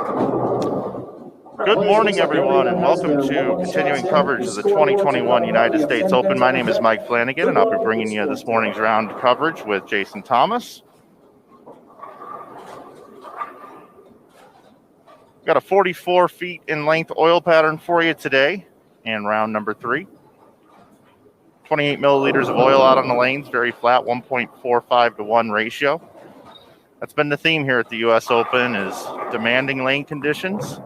Good morning, everyone, and welcome to continuing coverage of the 2021 United States Open. My name is Mike Flanagan, and I'll be bringing you this morning's round coverage with Jason Thomas. Got a 44 feet in length oil pattern for you today in round number 3. 28 milliliters of oil out on the lanes, very flat, 1.45 to 1 ratio. That's been the theme here at the U.S. Open, is demanding lane conditions.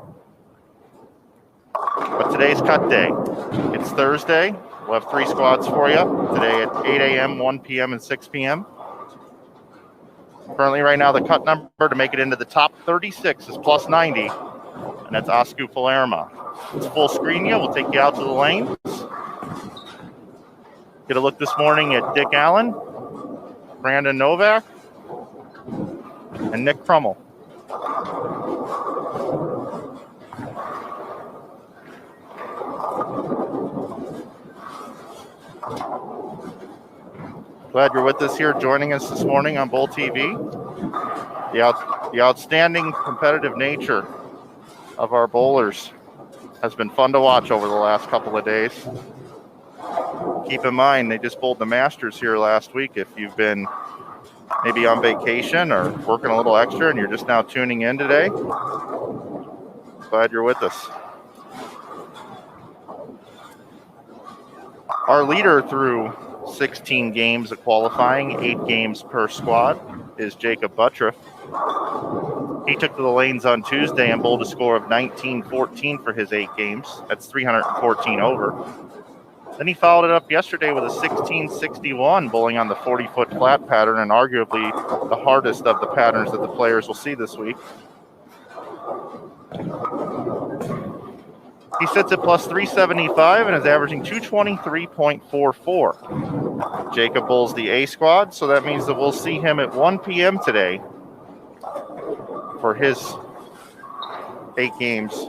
But today's cut day. It's Thursday. We'll have 3 squads for you today at 8 a.m., 1 p.m., and 6 p.m. Currently, right now, the cut number to make it into the top 36 is plus 90, and that's Oscar Palermo. It's full screen you. We'll take you out to the lanes. Get a look this morning at Dick Allen, Brandon Novak, and Nick Krummel. Glad you're with us here, joining us this morning on Bull TV. The outstanding competitive nature of our bowlers has been fun to watch over the last couple of days. Keep in mind, they just bowled the Masters here last week. If you've been maybe on vacation or working a little extra and you're just now tuning in today, glad you're with us. Our leader through 16 games of qualifying, 8 games per squad, is Jacob Buttriff. He took to the lanes on Tuesday and bowled a score of 19-14 for his 8 games. That's 314 over. Then he followed it up yesterday with a 16-61 bowling on the 40-foot flat pattern, and arguably the hardest of the patterns that the players will see this week. He sits at plus 375 and is averaging 223.44. Jacob bowls the A squad, so that means that we'll see him at 1 p.m. today for his 8 games.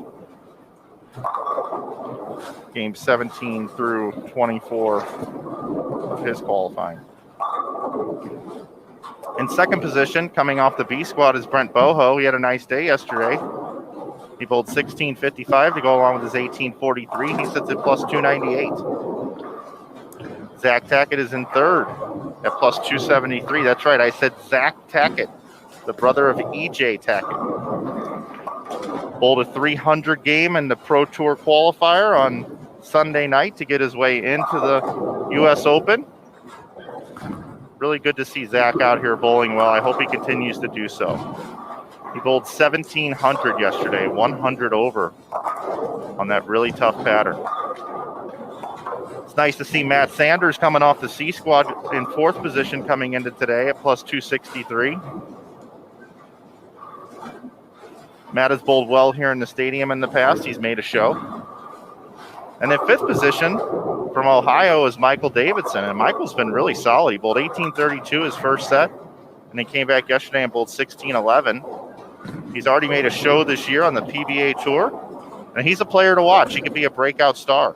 Games 17 through 24 of his qualifying. In second position, coming off the B squad, is Brent Boho. He had a nice day yesterday. He bowled 16.55 to go along with his 18.43. He sits at plus 298. Zach Tackett is in third at plus 273. That's right, I said Zach Tackett, the brother of E.J. Tackett. Bowled a 300 game in the Pro Tour qualifier on Sunday night to get his way into the U.S. Open. Really good to see Zach out here bowling well. I hope he continues to do so. He bowled 1,700 yesterday, 100 over on that really tough pattern. It's nice to see Matt Sanders coming off the C squad in 4th position coming into today at plus 263. Matt has bowled well here in the stadium in the past. He's made a show. And in 5th position from Ohio is Michael Davidson. And Michael's been really solid. He bowled 18.32 his first set, and then came back yesterday and bowled 16.11. He's already made a show this year on the PBA Tour, and he's a player to watch. He could be a breakout star.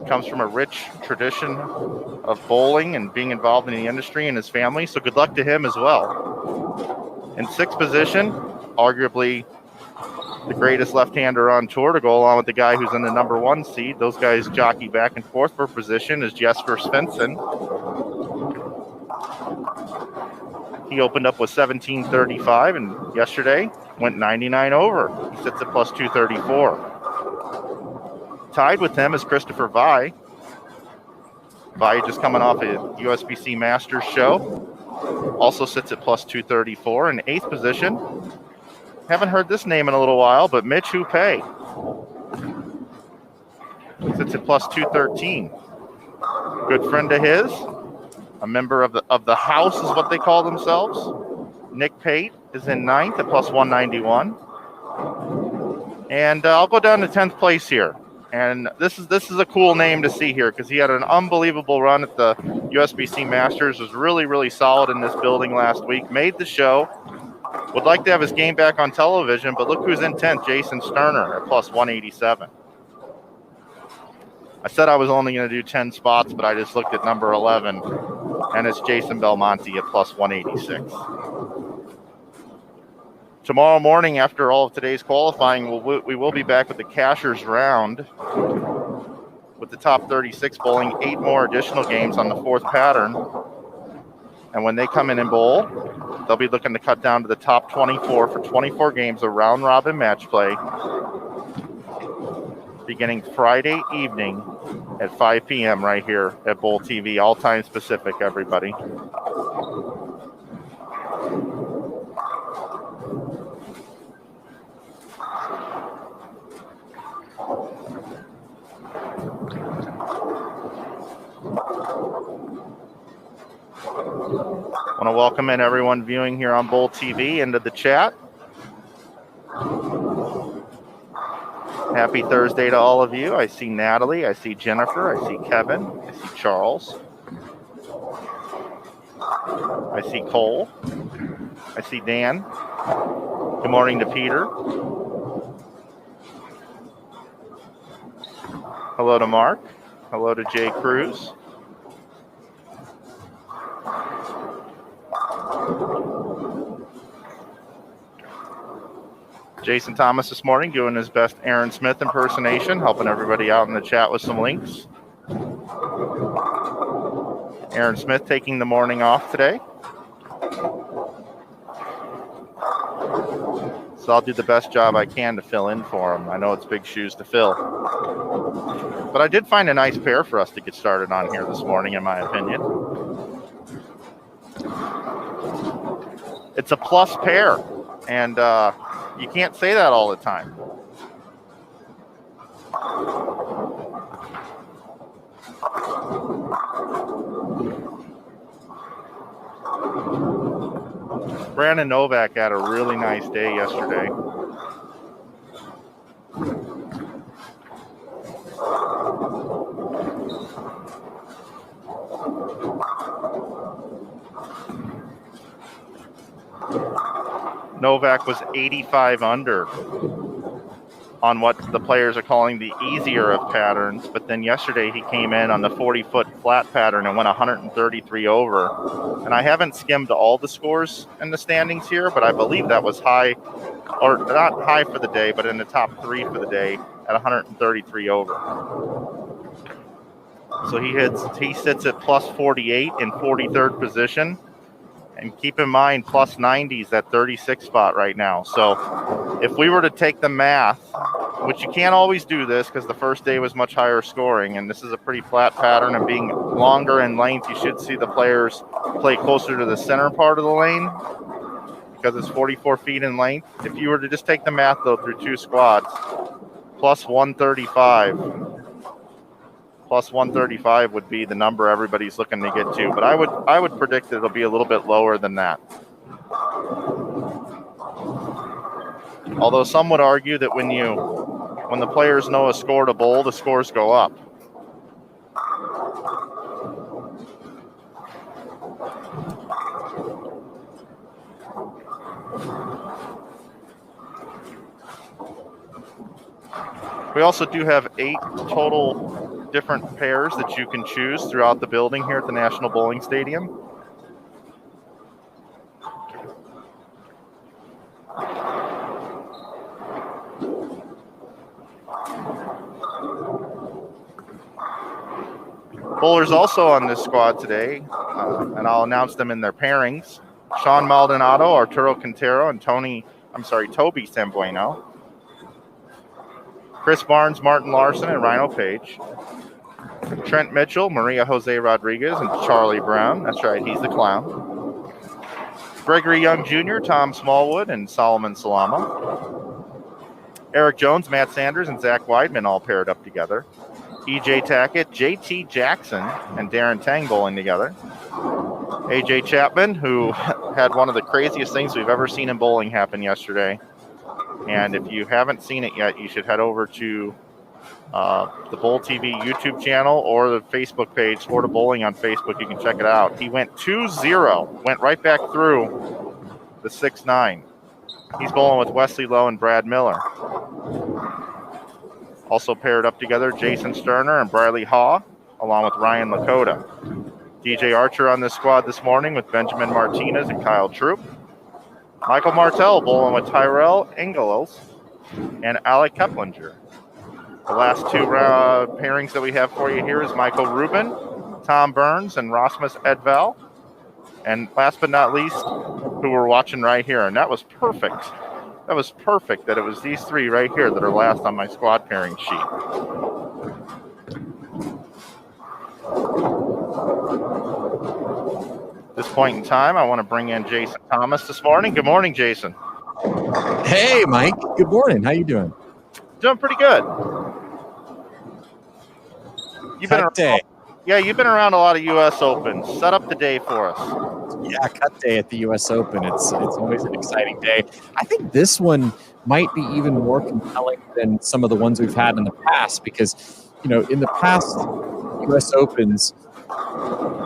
Comes from a rich tradition of bowling and being involved in the industry and his family, so good luck to him as well. In 6th position, arguably the greatest left-hander on tour to go along with the guy who's in the number 1 seed. Those guys jockey back and forth for position, is Jesper Svensson. He opened up with 17.35 and yesterday went 99 over. He sits at plus 234. Tied with him is Christopher Vi. Vi just coming off a USBC Masters show. Also sits at plus 234. In 8th position, haven't heard this name in a little while, but Mitch Hupay sits at plus 213. Good friend of his, a member of the house is what they call themselves. Nick Pate is in 9th at plus 191. And I'll go down to 10th place here. And this is a cool name to see here because he had an unbelievable run at the USBC Masters, was really, really solid in this building last week, made the show. Would like to have his game back on television, but look who's in 10th, Jason Sterner at plus 187. I said I was only going to do 10 spots, but I just looked at number 11, and it's Jason Belmonte at plus 186. Tomorrow morning, after all of today's qualifying, we will be back with the Cashers round with the top 36 bowling 8 more additional games on the 4th pattern. And when they come in and bowl, they'll be looking to cut down to the top 24 for 24 games of round-robin match play beginning Friday evening at 5 p.m. right here at Bowl TV, all times Pacific, everybody. I want to welcome in everyone viewing here on Bowl TV into the chat. Happy Thursday to all of you. I see Natalie, I see Jennifer, I see Kevin, I see Charles, I see Cole, I see Dan. Good morning to Peter. Hello to Mark. Hello to Jay Cruz. Jason Thomas this morning doing his best Aaron Smith impersonation, helping everybody out in the chat with some links. Aaron Smith taking the morning off today. So I'll do the best job I can to fill in for him. I know it's big shoes to fill. But I did find a nice pair for us to get started on here this morning, in my opinion. It's a plus pair, and you can't say that all the time. Brandon Novak had a really nice day yesterday. Novak was 85 under on what the players are calling the easier of patterns, but then yesterday he came in on the 40-foot flat pattern and went 133 over. And I haven't skimmed all the scores in the standings here, but I believe that was high, or not high for the day, but in the top 3 for the day at 133 over. So he sits at plus 48 in 43rd position. And keep in mind, plus 90s at 36 spot right now. So if we were to take the math, which you can't always do this because the first day was much higher scoring, and this is a pretty flat pattern, and being longer in length, you should see the players play closer to the center part of the lane because it's 44 feet in length. If you were to just take the math, though, through 2 squads, plus 135. Plus 135 would be the number everybody's looking to get to, but I would predict that it'll be a little bit lower than that. Although some would argue that when the players know a score to bowl, the scores go up. We also do have 8 total different pairs that you can choose throughout the building here at the National Bowling Stadium. Bowlers also on this squad today, and I'll announce them in their pairings. Sean Maldonado, Arturo Quintero, and Toby Sambueno. Chris Barnes, Martin Larson, and Rhino Page. Trent Mitchell, Maria Jose Rodriguez, and Charlie Brown. That's right, he's the clown. Gregory Young Jr., Tom Smallwood, and Solomon Salama. Eric Jones, Matt Sanders, and Zach Weidman all paired up together. E.J. Tackett, J.T. Jackson, and Darren Tang bowling together. A.J. Chapman, who had one of the craziest things we've ever seen in bowling happen yesterday. And if you haven't seen it yet, you should head over to the Bowl TV YouTube channel or the Facebook page, Sport of Bowling on Facebook. You can check it out. He went 2-0, went right back through the 6-9. He's bowling with Wesley Lowe and Brad Miller. Also paired up together, Jason Sterner and Briley Haw, along with Ryan Lakota. DJ Archer on this squad this morning with Benjamin Martinez and Kyle Troop. Michael Martell bowling with Tyrell Ingalls and Alec Keplinger. The last two pairings that we have for you here is Michael Rubin, Tom Burns, and Rasmus Edval. And last but not least, who we're watching right here. And that was perfect. That was perfect that it was these three right here that are last on my squad pairing sheet. At this point in time, I want to bring in Jason Thomas this morning. Good morning, Jason. Hey, Mike. Good morning. How you doing? Doing pretty good. You've been around, you've been around a lot of U.S. Opens. Set up the day for us. Yeah, cut day at the U.S. Open. It's always an exciting day. I think this one might be even more compelling than some of the ones we've had in the past because, in the past U.S. Opens,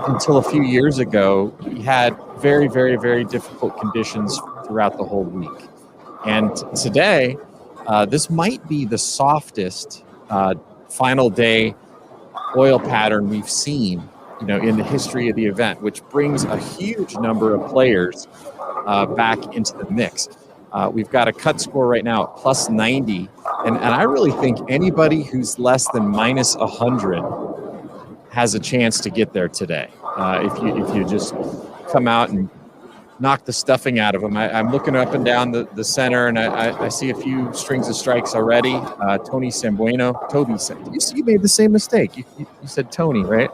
until a few years ago, we had very, very, very difficult conditions throughout the whole week. And today, this might be the softest final day oil pattern we've seen, in the history of the event, which brings a huge number of players back into the mix. We've got a cut score right now at plus 90, and I really think anybody who's less than minus 100 has a chance to get there today. If you just come out and knock the stuffing out of them. I'm looking up and down the center, and I see a few strings of strikes already. Toby, you made the same mistake. You said Tony, right?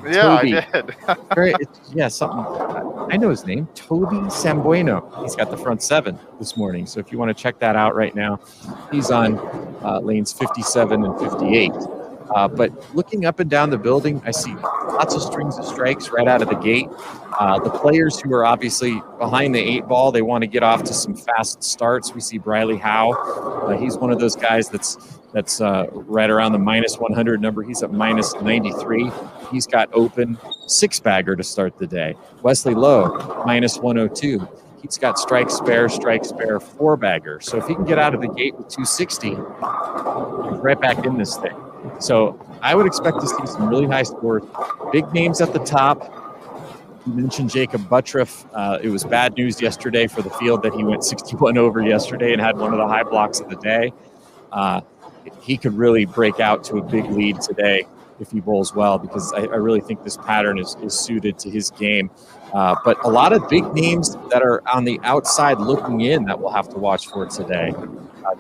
Yeah, Toby. I did. Right? Something. I know his name, Toby Sambueno. He's got the front seven this morning. So if you want to check that out right now, he's on lanes 57 and 58. But looking up and down the building, I see lots of strings of strikes right out of the gate. The players who are obviously behind the 8 ball, they want to get off to some fast starts. We see Briley Howe. He's one of those guys that's right around the minus 100 number. He's at minus 93. He's got open 6-bagger to start the day. Wesley Lowe, minus 102. He's got strike spare, 4-bagger. So if he can get out of the gate with 260, he's right back in this thing. So I would expect to see some really high scores. Big names at the top. You mentioned Jacob Buttriff. It was bad news yesterday for the field that he went 61 over yesterday and had one of the high blocks of the day. He could really break out to a big lead today if he bowls well, because I really think this pattern is suited to his game. But a lot of big names that are on the outside looking in that we'll have to watch for today.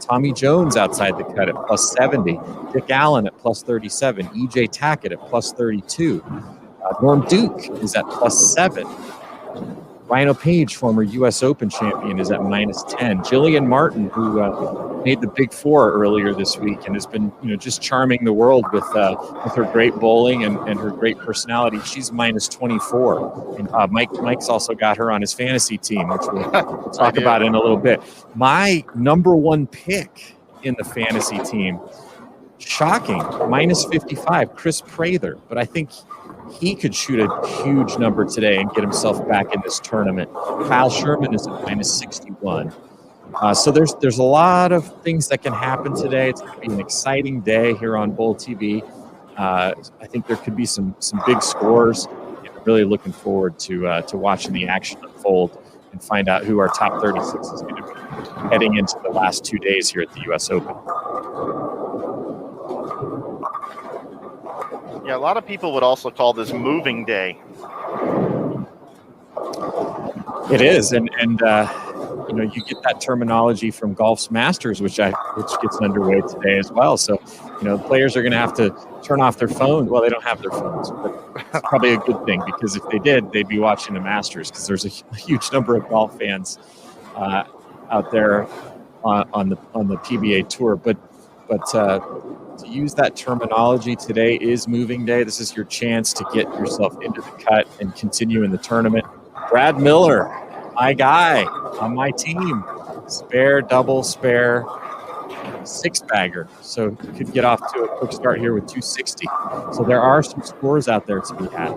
Tommy Jones outside the cut at plus 70. Dick Allen at plus 37. EJ Tackett at plus 32. Norm Duke is at plus 7. Rhino Page, former U.S. Open champion, is at minus 10. Jillian Martin, who made the Big Four earlier this week and has been, just charming the world with her great bowling and her great personality, she's minus 24. And Mike's also got her on his fantasy team, which we'll talk about in a little bit. My number one pick in the fantasy team, shocking, minus 55, Chris Prather. But I think he could shoot a huge number today and get himself back in this tournament. Kyle Sherman is at minus 61. So there's a lot of things that can happen today. It's going to be an exciting day here on Bowl TV. I think there could be some big scores. I'm really looking forward to watching the action unfold and find out who our top 36 is going to be heading into the last 2 days here at the U.S. Open. Yeah, a lot of people would also call this moving day. It is, and you get that terminology from Golf's Masters, which gets underway today as well. So, players are going to have to turn off their phones. Well, they don't have their phones, but it's probably a good thing, because if they did, they'd be watching the Masters, because there's a huge number of golf fans out there on the PBA tour. But to use that terminology, today is moving day. This is your chance to get yourself into the cut and continue in the tournament. Brad Miller, my guy on my team, spare, double, spare, 6-bagger. So you could get off to a quick start here with 260. So there are some scores out there to be had.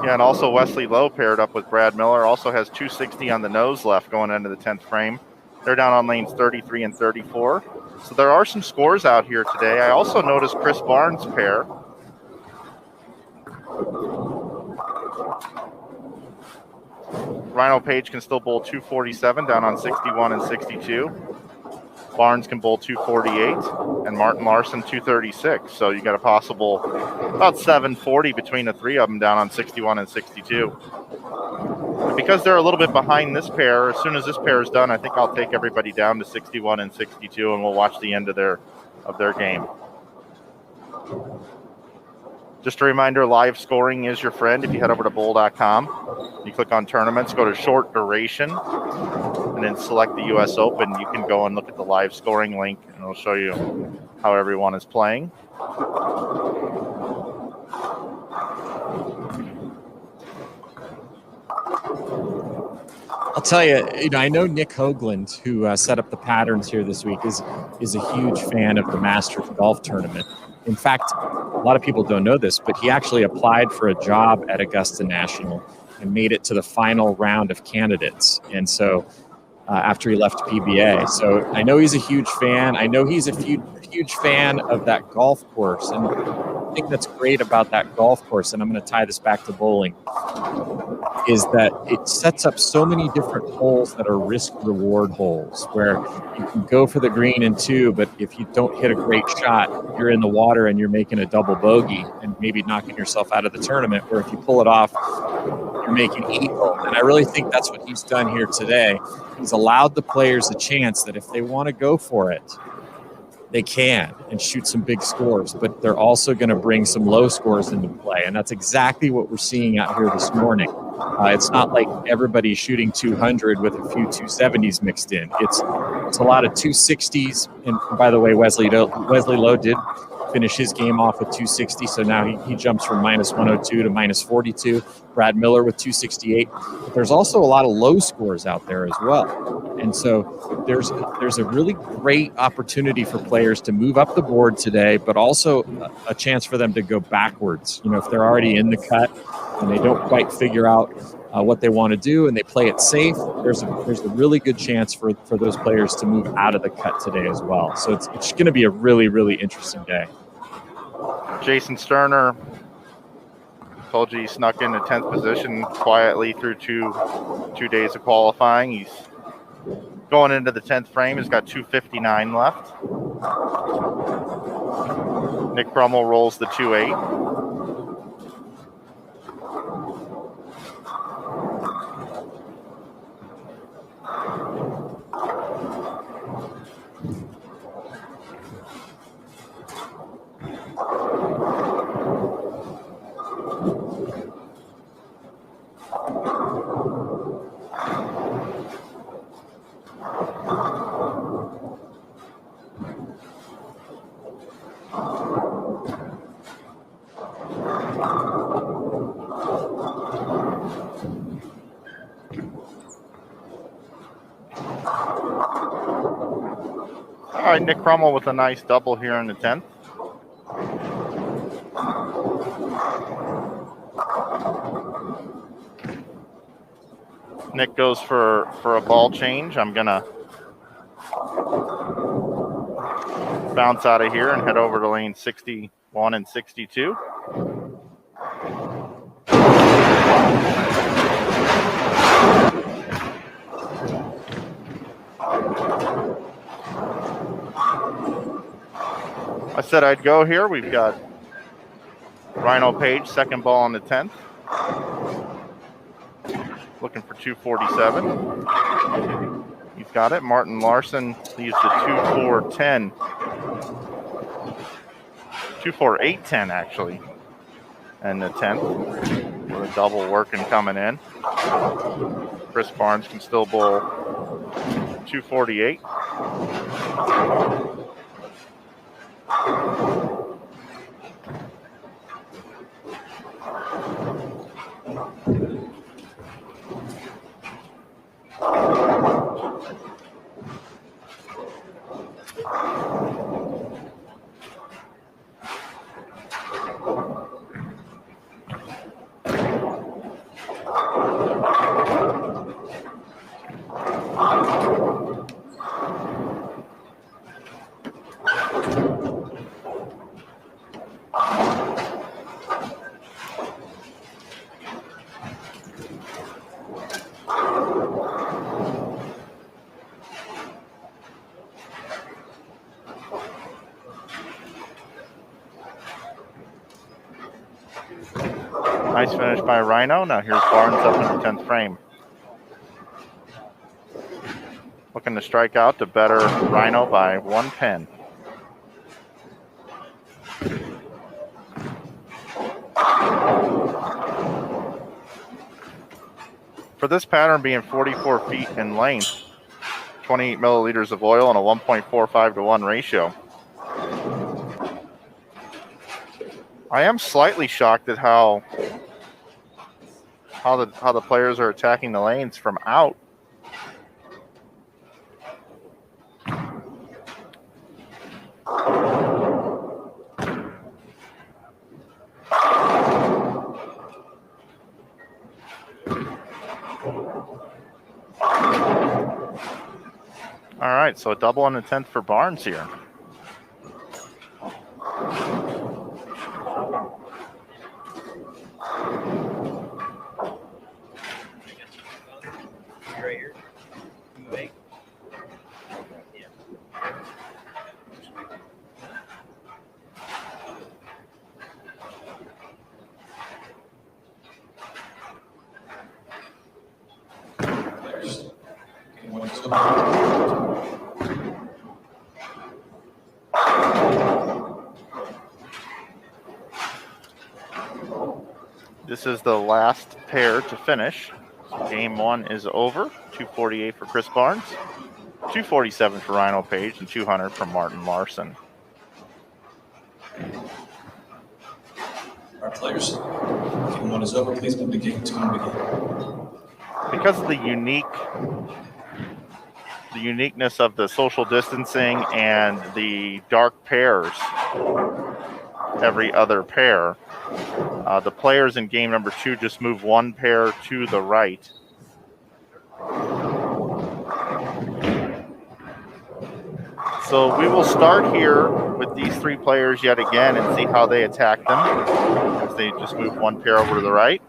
Yeah, and also Wesley Lowe paired up with Brad Miller, also has 260 on the nose left going into the 10th frame. They're down on lanes 33 and 34. So there are some scores out here today. I also noticed Chris Barnes' pair. Rhino Page can still bowl 247 down on 61 and 62. Barnes can bowl 248 and Martin Larson 236. So you got a possible about 740 between the three of them down on 61 and 62. But because they're a little bit behind this pair, as soon as this pair is done, I think I'll take everybody down to 61 and 62 and we'll watch the end of their game. Just a reminder, live scoring is your friend. If you head over to bowl.com, you click on tournaments, go to short duration, and then select the US Open. You can go and look at the live scoring link, and it'll show you how everyone is playing. I'll tell you, I know Nick Hoagland, who set up the patterns here this week, is a huge fan of the Masters Golf Tournament. In fact, a lot of people don't know this, but he actually applied for a job at Augusta National and made it to the final round of candidates. And so after he left PBA. So I know he's a huge fan. I know he's a huge fan of that golf course. And the thing that's great about that golf course, and I'm going to tie this back to bowling, is that it sets up so many different holes that are risk-reward holes, where you can go for the green in 2, but if you don't hit a great shot, you're in the water and you're making a double bogey and maybe knocking yourself out of the tournament, where if you pull it off, you're making eagle. And I really think that's what he's done here today. He's allowed the players a chance that if they want to go for it, they can and shoot some big scores, but they're also going to bring some low scores into play. And that's exactly what we're seeing out here this morning. It's not like everybody's shooting 200 with a few 270s mixed in. It's a lot of 260s. And by the way, Wesley Lowe did finish his game off with 260, so now he jumps from minus 102 to minus 42. Brad Miller with 268. But there's also a lot of low scores out there as well. And so there's a really great opportunity for players to move up the board today, but also a chance for them to go backwards. If they're already in the cut and they don't quite figure out what they want to do and they play it safe, there's a really good chance for those players to move out of the cut today as well. So it's going to be a really, really interesting day. Jason Sterner, told you he snuck into 10th position quietly through two days of qualifying. He's going into the 10th frame. He's got 2:59 left. Nick Brummel rolls the 2.8. All right, Nick Crummell with a nice double here in the 10th. Nick goes for a ball change. I'm going to bounce out of here and head over to lane 61 and 62. I said I'd go here. We've got Rhino Page, second ball on the 10th. Looking for 247. He's got it. Martin Larson leaves the 2-4-10. 2-4-8-10 actually. And the 10th with a double working coming in. Chris Barnes can still bowl 248. Nice finish by Rhino. Now here's Barnes up in the 10th frame. Looking to strike out to better Rhino by 1 pin. For this pattern being 44 feet in length, 28 milliliters of oil and a 1.45 to 1 ratio. I am slightly shocked at how the players are attacking the lanes from out. All right, so a double on the 10th for Barnes here. This is the last pair to finish. Game 1 is over. 248 for Chris Barnes, 247 for Rhino Page, and 200 for Martin Larson. Our players, game 1 is over. Please move to game 2 and begin. Because of the uniqueness of the social distancing and the dark pairs, every other pair, the players in game number 2 just move 1 pair to the right. So we will start here with these 3 players yet again and see how they attack them as they just move 1 pair over to the right.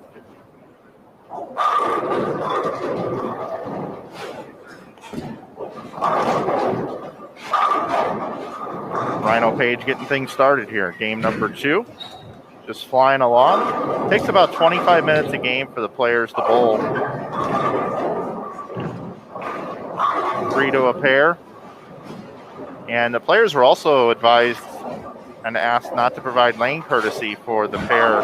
Rhino Page getting things started here. Game number 2. Just flying along. Takes about 25 minutes a game for the players to bowl. 3 to a pair. And the players were also advised and asked not to provide lane courtesy for the pair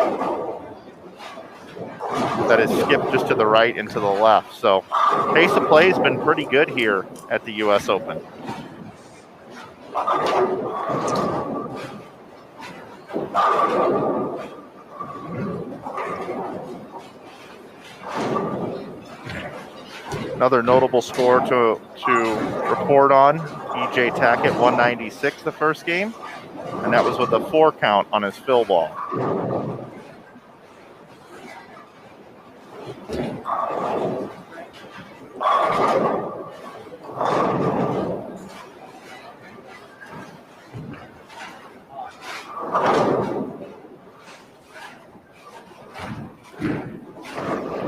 that is skipped just to the right and to the left. So pace of play has been pretty good here at the U.S. Open. Another notable score to report on, E.J. Tackett 196 the first game, and that was with a 4 count on his fill ball.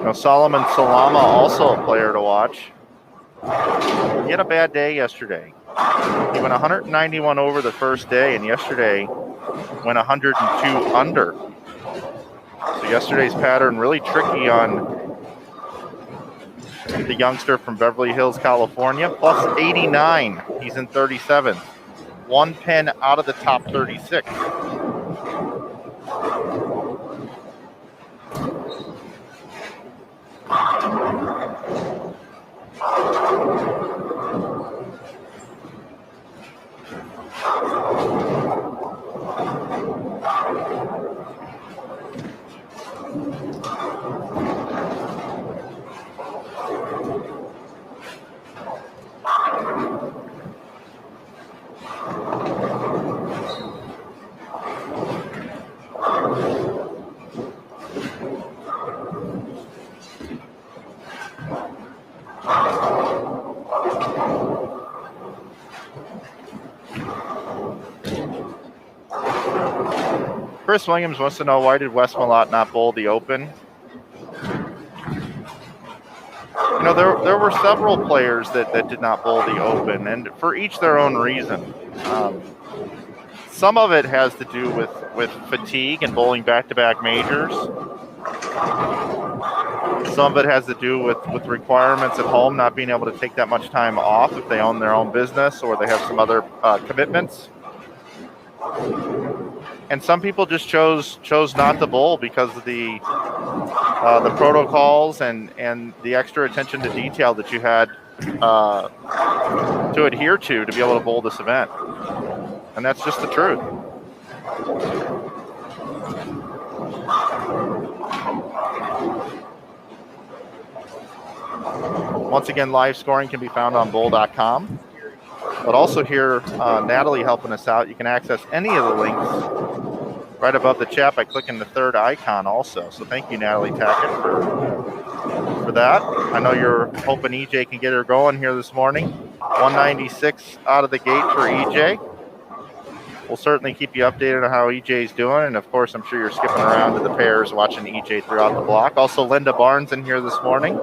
Now Solomon Salama, also a player to watch. He had a bad day yesterday. He went 191 over the first day, and yesterday went 102 under. So yesterday's pattern really tricky on the youngster from Beverly Hills, California. Plus 89. He's in 37th. 1 pin out of the top 36. Chris Williams wants to know, why did Wes Malott not bowl the Open? You know, there were several players that did not bowl the Open, and for each their own reason. Some of it has to do with fatigue and bowling back-to-back majors. Some of it has to do with requirements at home, not being able to take that much time off if they own their own business or they have some other commitments. And some people just chose not to bowl because of the protocols and the extra attention to detail that you had to adhere to be able to bowl this event. And that's just the truth. Once again, live scoring can be found on bowl.com. But also here, Natalie helping us out. You can access any of the links right above the chat by clicking the third icon also. So thank you, Natalie Tackett, for that. I know you're hoping EJ can get her going here this morning. 196 out of the gate for EJ. We'll certainly keep you updated on how EJ's doing. And, of course, I'm sure you're skipping around to the pairs watching EJ throughout the block. Also, Linda Barnes in here this morning.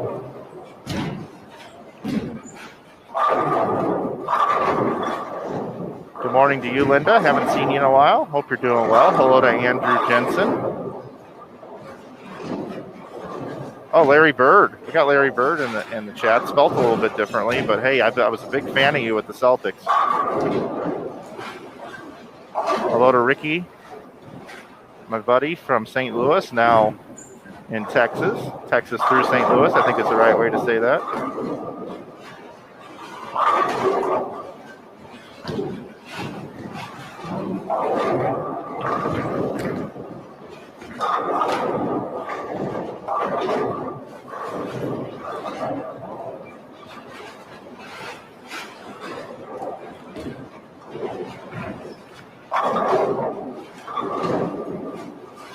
Good morning to you, Linda. Haven't seen you in a while. Hope you're doing well. Hello to Andrew Jensen. Oh, Larry Bird. We got Larry Bird in the chat. Spelled a little bit differently, but hey, I was a big fan of you with the Celtics. Hello to Ricky, my buddy from St. Louis, now in Texas. Texas through St. Louis, I think is the right way to say that.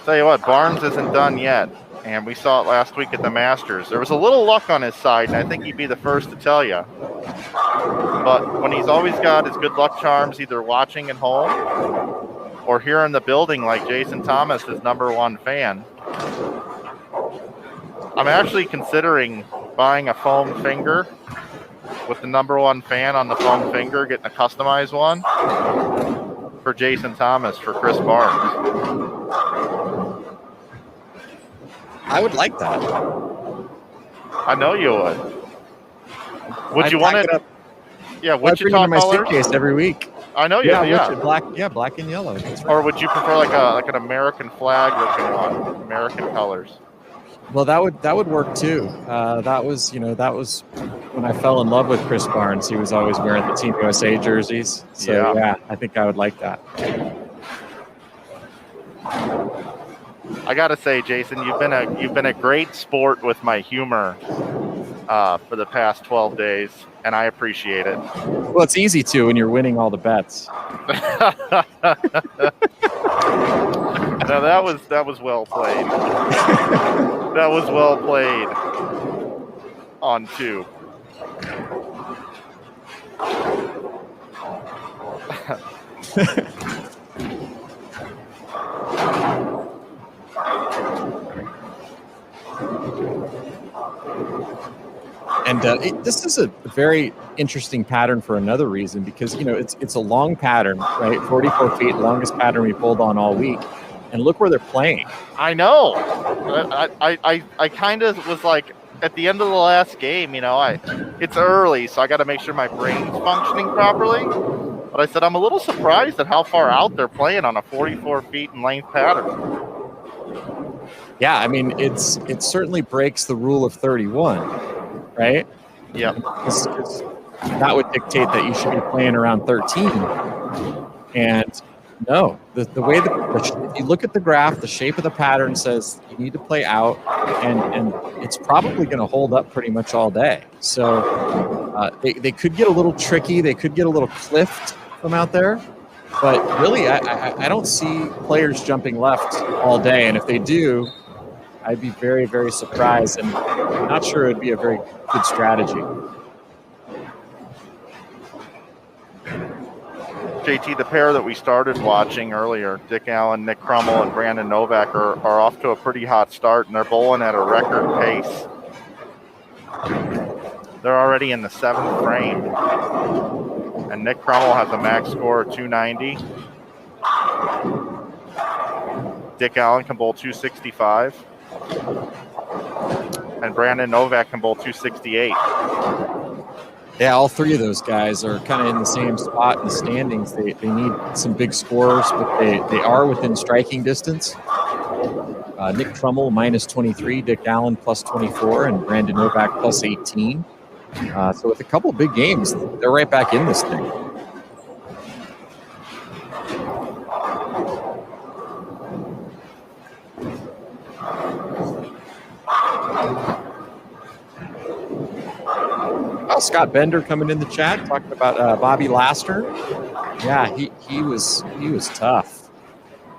Tell you what, Barnes isn't done yet, and we saw it last week at the Masters. There was a little luck on his side, and I think he'd be the first to tell you. But when he's always got his good luck charms either watching at home or here in the building like Jason Thomas, his #1 fan, I'm actually considering buying a foam finger with the #1 fan on the foam finger, getting a customized one for Jason Thomas for Chris Barnes. I would like that. I know you would. Would you want it? Yeah, Wichita my colors? suitcase every week. I know you. Yeah, black. Yeah, black and yellow. That's right. Or would you prefer like an American flag looking one, American colors? Well, that would work too. That was when I fell in love with Chris Barnes. He was always wearing the Team USA jerseys. So yeah, I think I would like that. I gotta say, Jason, you've been a great sport with my humor for the past 12 days, and I appreciate it. Well, it's easy to when you're winning all the bets. No, that was well played. That was well played on two. And this is a very interesting pattern for another reason, because it's a long pattern, right? 44 feet, longest pattern we pulled on all week, and look where they're playing. I know. I kind of was like at the end of the last game, it's early, so I got to make sure my brain's functioning properly. But I said I'm a little surprised at how far out they're playing on a 44 feet in length pattern. Yeah, I mean it certainly breaks the rule of 31. Right? Yeah. Because that would dictate that you should be playing around 13. And no, the way if you look at the graph, the shape of the pattern says you need to play out, and it's probably going to hold up pretty much all day. So they could get a little tricky. They could get a little cliffed from out there. But really, I don't see players jumping left all day. And if they do, I'd be very, very surprised, and I'm not sure it'd be a very good strategy. JT, the pair that we started watching earlier, Dick Allen, Nick Crummell, and Brandon Novak are off to a pretty hot start, and they're bowling at a record pace. They're already in the 7th frame. And Nick Crummell has a max score of 290. Dick Allen can bowl 265. And Brandon Novak can bowl 268. Yeah, all three of those guys are kind of in the same spot in the standings. They need some big scorers, but they are within striking distance. Nick Trummel minus 23, Dick Allen plus 24, and Brandon Novak plus 18. So with a couple big games, they're right back in this thing. Oh, Scott Bender coming in the chat talking about Bobby Laster. Yeah, he was tough.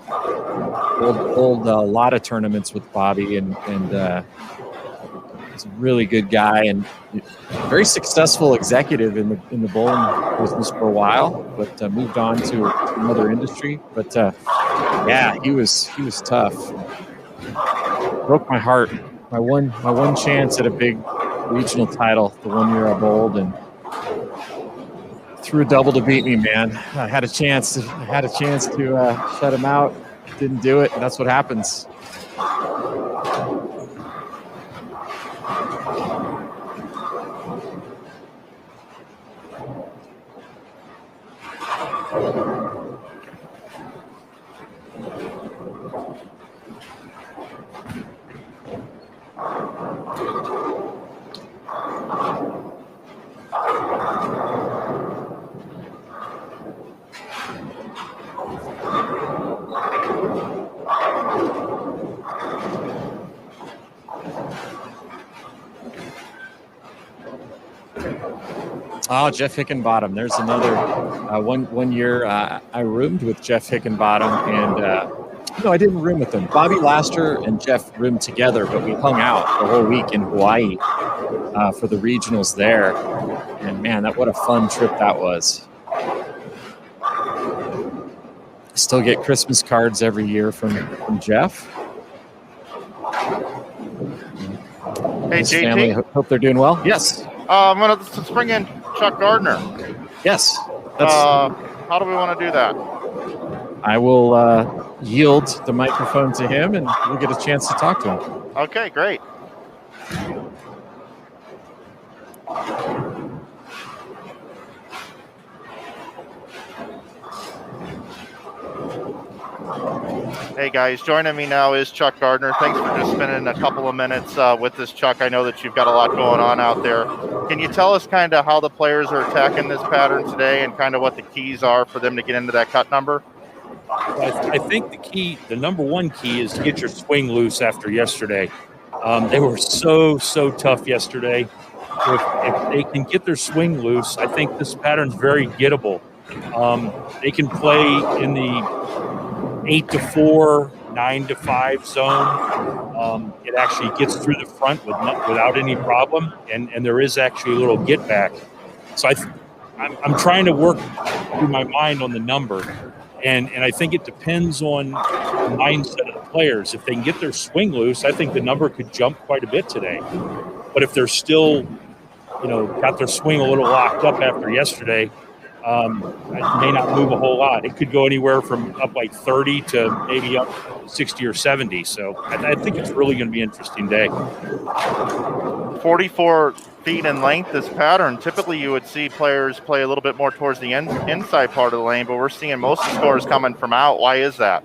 Bowled a lot of tournaments with Bobby, and he's a really good guy and very successful executive in the bowling business for a while, but moved on to another industry. But yeah, he was tough. Broke my heart. My one chance at a big regional title the 1 year I bowled, and threw a double to beat me, man. I had a chance to shut him out. Didn't do it, and that's what happens. Oh, Jeff Hickenbottom. There's another one year I roomed with Jeff Hickenbottom, and no, I didn't room with him. Bobby Laster and Jeff roomed together, but we hung out the whole week in Hawaii for the regionals there. And man, what a fun trip that was. Still get Christmas cards every year from Jeff. Hey, His JT. family, hope they're doing well. Yes. Let's bring in Chuck Gardner. Yes. How do we want to do that? I will yield the microphone to him, and we'll get a chance to talk to him. Okay, great. Hey guys, joining me now is Chuck Gardner. Thanks for just spending a couple of minutes with us, Chuck. I know that you've got a lot going on out there. Can you tell us kind of how the players are attacking this pattern today and kind of what the keys are for them to get into that cut number? I think the number one key is to get your swing loose after yesterday. They were so tough yesterday. If they can get their swing loose, I think this pattern's very gettable. They can play in the 8-4, 9-5 zone. It actually gets through the front without any problem, and there is actually a little get back. So I'm trying to work through my mind on the number, and I think it depends on the mindset of the players. If they can get their swing loose, I think the number could jump quite a bit today. But if they're still, got their swing a little locked up after yesterday, it may not move a whole lot. It could go anywhere from up like 30 to maybe up 60 or 70. So I think it's really going to be an interesting day. 44 feet in length, this pattern. Typically, you would see players play a little bit more towards the inside part of the lane, but we're seeing most of the scores coming from out. Why is that?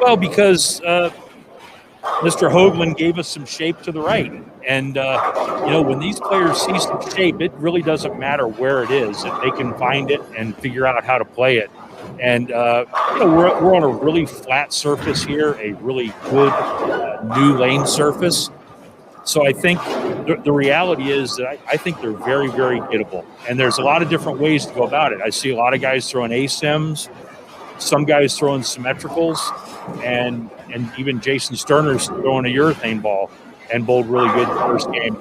Well, because Mr. Hoagland gave us some shape to the right. And, when these players see some shape, it really doesn't matter where it is. If they can find it and figure out how to play it. And, we're on a really flat surface here, a really good new lane surface. So I think the reality is that I think they're very, very gettable. And there's a lot of different ways to go about it. I see a lot of guys throwing ASIMs, some guys throwing symmetricals, and even Jason Sterner's throwing a urethane ball and bowled really good first game.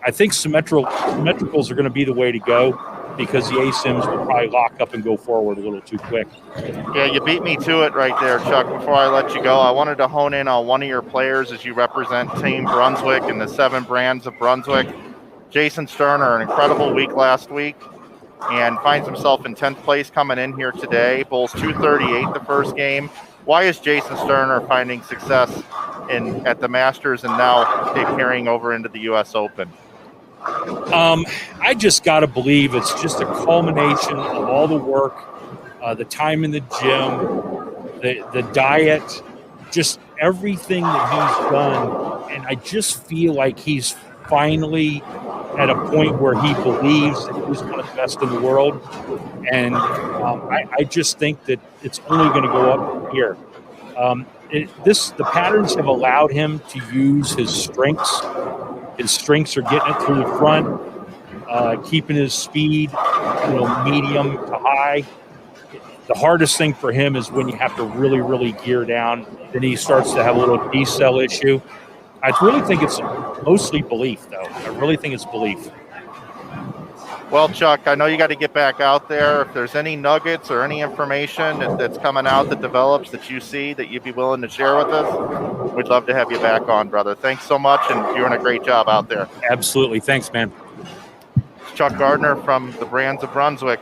I think symmetricals are going to be the way to go because the ASIMs will probably lock up and go forward a little too quick. Yeah, you beat me to it right there, Chuck. Before I let you go, I wanted to hone in on one of your players as you represent Team Brunswick and the 7 brands of Brunswick. Jason Sterner, an incredible week last week, and finds himself in 10th place coming in here today. Bowls 238 the first game. Why is Jason Sterner finding success at the Masters and now it carrying over into the U.S. Open? I just got to believe it's just a culmination of all the work, the time in the gym, the diet, just everything that he's done. And I just feel like he's finally at a point where he believes that he's one of the best in the world. And I just think that it's only going to go up from here. The patterns have allowed him to use his strengths. His strengths are getting it through the front, keeping his speed, medium to high. The hardest thing for him is when you have to really, really gear down. Then he starts to have a little decel issue. I really think it's mostly belief, though. I really think it's belief. Well, Chuck, I know you got to get back out there. If there's any nuggets or any information that's coming out that develops that you see that you'd be willing to share with us, we'd love to have you back on, brother. Thanks so much, and you're doing a great job out there. Absolutely. Thanks, man. It's Chuck Gardner from the Brands of Brunswick.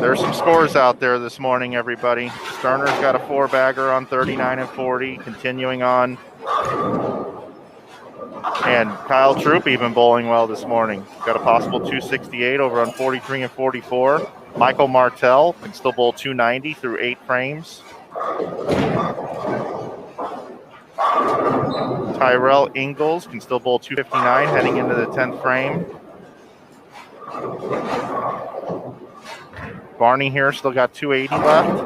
There's some scores out there this morning, everybody. Sterner's got a 4-bagger on 39 and 40, continuing on. And Kyle Troop even bowling well this morning. Got a possible 268 over on 43 and 44. Michael Martell can still bowl 290 through 8 frames. Tyrell Ingalls can still bowl 259 heading into the 10th frame. Barney here still got 280 left.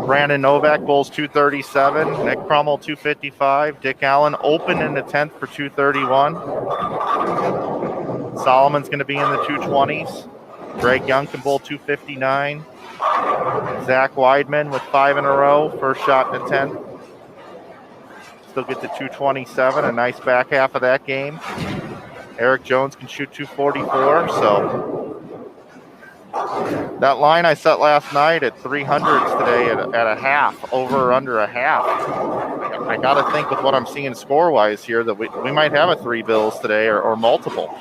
Brandon Novak bowls 237. Nick Crummell 255. Dick Allen open in the 10th for 231. Solomon's going to be in the 220s. Greg Young can bowl 259. Zach Weidman with 5 in a row. First shot in the 10th. Still get to 227. A nice back half of that game. Eric Jones can shoot 244, so that line I set last night at 300s today at a half, over or under a half. I got to think with what I'm seeing score-wise here that we might have a 3 bills today or multiple.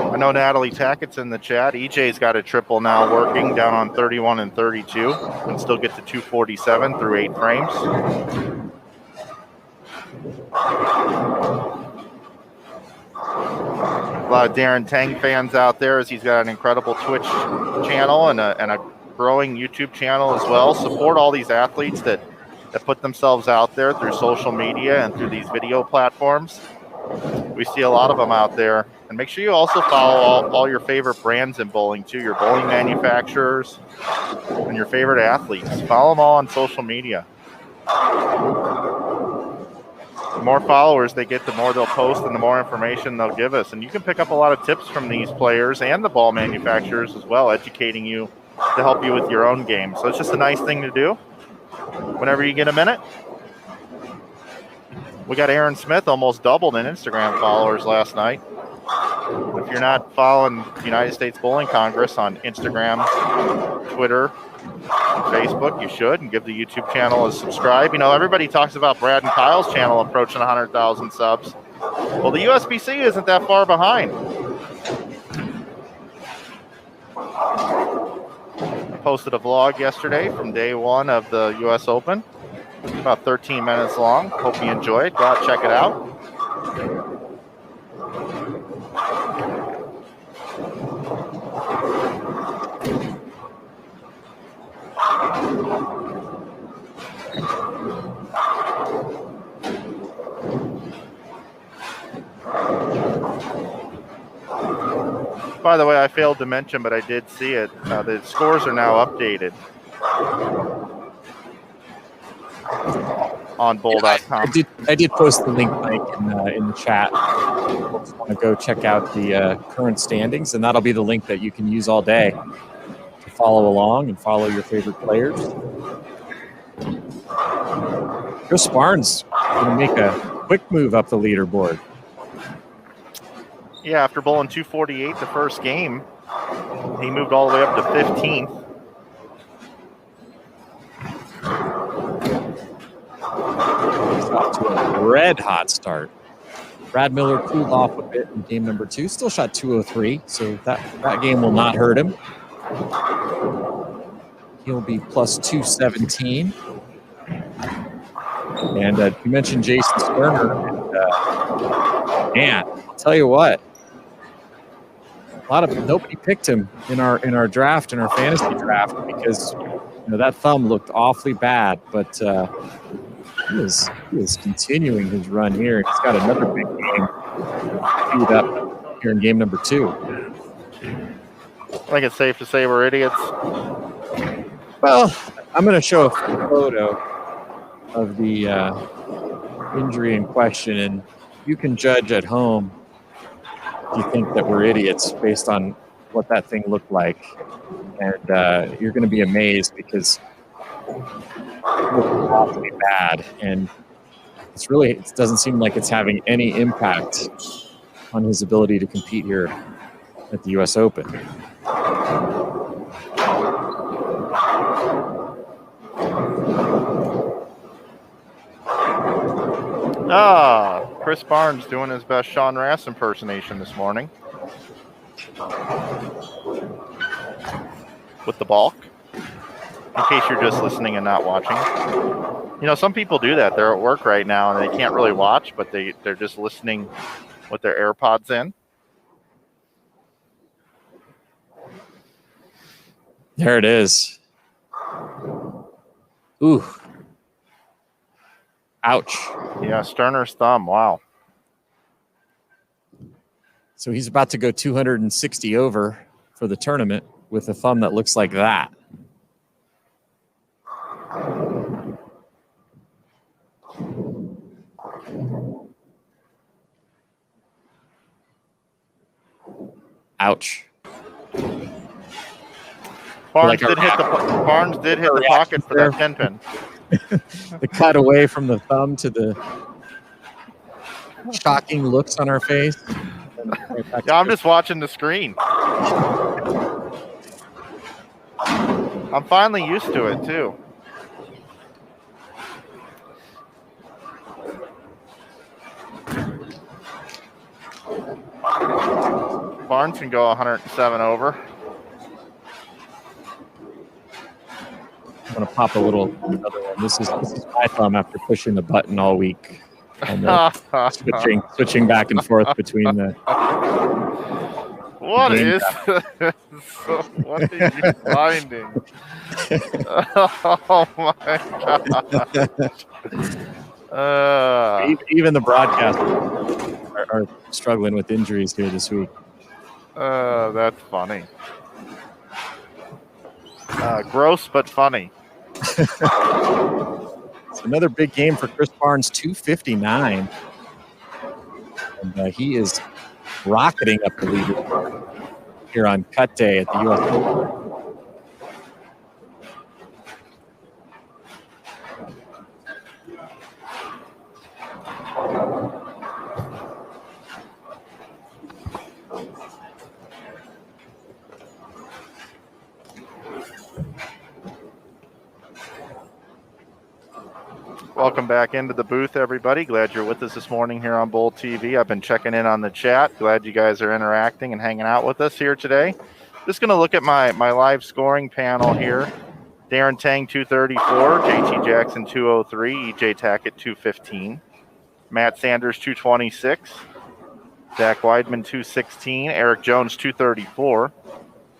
I know Natalie Tackett's in the chat. EJ's got a triple now working down on 31 and 32 and still get to 247 through 8 frames. A lot of Darren Tang fans out there as he's got an incredible Twitch channel and a growing YouTube channel as well. Support all these athletes that put themselves out there through social media and through these video platforms. We see a lot of them out there. And make sure you also follow all your favorite brands in bowling, too. Your bowling manufacturers and your favorite athletes. Follow them all on social media. The more followers they get, the more they'll post and the more information they'll give us. And you can pick up a lot of tips from these players and the ball manufacturers as well, educating you to help you with your own game. So it's just a nice thing to do whenever you get a minute. We got Aaron Smith almost doubled in Instagram followers last night. If you're not following the United States Bowling Congress on Instagram, Twitter, Facebook, you should, and give the YouTube channel a subscribe. You know, everybody talks about Brad and Kyle's channel approaching 100,000 subs. Well, the USBC isn't that far behind. I posted a vlog yesterday from day 1 of the US Open. About 13 minutes long. Hope you enjoy it. Go out and check it out. By the way, I failed to mention, but I did see it. The scores are now updated on bowl.com. I did post the link, Mike, in the chat. Folks want to go check out the current standings, and that'll be the link that you can use all day to follow along and follow your favorite players. Chris Barnes going to make a quick move up the leaderboard. Yeah, after bowling 248 the first game, he moved all the way up to 15th. He's off to a red hot start. Brad Miller cooled off a bit in game number 2. Still shot 203, so that game will not hurt him. He'll be plus 217. And you mentioned Jason Sterner. And, man, I'll tell you what. Nobody picked him in our draft, in our fantasy draft, because that thumb looked awfully bad. But he is continuing his run here. He's got another big game queued up here in game number 2. I think it's safe to say we're idiots. Well, I'm going to show a photo of the injury in question, and you can judge at home if you think that we're idiots based on what that thing looked like. And you're going to be amazed because it looked awfully bad, and it doesn't seem like it's having any impact on his ability to compete here at the U.S. Open. Chris Barnes doing his best Sean Rass impersonation this morning. With the balk. In case you're just listening and not watching. Some people do that. They're at work right now and they can't really watch, but they're just listening with their AirPods in. There it is. Ooh. Ouch. Yeah, Sterner's thumb. Wow. So he's about to go 260 over for the tournament with a thumb that looks like that. Ouch. Barnes did hit the pocket for that 10-pin. The cut away from the thumb to the shocking looks on our face. Yeah, I'm just watching the screen. I'm finally used to it, too. Barnes can go 107 over. I'm going to pop another one. This is my thumb after pushing the button all week. And switching back and forth between the. What is this? What are you finding? Oh my gosh. Even the broadcasters are struggling with injuries here this week. That's funny. Gross but funny. It's another big game for Chris Barnes, 259. And he is rocketing up the leaderboard here on cut day at the U.S. Open. Welcome back into the booth, everybody. Glad you're with us this morning here on Bowl TV. I've been checking in on the chat. Glad you guys are interacting and hanging out with us here today. Just going to look at my live scoring panel here. Darren Tang, 234. JT Jackson, 203. EJ Tackett, 215. Matt Sanders, 226. Zach Weidman, 216. Eric Jones, 234.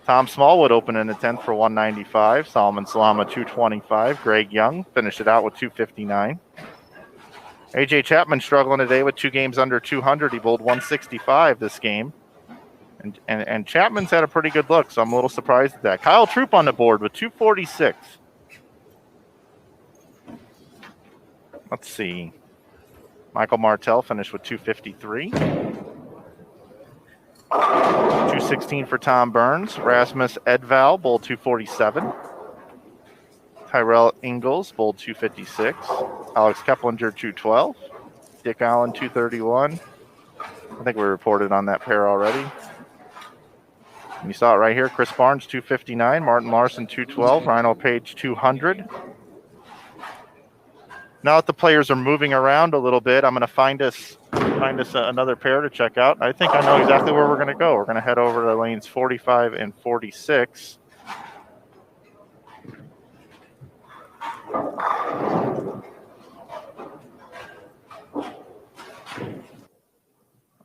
Tom Smallwood opened in the 10th for 195. Solomon Salama, 225. Greg Young finished it out with 259. AJ Chapman struggling today with 2 games under 200. He bowled 165 this game. And Chapman's had a pretty good look, so I'm a little surprised at that. Kyle Troop on the board with 246. Let's see. Michael Martell finished with 253. 216 for Tom Burns. Rasmus Edval bowled 247. Tyrell Ingalls, Bold 256. Alex Keplinger, 212. Dick Allen, 231. I think we reported on that pair already. And you saw it right here. Chris Barnes, 259. Martin Larson, 212. Rhino Page, 200. Now that the players are moving around a little bit, I'm going to find us another pair to check out. I think I know exactly where we're going to go. We're going to head over to lanes 45 and 46. I'll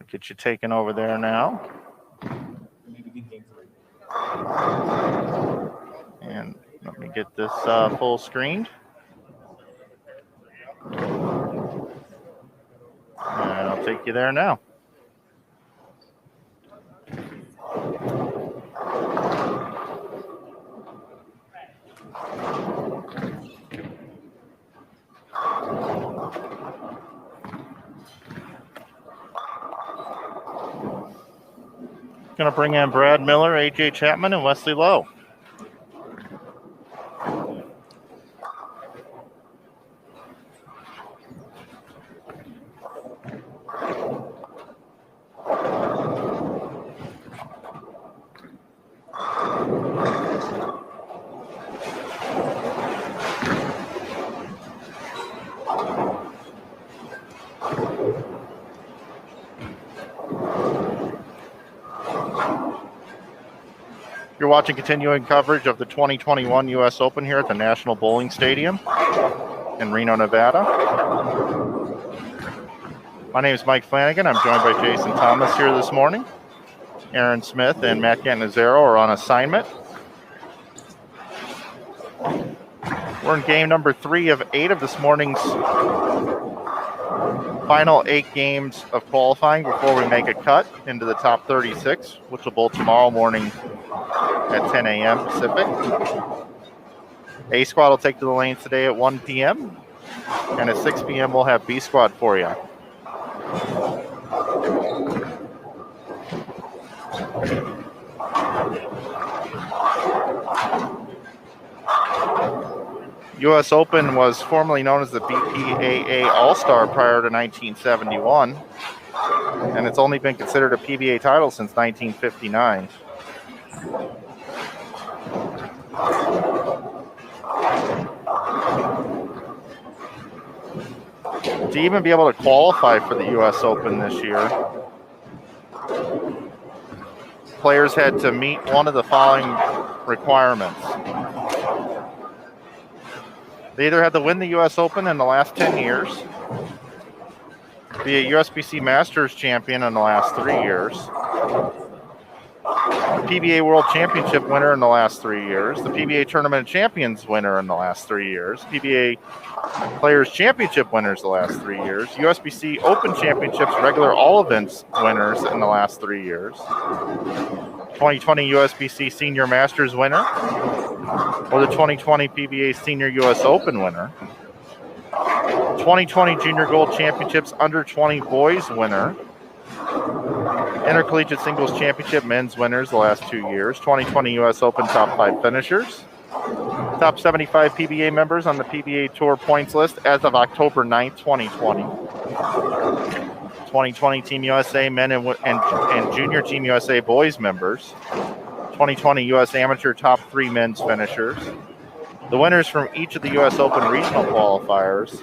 get you taken over there now. And let me get this full screened. And I'll take you there now. Going to bring in Brad Miller, AJ Chapman, and Wesley Lowe. You're watching continuing coverage of the 2021 U.S. Open here at the National Bowling Stadium in Reno, Nevada. My name is Mike Flanagan. I'm joined by Jason Thomas here this morning. Aaron Smith and Matt Cannizzaro are on assignment. We're in game number 3 of 8 of this morning's final 8 games of qualifying before we make a cut into the top 36, which will bowl tomorrow morning at 10 a.m. Pacific. A squad will take to the lanes today at 1 p.m. and at 6 p.m. we'll have B squad for you. U.S. Open was formerly known as the BPAA All-Star prior to 1971, and it's only been considered a PBA title since 1959. To even be able to qualify for the U.S. Open this year, players had to meet one of the following requirements. They either had to win the U.S. Open in the last 10 years, be a USBC Masters champion in the last 3 years, the PBA World Championship winner in the last 3 years, the PBA Tournament of Champions winner in the last 3 years, PBA Players Championship winners the last 3 years, USBC Open Championships regular all events winners in the last 3 years, 2020 USBC Senior Masters winner, or the 2020 PBA Senior US Open winner, 2020 Junior Gold Championships Under 20 Boys winner, Intercollegiate Singles Championship men's winners the last 2 years, 2020 U.S. Open top 5 finishers, top 75 PBA members on the PBA Tour points list as of October 9th, 2020, 2020 Team USA men and Junior Team USA boys members, 2020 U.S. Amateur top 3 men's finishers, the winners from each of the U.S. Open regional qualifiers,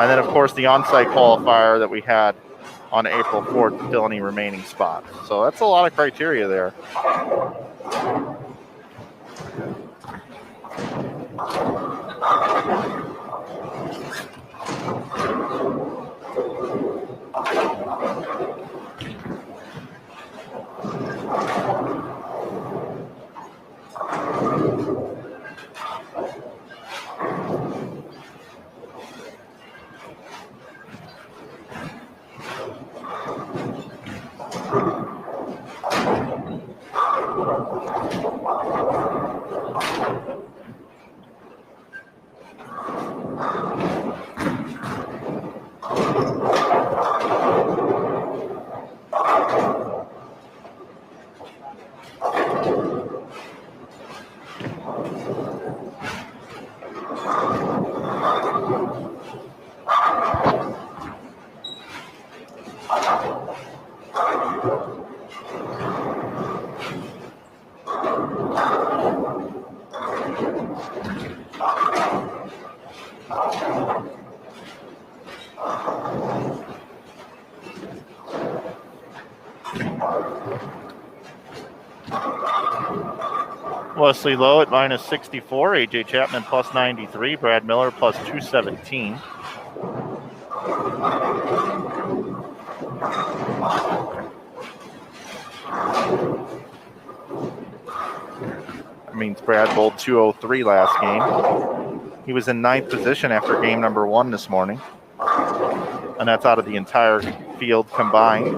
and then, of course, the on-site qualifier that we had on April 4th to fill any remaining spots. So that's a lot of criteria there. Wesley Lowe at minus 64, AJ Chapman plus 93, Brad Miller plus 217. That means Brad bowled 203 last game. He was in 9th position after game number 1 this morning. And that's out of the entire field combined.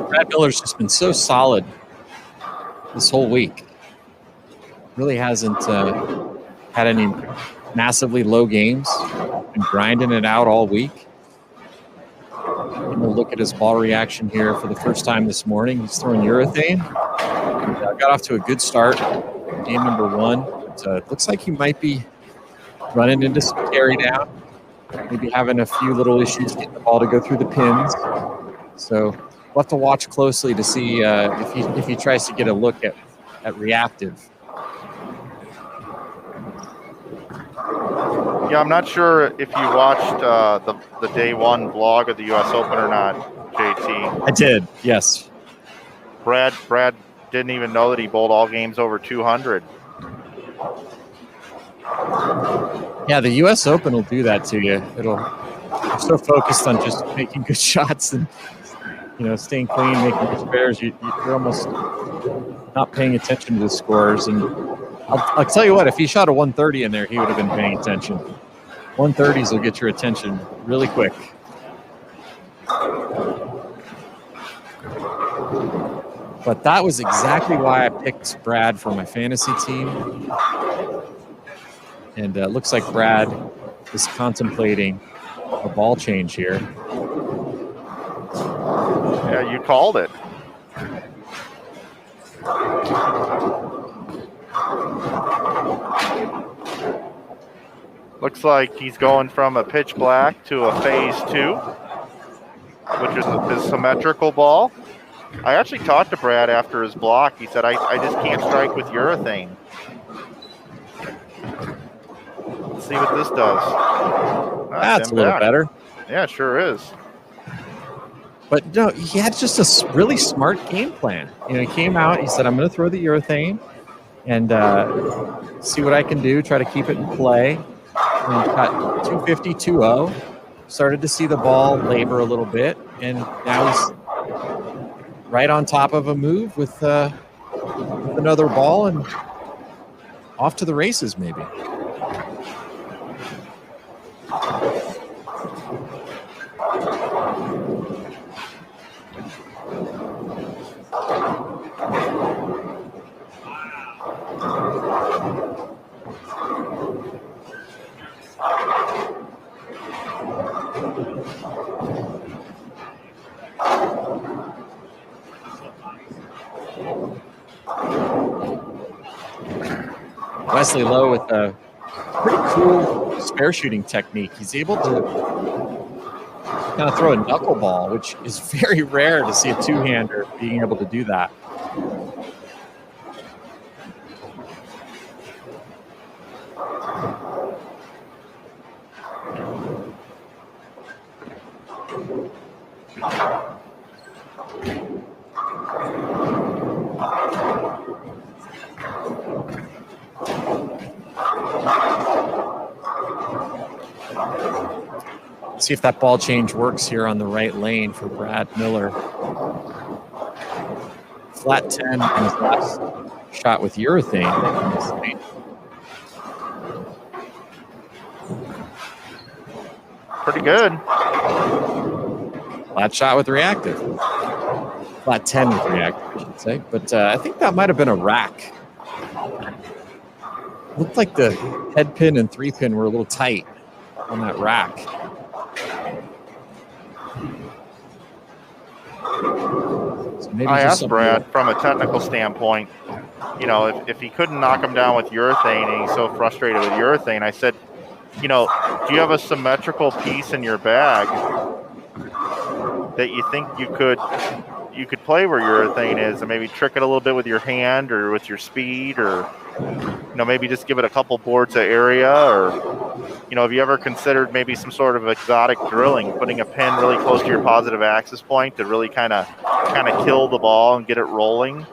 Brad Miller's just been so solid this whole week. Really hasn't had any massively low games. Been grinding it out all week. Look at his ball reaction here for the first time this morning. He's throwing urethane. Got off to a good start. Game number 1. It looks like he might be running into some carry down. Maybe having a few little issues getting the ball to go through the pins. So we'll have to watch closely to see if he tries to get a look at reactive. Yeah, I'm not sure if you watched the day 1 vlog of the U.S. Open or not, JT. I did, yes. Brad didn't even know that he bowled all games over 200. Yeah, the U.S. Open will do that to you. You're so focused on just making good shots and staying clean, making good spares. You're almost not paying attention to the scores. And I'll tell you what, if he shot a 130 in there, he would have been paying attention. 130s will get your attention really quick. But that was exactly why I picked Brad for my fantasy team. And it looks like Brad is contemplating a ball change here. Yeah, you called it. Looks like he's going from a pitch black to a phase 2, which is his symmetrical ball. I actually talked to Brad after his block. He said, I just can't strike with urethane. Let's see what this does. That's a little better. Yeah, it sure is. But no, he had just a really smart game plan. He came out, he said, I'm going to throw the urethane and see what I can do, try to keep it in play. And got 250, 2-0. Started to see the ball labor a little bit, and now he's right on top of a move with another ball and off to the races maybe. Wesley Lowe with a pretty cool spare shooting technique. He's able to kind of throw a knuckleball, which is very rare to see a two-hander being able to do that. See if that ball change works here on the right lane for Brad Miller. Flat 10 in his last shot with urethane. Pretty good. Flat shot with reactive. Flat 10 with reactive, I should say. But I think that might have been a rack. Looked like the head pin and 3-pin were a little tight on that rack. So maybe I just asked something Brad from a technical standpoint, if he couldn't knock him down with urethane and he's so frustrated with urethane, I said, do you have a symmetrical piece in your bag that you think you could play where urethane is and maybe trick it a little bit with your hand or with your speed, or maybe just give it a couple boards of area, or have you ever considered maybe some sort of exotic drilling, putting a pin really close to your positive axis point to really kind of kill the ball and get it rolling?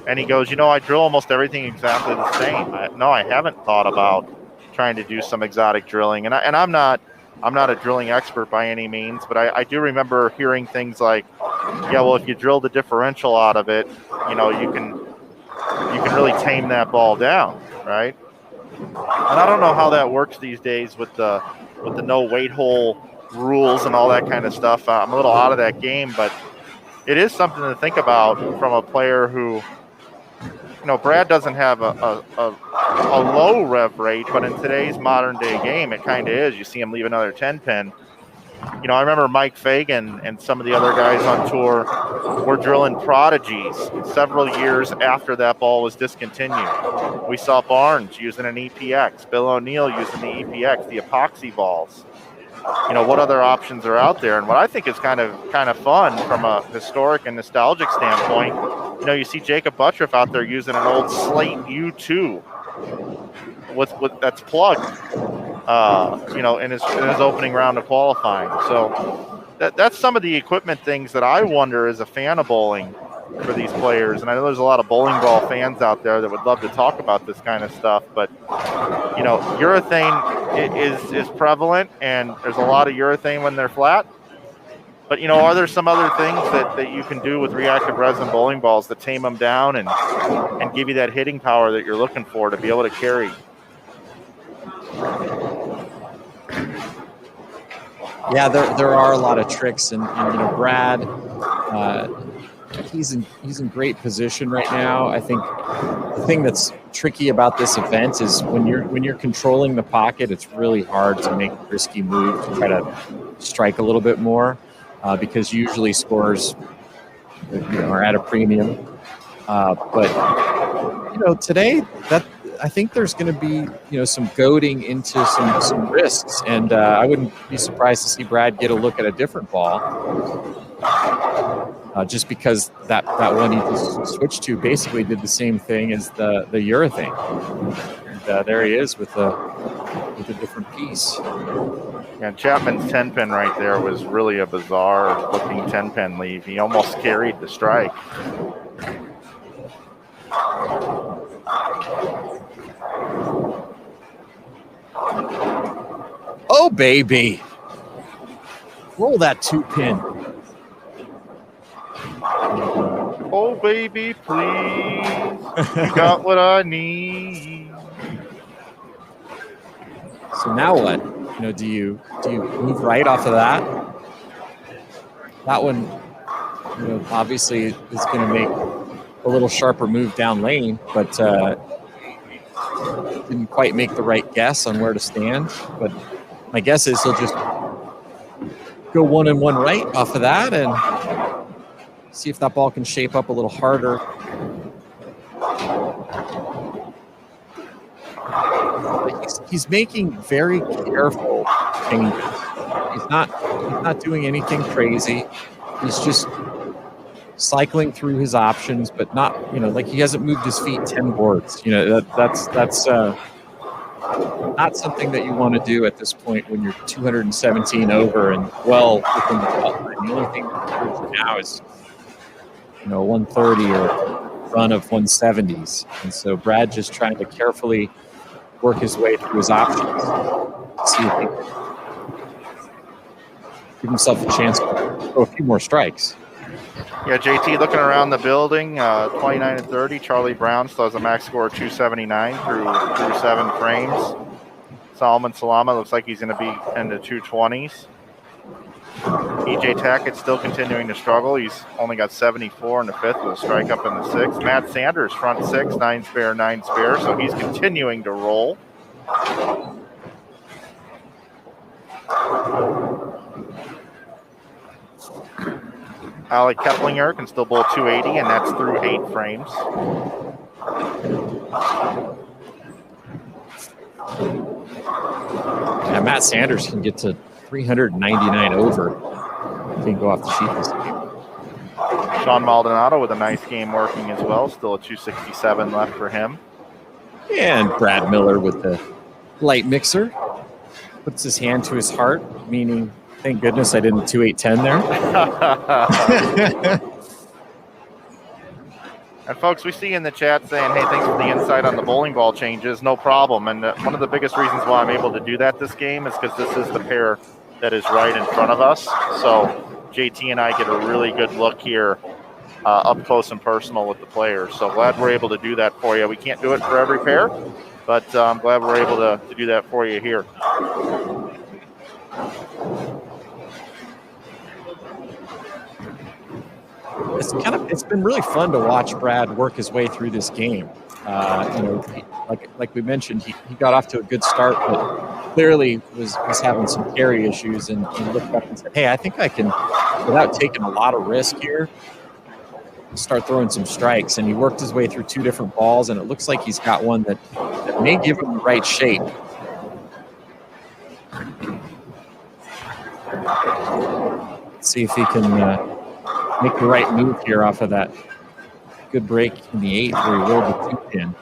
And he goes, I drill almost everything exactly the same. I haven't thought about trying to do some exotic drilling. And I'm not a drilling expert by any means, but I do remember hearing things like, yeah, well, if you drill the differential out of it, you can really tame that ball down, right? And I don't know how that works these days with the no weight hole rules and all that kind of stuff. I'm a little out of that game, but it is something to think about from a player who, Brad doesn't have a low rev rate, but in today's modern day game, it kind of is. You see him leave another 10 pin. I remember Mike Fagan and some of the other guys on tour were drilling prodigies several years after that ball was discontinued. We saw Barnes using an EPX, Bill O'Neill using the EPX, the epoxy balls. What other options are out there? And what I think is kind of fun from a historic and nostalgic standpoint, you see Jacob Buttriff out there using an old Slate U2 with that's plugged, in his opening round of qualifying. So that's some of the equipment things that I wonder as a fan of bowling for these players. And I know there's a lot of bowling ball fans out there that would love to talk about this kind of stuff, but urethane is prevalent, and there's a lot of urethane when they're flat. But are there some other things that you can do with reactive resin bowling balls that tame them down and give you that hitting power that you're looking for to be able to carry? Yeah, there are a lot of tricks, and Brad, he's in great position right now. I think the thing that's tricky about this event is when you're controlling the pocket, it's really hard to make a risky move to try to strike a little bit more, because usually scores are at a premium. But today that I think there's going to be some goading into some risks, and I wouldn't be surprised to see Brad get a look at a different ball, just because that one he just switched to basically did the same thing as the urethane, and there he is with a different piece. Yeah, Chapman's 10 pin right there was really a bizarre looking 10 pin leave. He almost carried the strike. Oh, baby. Roll that 2-pin. Oh, baby, please. You got what I need. So now what? Do you move right off of that? That one, obviously is going to make a little sharper move down lane, but didn't quite make the right guess on where to stand. But my guess is he'll just go 1 and 1 right off of that and see if that ball can shape up a little harder. He's making very careful changes. He's not doing anything crazy. He's just cycling through his options, but not, like he hasn't moved his feet 10 boards. That's not something that you want to do at this point when you're 217 over and well within the cut line. The only thing that matters now is 130 or run of 170s, and so Brad just trying to carefully work his way through his options, see if he can give himself a chance to throw a few more strikes. Yeah, JT looking around the building, 29 and 30. Charlie Brown still has a max score of 279 through 7 frames. Solomon Salama looks like he's going to be in the 220s. EJ Tackett still continuing to struggle. He's only got 74 in the 5th with a strike up in the 6th. Matt Sanders, front 6, 9 spare, 9 spare. So he's continuing to roll. Alec Keplinger can still bowl 280, and that's through 8 frames. Yeah, Matt Sanders can get to 399 over. He can go off the sheet this game. Sean Maldonado with a nice game working as well. Still a 267 left for him. And Brad Miller with the light mixer. Puts his hand to his heart, meaning, thank goodness I didn't 2-8-10 there. And folks, we see in the chat saying, hey, thanks for the insight on the bowling ball changes. No problem. And one of the biggest reasons why I'm able to do that this game is because this is the pair that is right in front of us. So JT and I get a really good look here up close and personal with the players. So glad we're able to do that for you. We can't do it for every pair, but I'm glad we're able to do that for you here. It's been really fun to watch Brad work his way through this game. Like we mentioned, he got off to a good start, but clearly was having some carry issues, and looked up and said, hey, I think I can, without taking a lot of risk here, start throwing some strikes. And he worked his way through 2 different balls, and it looks like he's got one that may give him the right shape. Let's see if he can make the right move here off of that good break in the 8th where he rolled the 2-pin.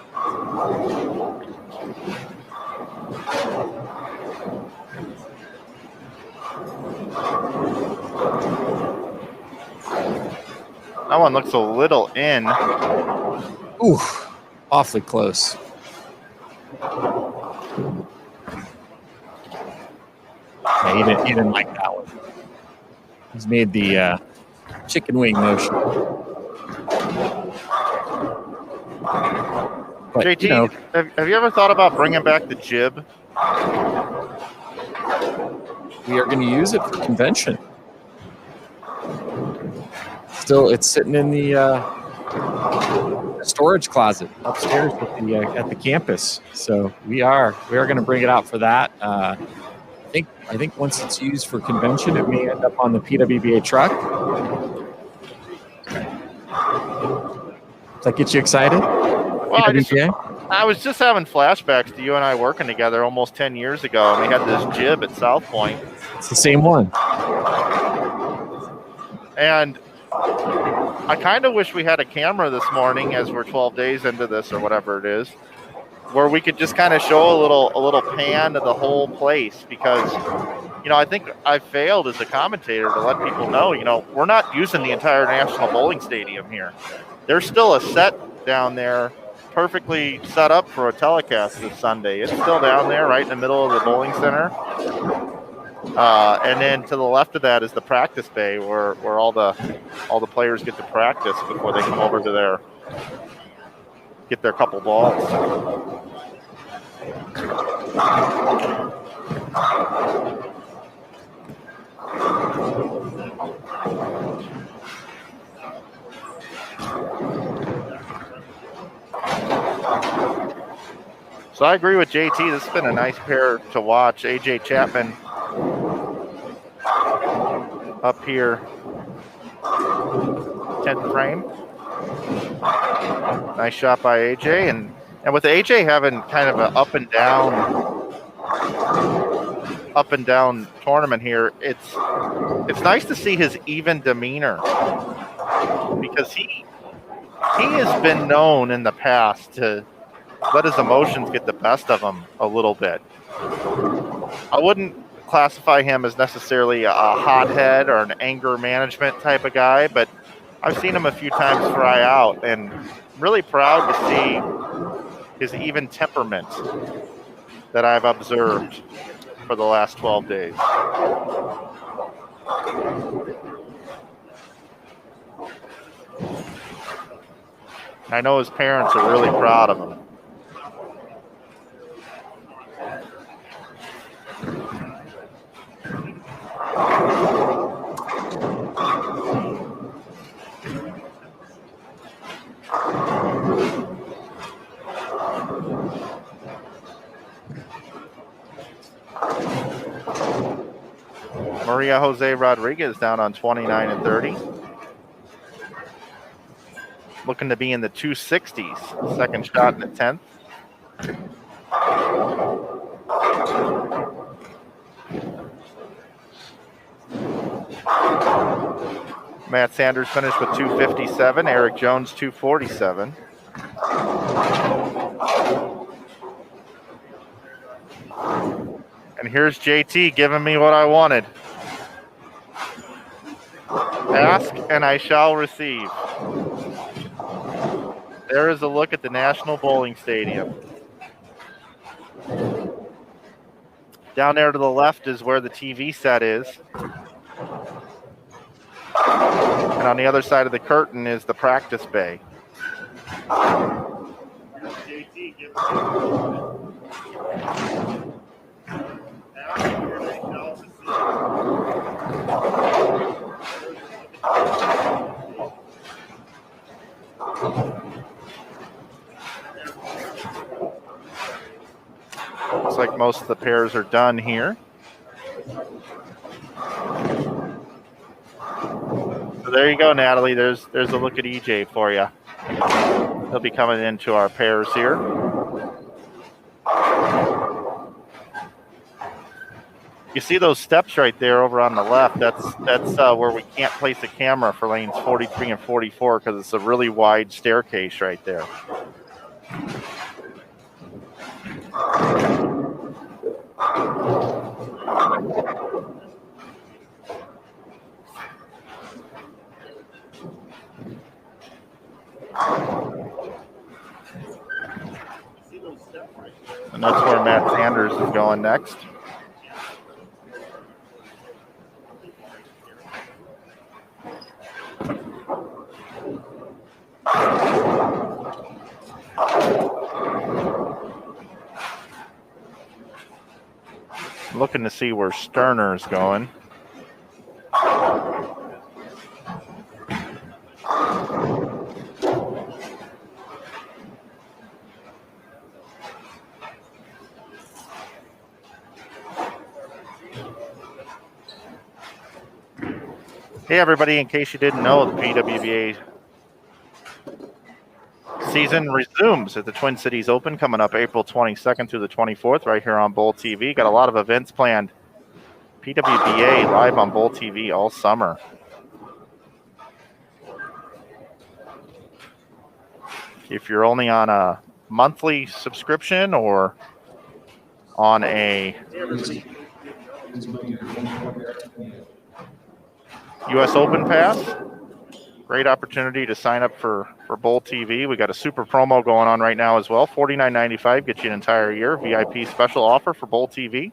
That one looks a little in. Ooh, awfully close. Yeah, he didn't like that one. He's made the chicken wing motion. But, JT, have you ever thought about bringing back the jib? We are going to use it for convention. Still, it's sitting in the storage closet upstairs at the campus. So we are going to bring it out for that. I think once it's used for convention, it may end up on the PWBA truck. Does that get you excited? Well, I was just having flashbacks to you and I working together almost 10 years ago, and we had this jib at South Point. It's the same one. And I kind of wish we had a camera this morning as we're 12 days into this or whatever it is, where we could just kind of show a little pan of the whole place, because, I think I failed as a commentator to let people know, we're not using the entire National Bowling Stadium here. There's still a set down there perfectly set up for a telecast this Sunday. It's still down there right in the middle of the bowling center. And then to the left of that is the practice bay where all the players get to practice before they come over to get their couple balls. So I agree with JT. This has been a nice pair to watch. AJ Chapman up here, 10th frame. Nice shot by AJ, and with AJ having kind of an up and down tournament here, it's nice to see his even demeanor, because he has been known in the past to let his emotions get the best of him a little bit. I wouldn't classify him as necessarily a hothead or an anger management type of guy, but I've seen him a few times fry out, and really proud to see his even temperament that I've observed for the last 12 days. I know his parents are really proud of him. Maria Jose Rodriguez down on 29 and 30. looking to be in the 260s. Second shot in the 10th. Matt Sanders finished with 257. Eric Jones 247. And here's JT giving me what I wanted. Ask and I shall receive. There is a look at the National Bowling Stadium. Down there to the left is where the TV set is. And on the other side of the curtain is the practice bay. Looks like most of the pairs are done here. So there you go, Natalie. There's a look at EJ for you. He'll be coming into our pairs here. You see those steps right there over on the left? That's where we can't place a camera for lanes 43 and 44 because it's a really wide staircase right there. And that's where Matt Sanders is going next. Looking to see where Sterner's going. Hey everybody, in case you didn't know, the PWBA season resumes at the Twin Cities Open coming up April 22nd through the 24th right here on Bowl TV. Got a lot of events planned. PWBA live on Bowl TV all summer. If you're only on a monthly subscription or on a US Open Pass, great opportunity to sign up for Bowl TV. We got a super promo going on right now as well. $49.95 gets you an entire year. VIP special offer for Bowl TV.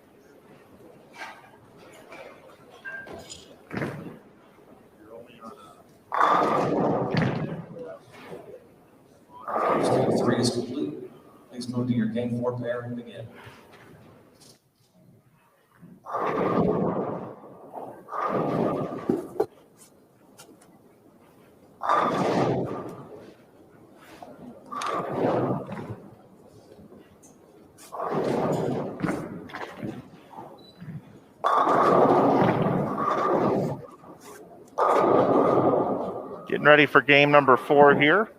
Game 3 is complete. Please move to your Game 4 pair and begin. Getting ready for game number 4 here.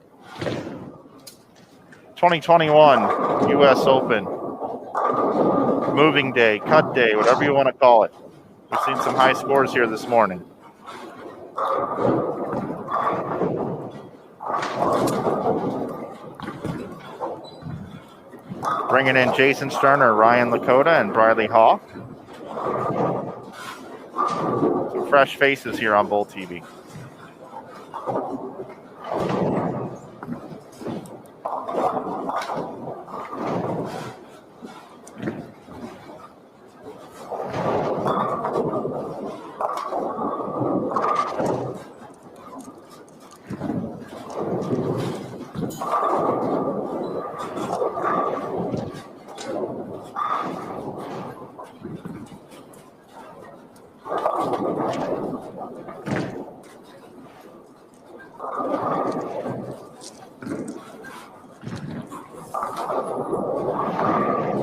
2021 US Open. Moving day, cut day, whatever you want to call it. We've seen some high scores here this morning. Bringing in Jason Sterner, Ryan Lakota, and Briley Hawk. Some fresh faces here on Bowl TV.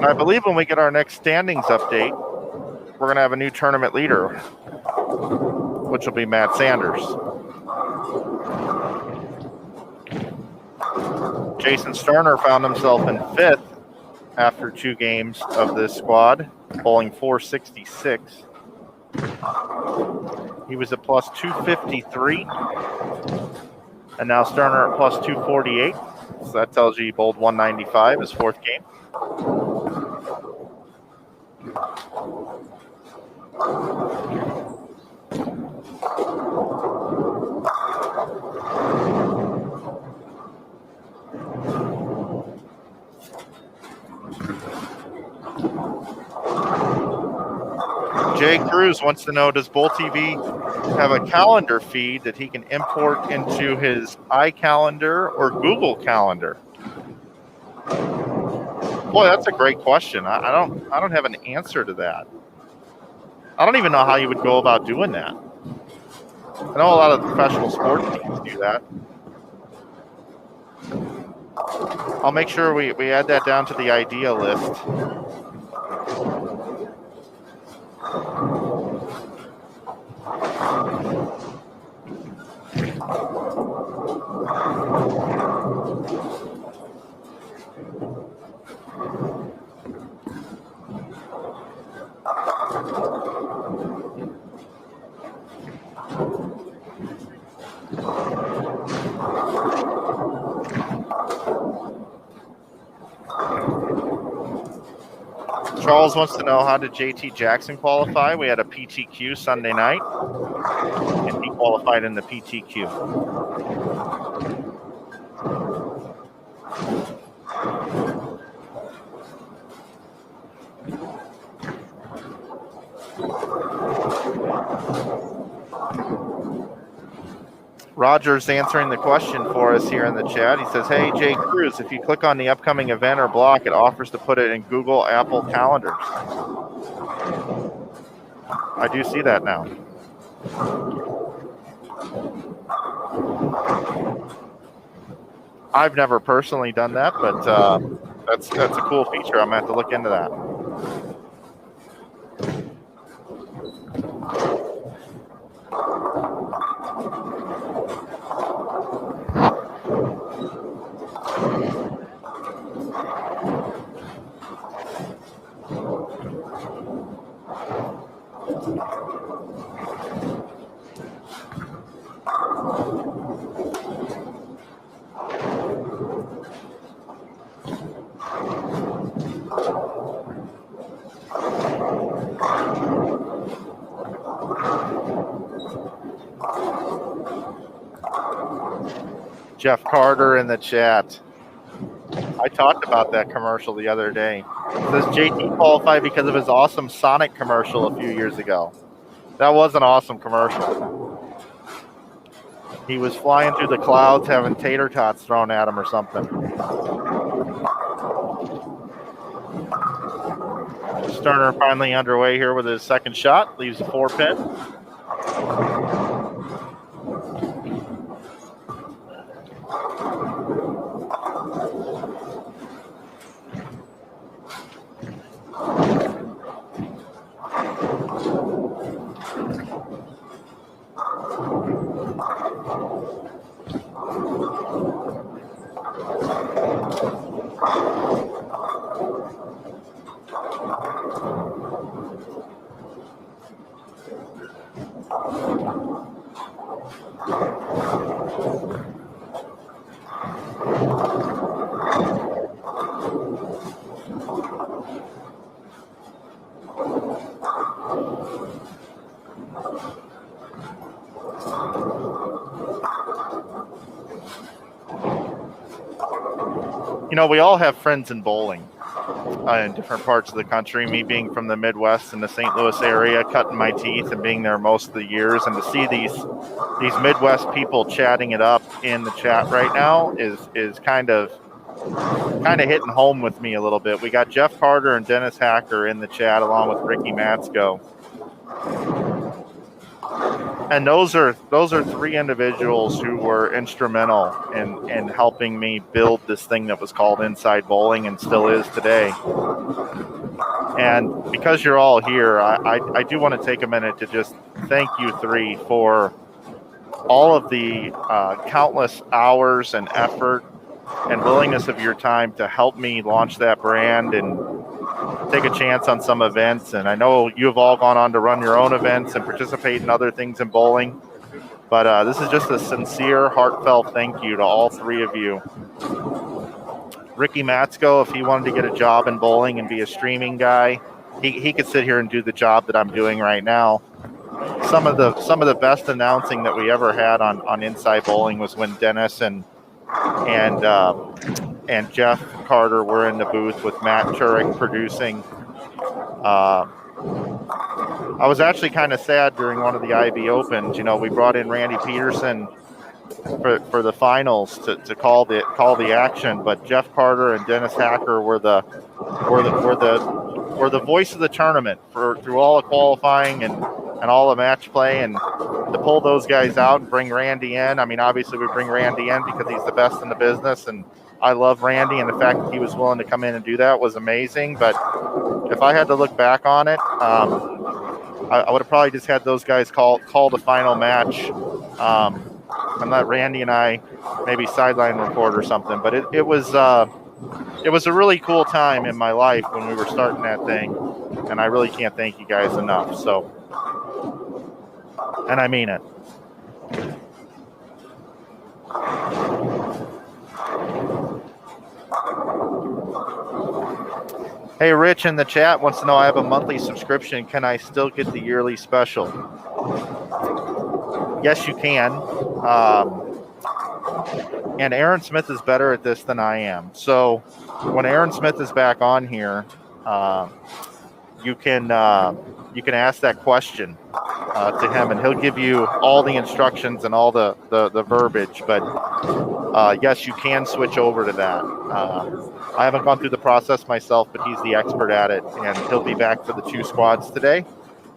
I believe when we get our next standings update, we're going to have a new tournament leader, which will be Matt Sanders. Jason Sterner found himself in 5th after 2 games of this squad, bowling 466. He was at plus 253, and now Sterner at plus 248. So that tells you he bowled 195 his 4th game. Jay Cruz wants to know, does Bull TV have a calendar feed that he can import into his iCalendar or Google Calendar? Boy, that's a great question. I don't have an answer to that. I don't even know how you would go about doing that. I know a lot of professional sports teams do that. I'll make sure we add that down to the idea list. Charles wants to know, how did JT Jackson qualify? We had a PTQ Sunday night, and he qualified in the PTQ. Roger's answering the question for us here in the chat. He says, hey, Jay Cruz, if you click on the upcoming event or block, it offers to put it in Google Apple calendars. I do see that now. I've never personally done that, but that's a cool feature. I'm going to have to look into that. Jeff Carter in the chat. I talked about that commercial the other day. Says JT qualified because of his awesome Sonic commercial a few years ago. That was an awesome commercial. He was flying through the clouds having tater tots thrown at him or something. Sterner finally underway here with his second shot. Leaves a 4-pin. You know, we all have friends in bowling in different parts of the country. Me being from the Midwest and the St. Louis area, cutting my teeth and being there most of the years, and to see these Midwest people chatting it up in the chat right now is kind of hitting home with me a little bit. We got Jeff Carter and Dennis Hacker in the chat along with Ricky Matsko. And those are 3 individuals who were instrumental in helping me build this thing that was called Inside Bowling and still is today. And because you're all here, I do want to take a minute to just thank you 3 for all of the countless hours and effort and willingness of your time to help me launch that brand and take a chance on some events. And I know you have all gone on to run your own events and participate in other things in bowling. But this is just a sincere, heartfelt thank you to all three of you. Ricky Matsko, if he wanted to get a job in bowling and be a streaming guy, he could sit here and do the job that I'm doing right now. Some of the best announcing that we ever had on Inside Bowling was when Dennis and Jeff Carter were in the booth with Matt Turek producing. I was actually kind of sad during one of the IB Opens. You know, we brought in Randy Peterson for the finals to call the action, but Jeff Carter and Dennis Hacker were the voice of the tournament through all the qualifying and all the match play, and to pull those guys out and bring Randy in. I mean, obviously we bring Randy in because he's the best in the business, and I love Randy, and the fact that he was willing to come in and do that was amazing. But if I had to look back on it, I would have probably just had those guys call the final match and let Randy and I maybe sideline report or something. But it was a really cool time in my life when we were starting that thing, and I really can't thank you guys enough. So, and I mean it. Hey, Rich in the chat wants to know, I have a monthly subscription. Can I still get the yearly special? Yes, you can. And Aaron Smith is better at this than I am. So when Aaron Smith is back on here, you can ask that question to him, and he'll give you all the instructions and all the verbiage. But yes, you can switch over to that. I haven't gone through the process myself, but he's the expert at it, and he'll be back for the 2 squads today,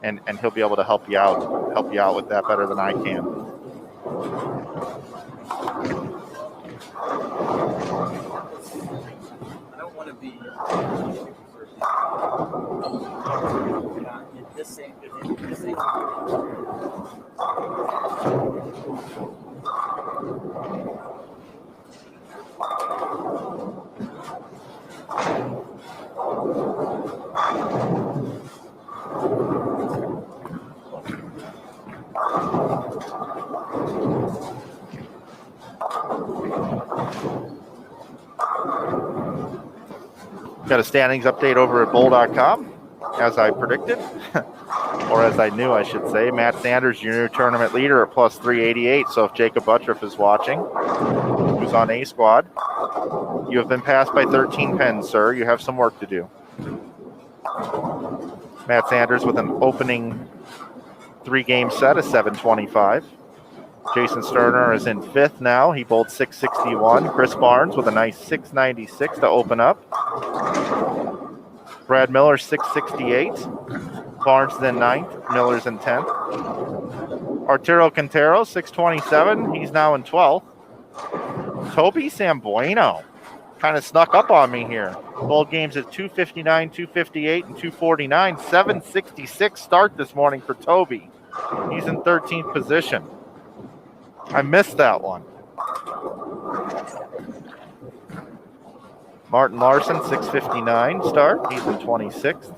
and he'll be able to help you out with that better than I can. I don't want to be this ain't Got a standings update over at bowl.com, as I predicted, or as I knew, I should say. Matt Sanders, your new tournament leader at plus 388. So if Jacob Buttriff is watching, who's on A squad, you have been passed by 13 pens, sir. You have some work to do. Matt Sanders with an opening 3-game set of 725. Jason Sterner is in 5th now. He bowled 661. Chris Barnes with a nice 696 to open up. Brad Miller, 668. Barnes is in 9th. Miller's in 10th. Arturo Quintero, 627. He's now in 12th. Toby Sambueno kind of snuck up on me here. Bowled games at 259, 258, and 249. 766 start this morning for Toby. He's in 13th position. I missed that one. Martin Larson, 659 start. He's in 26th.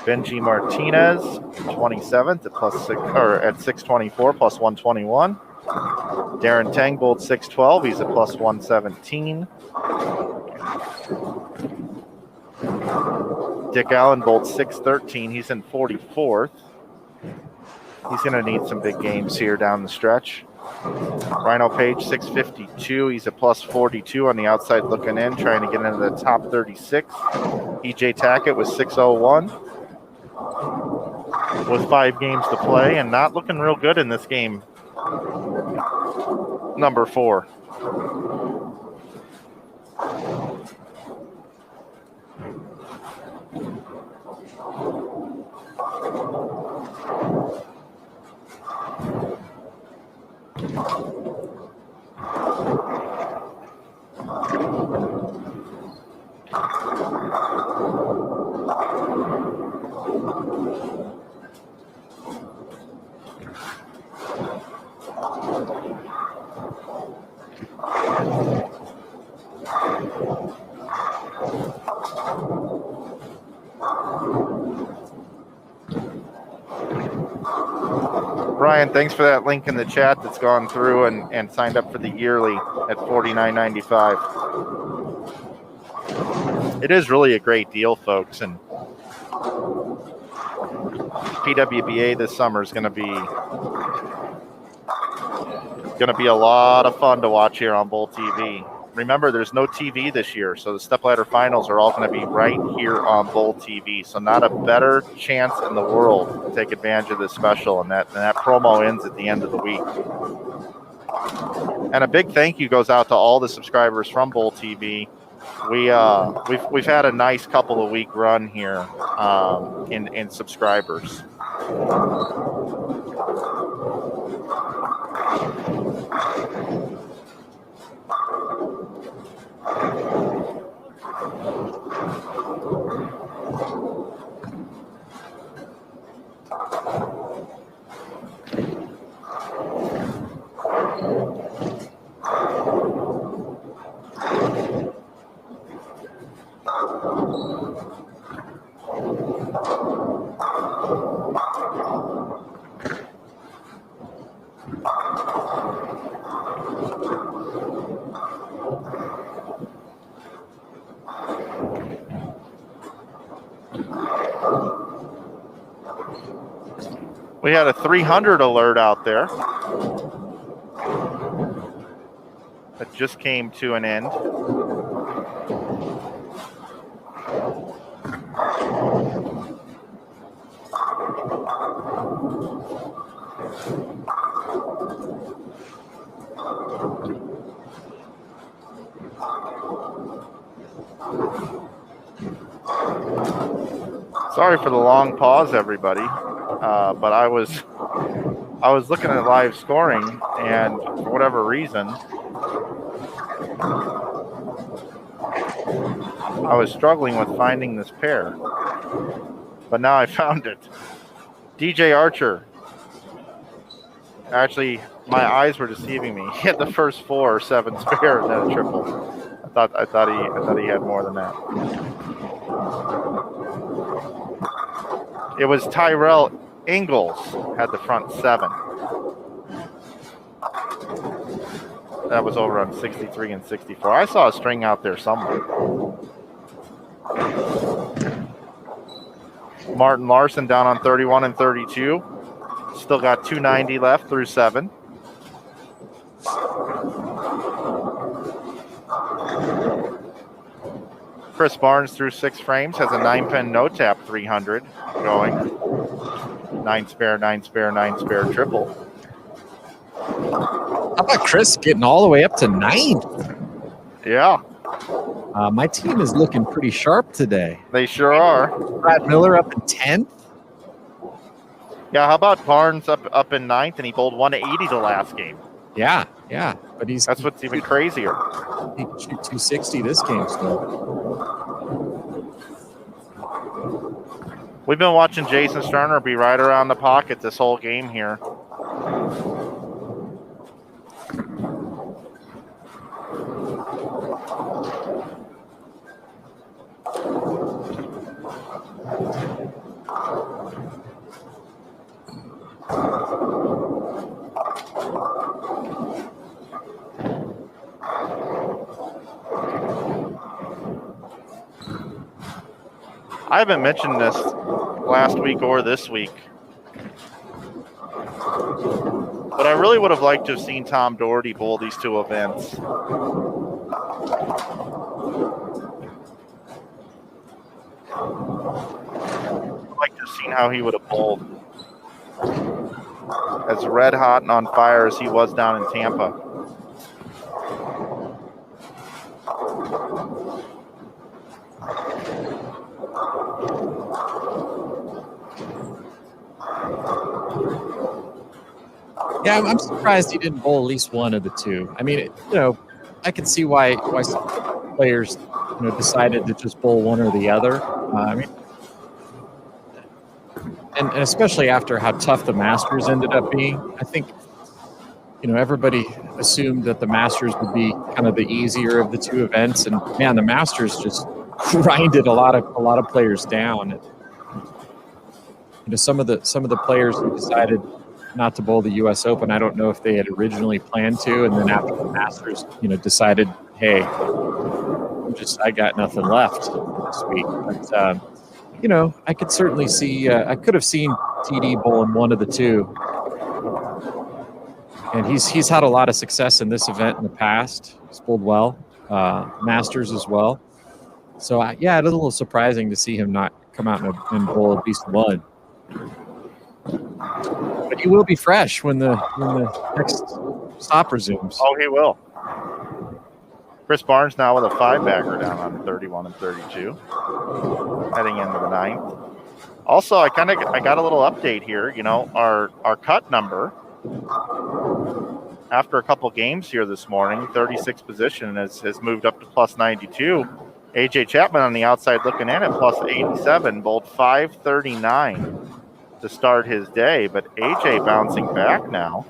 Benji Martinez, 27th at plus 6, or at 624 plus 121. Darren Tang bowled 612. He's at plus 117. Dick Allen bowled 613. He's in 44th. He's going to need some big games here down the stretch. Rhino Page, 652. He's a plus 42 on the outside looking in, trying to get into the top 36. EJ Tackett was 601 with 5 games to play and not looking real good in this game. Number 4. Brian, thanks for that link in the chat that's gone through and signed up for the yearly at $49.95. It is really a great deal, folks, and PWBA this summer is going to be a lot of fun to watch here on Bull TV. Remember, there's no TV this year, so the stepladder finals are all going to be right here on Bull TV. So not a better chance in the world to take advantage of this special, and that promo ends at the end of the week. And a big thank you goes out to all the subscribers from Bull TV. We've had a nice couple of week run here in subscribers. We had a 300 alert out there that just came to an end. Sorry for the long pause, everybody. But I was looking at live scoring, and for whatever reason, I was struggling with finding this pair. But now I found it. DJ Archer. Actually, my eyes were deceiving me. He had the first 4 or 7 spare and then a triple. I thought he had more than that. It was Tyrell Ingalls had the front 7. That was over on 63 and 64. I saw a string out there somewhere. Martin Larson down on 31 and 32. Still got 290 left through 7. Chris Barnes through 6 frames has a 9-pin no-tap 300 going. 9 spare, 9 spare, 9 spare triple. How about Chris getting all the way up to 9th? Yeah. My team is looking pretty sharp today. They sure are. Brad Miller up in 10th. Yeah, how about Barnes up in 9th, and he bowled 180 the last game. Yeah, but that's what's even crazier. He can shoot 260 this game still. We've been watching Jason Sterner be right around the pocket this whole game here. I haven't mentioned this last week or this week, but I really would have liked to have seen Tom Doherty bowl these 2 events. I'd like to have seen how he would have bowled. As red hot and on fire as he was down in Tampa. Yeah, I'm surprised he didn't bowl at least one of the 2. I mean, I can see why some players, decided to just bowl one or the other. I mean, and especially after how tough the Masters ended up being, I think, everybody assumed that the Masters would be kind of the easier of the 2 events, and man, the Masters just grinded a lot of players down. Some of the players who decided not to bowl the U.S. Open. I don't know if they had originally planned to, and then after the Masters, decided, hey, I got nothing left this week. But I could certainly see. I could have seen TD bowl in one of the two, and he's had a lot of success in this event in the past. He's bowled well, Masters as well. So yeah, it's a little surprising to see him not come out and bowl at least one. But he will be fresh when the next stop resumes. Oh, he will. Chris Barnes now with a 5-bagger down on 31 and 32, heading into the 9th. Also, I got a little update here. Our cut number after a couple games here this morning, 36th position has moved up to plus 92. AJ Chapman on the outside looking in at plus 87, bowled 539 to start his day, but AJ bouncing back now.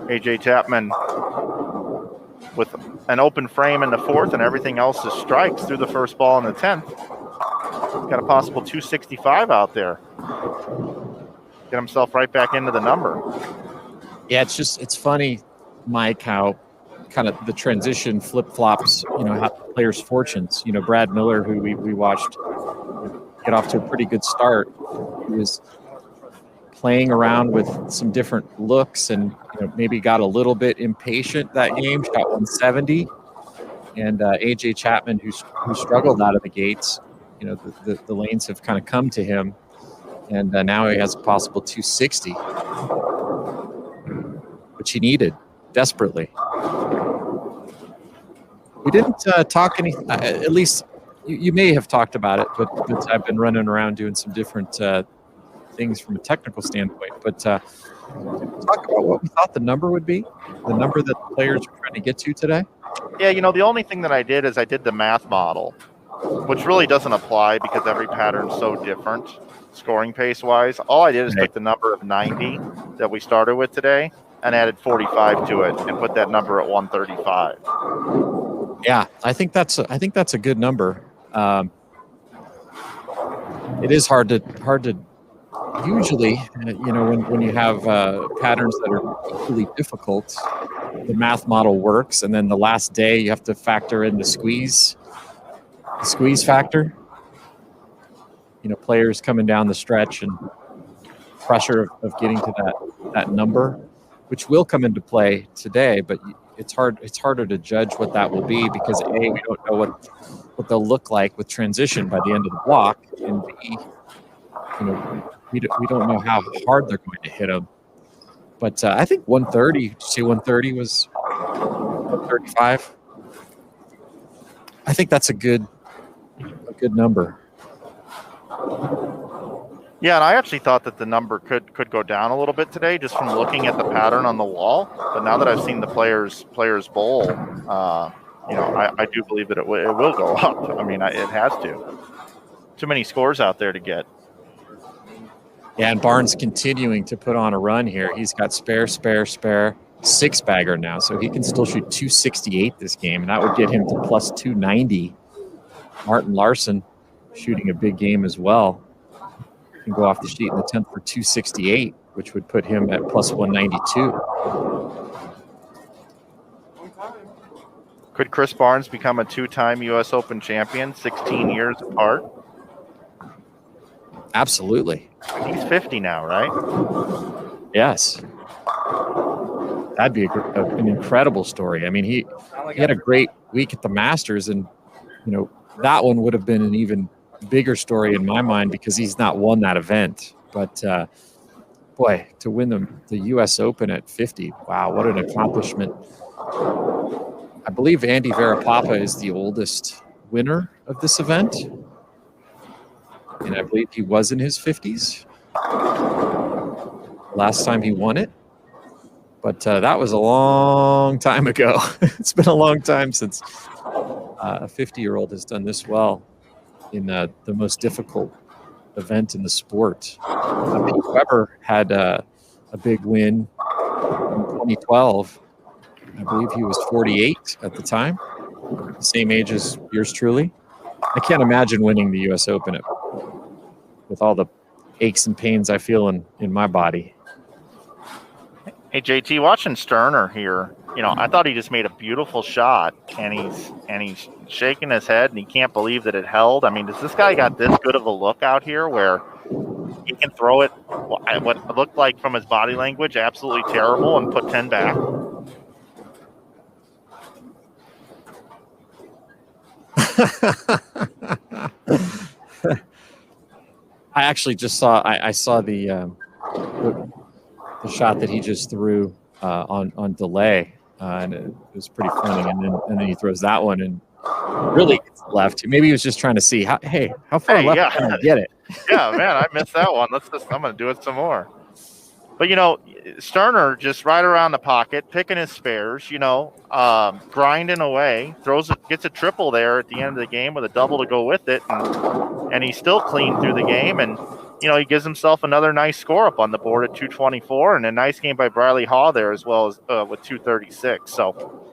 AJ Chapman with an open frame in the 4th, and everything else is strikes through the first ball in the 10th. He's got a possible 265 out there. Get himself right back into the number. Yeah, it's funny, Mike, how kind of the transition flip-flops, how players' fortunes. Brad Miller, who we watched get off to a pretty good start, he was playing around with some different looks and maybe got a little bit impatient that game, shot 170. And AJ Chapman, who struggled out of the gates, the lanes have kind of come to him, and now he has a possible 260, which he needed desperately. We didn't talk any, at least you may have talked about it, but I've been running around doing some different things from a technical standpoint. But talk about what we thought the number would be, the number that the players are trying to get to today. Yeah, the only thing that I did is I did the math model, which really doesn't apply because every pattern's so different scoring pace-wise. All I did is take the number of 90 that we started with today and added 45 to it and put that number at 135. Yeah, I think that's a good number. It is hard to usually, when you have patterns that are equally difficult, the math model works, and then the last day you have to factor in the squeeze factor. Players coming down the stretch and pressure of getting to that number, which will come into play today, but it's harder to judge what that will be because A, we don't know what they'll look like with transition by the end of the block, and B, we don't know how hard they're going to hit them. But I think 130. Did you say 130 was 135? I think that's a good number. Yeah, and I actually thought that the number could go down a little bit today just from looking at the pattern on the wall. But now that I've seen the players bowl, I do believe that it will go up. I mean, it has to. Too many scores out there to get. Yeah, and Barnes continuing to put on a run here. He's got spare 6-bagger now, so he can still shoot 268 this game, and that would get him to plus 290. Martin Larson shooting a big game as well. He can go off the sheet in the 10th for 268, which would put him at plus 192. Could Chris Barnes become a 2-time U.S. Open champion, 16 years apart? Absolutely. He's 50 now, right? Yes. That'd be an incredible story. I mean, he had a great week at the Masters, and that one would have been an even bigger story in my mind because he's not won that event. But boy, to win the U.S. Open at 50, wow, what an accomplishment! I believe Andy Varapapa is the oldest winner of this event, and I believe he was in his 50s last time he won it. But that was a long time ago. It's been a long time since a 50-year-old has done this well in the most difficult event in the sport. Pete Weber had a big win in 2012. I believe he was 48 at the time, the same age as yours truly. I can't imagine winning the U.S. Open at with all the aches and pains I feel in my body. Hey JT, watching Sterner here, I thought he just made a beautiful shot, and he's shaking his head, and he can't believe that it held. I mean, does this guy got this good of a look out here where he can throw it, what looked like from his body language, absolutely terrible, and put 10 back? I actually just saw I saw the shot that he just threw on delay, and it was pretty funny. And then he throws that one and really gets left. Maybe he was just trying to see how far left can I get it. Yeah, man, I missed that one. I'm going to do it some more. But Sterner just right around the pocket, picking his spares, grinding away, gets a triple there at the end of the game with a double to go with it, and he's still clean through the game, and he gives himself another nice score up on the board at 224, and a nice game by Briley Haw there as well as with 236. So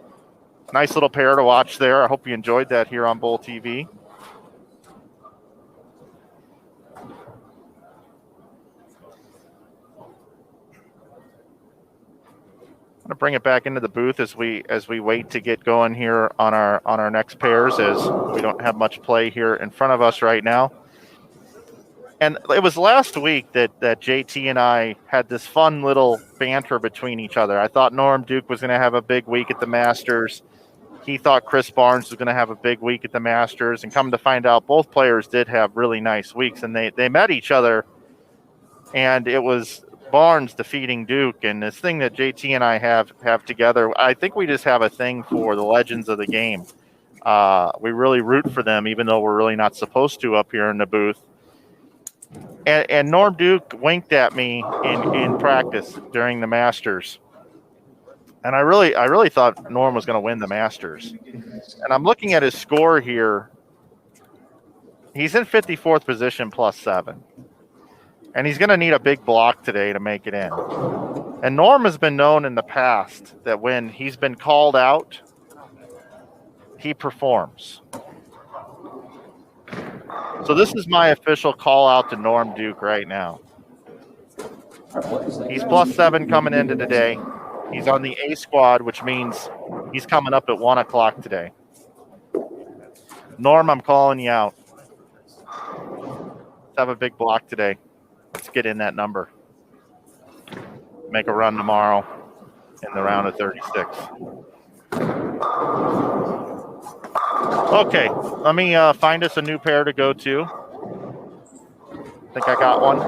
nice little pair to watch there. I hope you enjoyed that here on Bowl TV. I'm gonna bring it back into the booth as we wait to get going here on our next pairs, as we don't have much play here in front of us right now. And it was last week that JT and I had this fun little banter between each other. I thought Norm Duke was going to have a big week at the Masters. He thought Chris Barnes was going to have a big week at the Masters. And come to find out, both players did have really nice weeks. And they met each other, and it was Barnes defeating Duke. And this thing that JT and I have together, I think we just have a thing for the legends of the game. We really root for them, even though we're really not supposed to up here in the booth. And Norm Duke winked at me in practice during the Masters, and I really thought Norm was going to win the Masters. And I'm looking at his score here. He's in 54th position +7, and he's going to need a big block today to make it in. And Norm has been known in the past that when he's been called out, he performs. So this is my official call out to Norm Duke right now. He's +7 coming into today. He's on the A squad, which means he's coming up at 1 o'clock today. Norm, I'm calling you out. Let's have a big block today. Let's get in that number. Make a run tomorrow in the round of 36. Okay, let me find us a new pair to go to. I think I got one.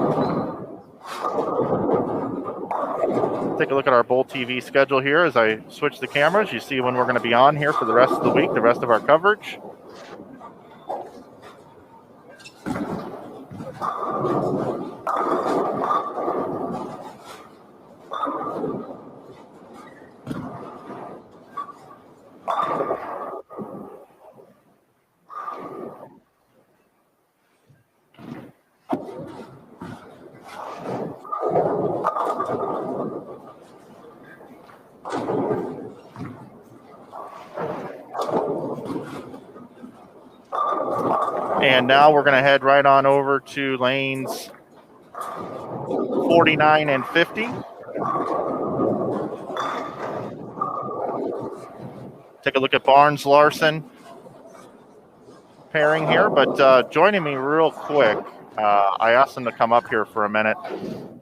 Take a look at our Bowl TV schedule here as I switch the cameras. You see when we're going to be on here for the rest of the week, the rest of our coverage. And now we're going to head right on over to lanes 49 and 50. Take a look at Barnes Larson pairing here, but joining me real quick, I asked him to come up here for a minute.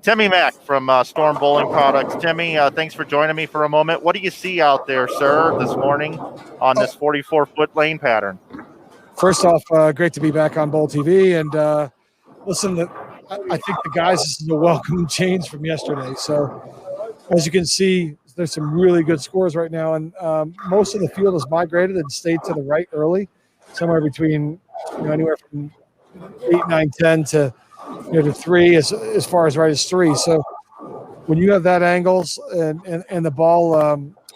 Timmy Mack from Storm Bowling Products. Timmy, thanks for joining me for a moment. What do you see out there, sir, this morning on this 44-foot lane pattern? First off, great to be back on Bowl TV. And listen, I think the guys, this is a welcome change from yesterday. So as you can see, there's some really good scores right now. And most of the field has migrated and stayed to the right early, somewhere between anywhere from 8, 9, 10 to to 3 as far as right as 3. So when you have that angles and the ball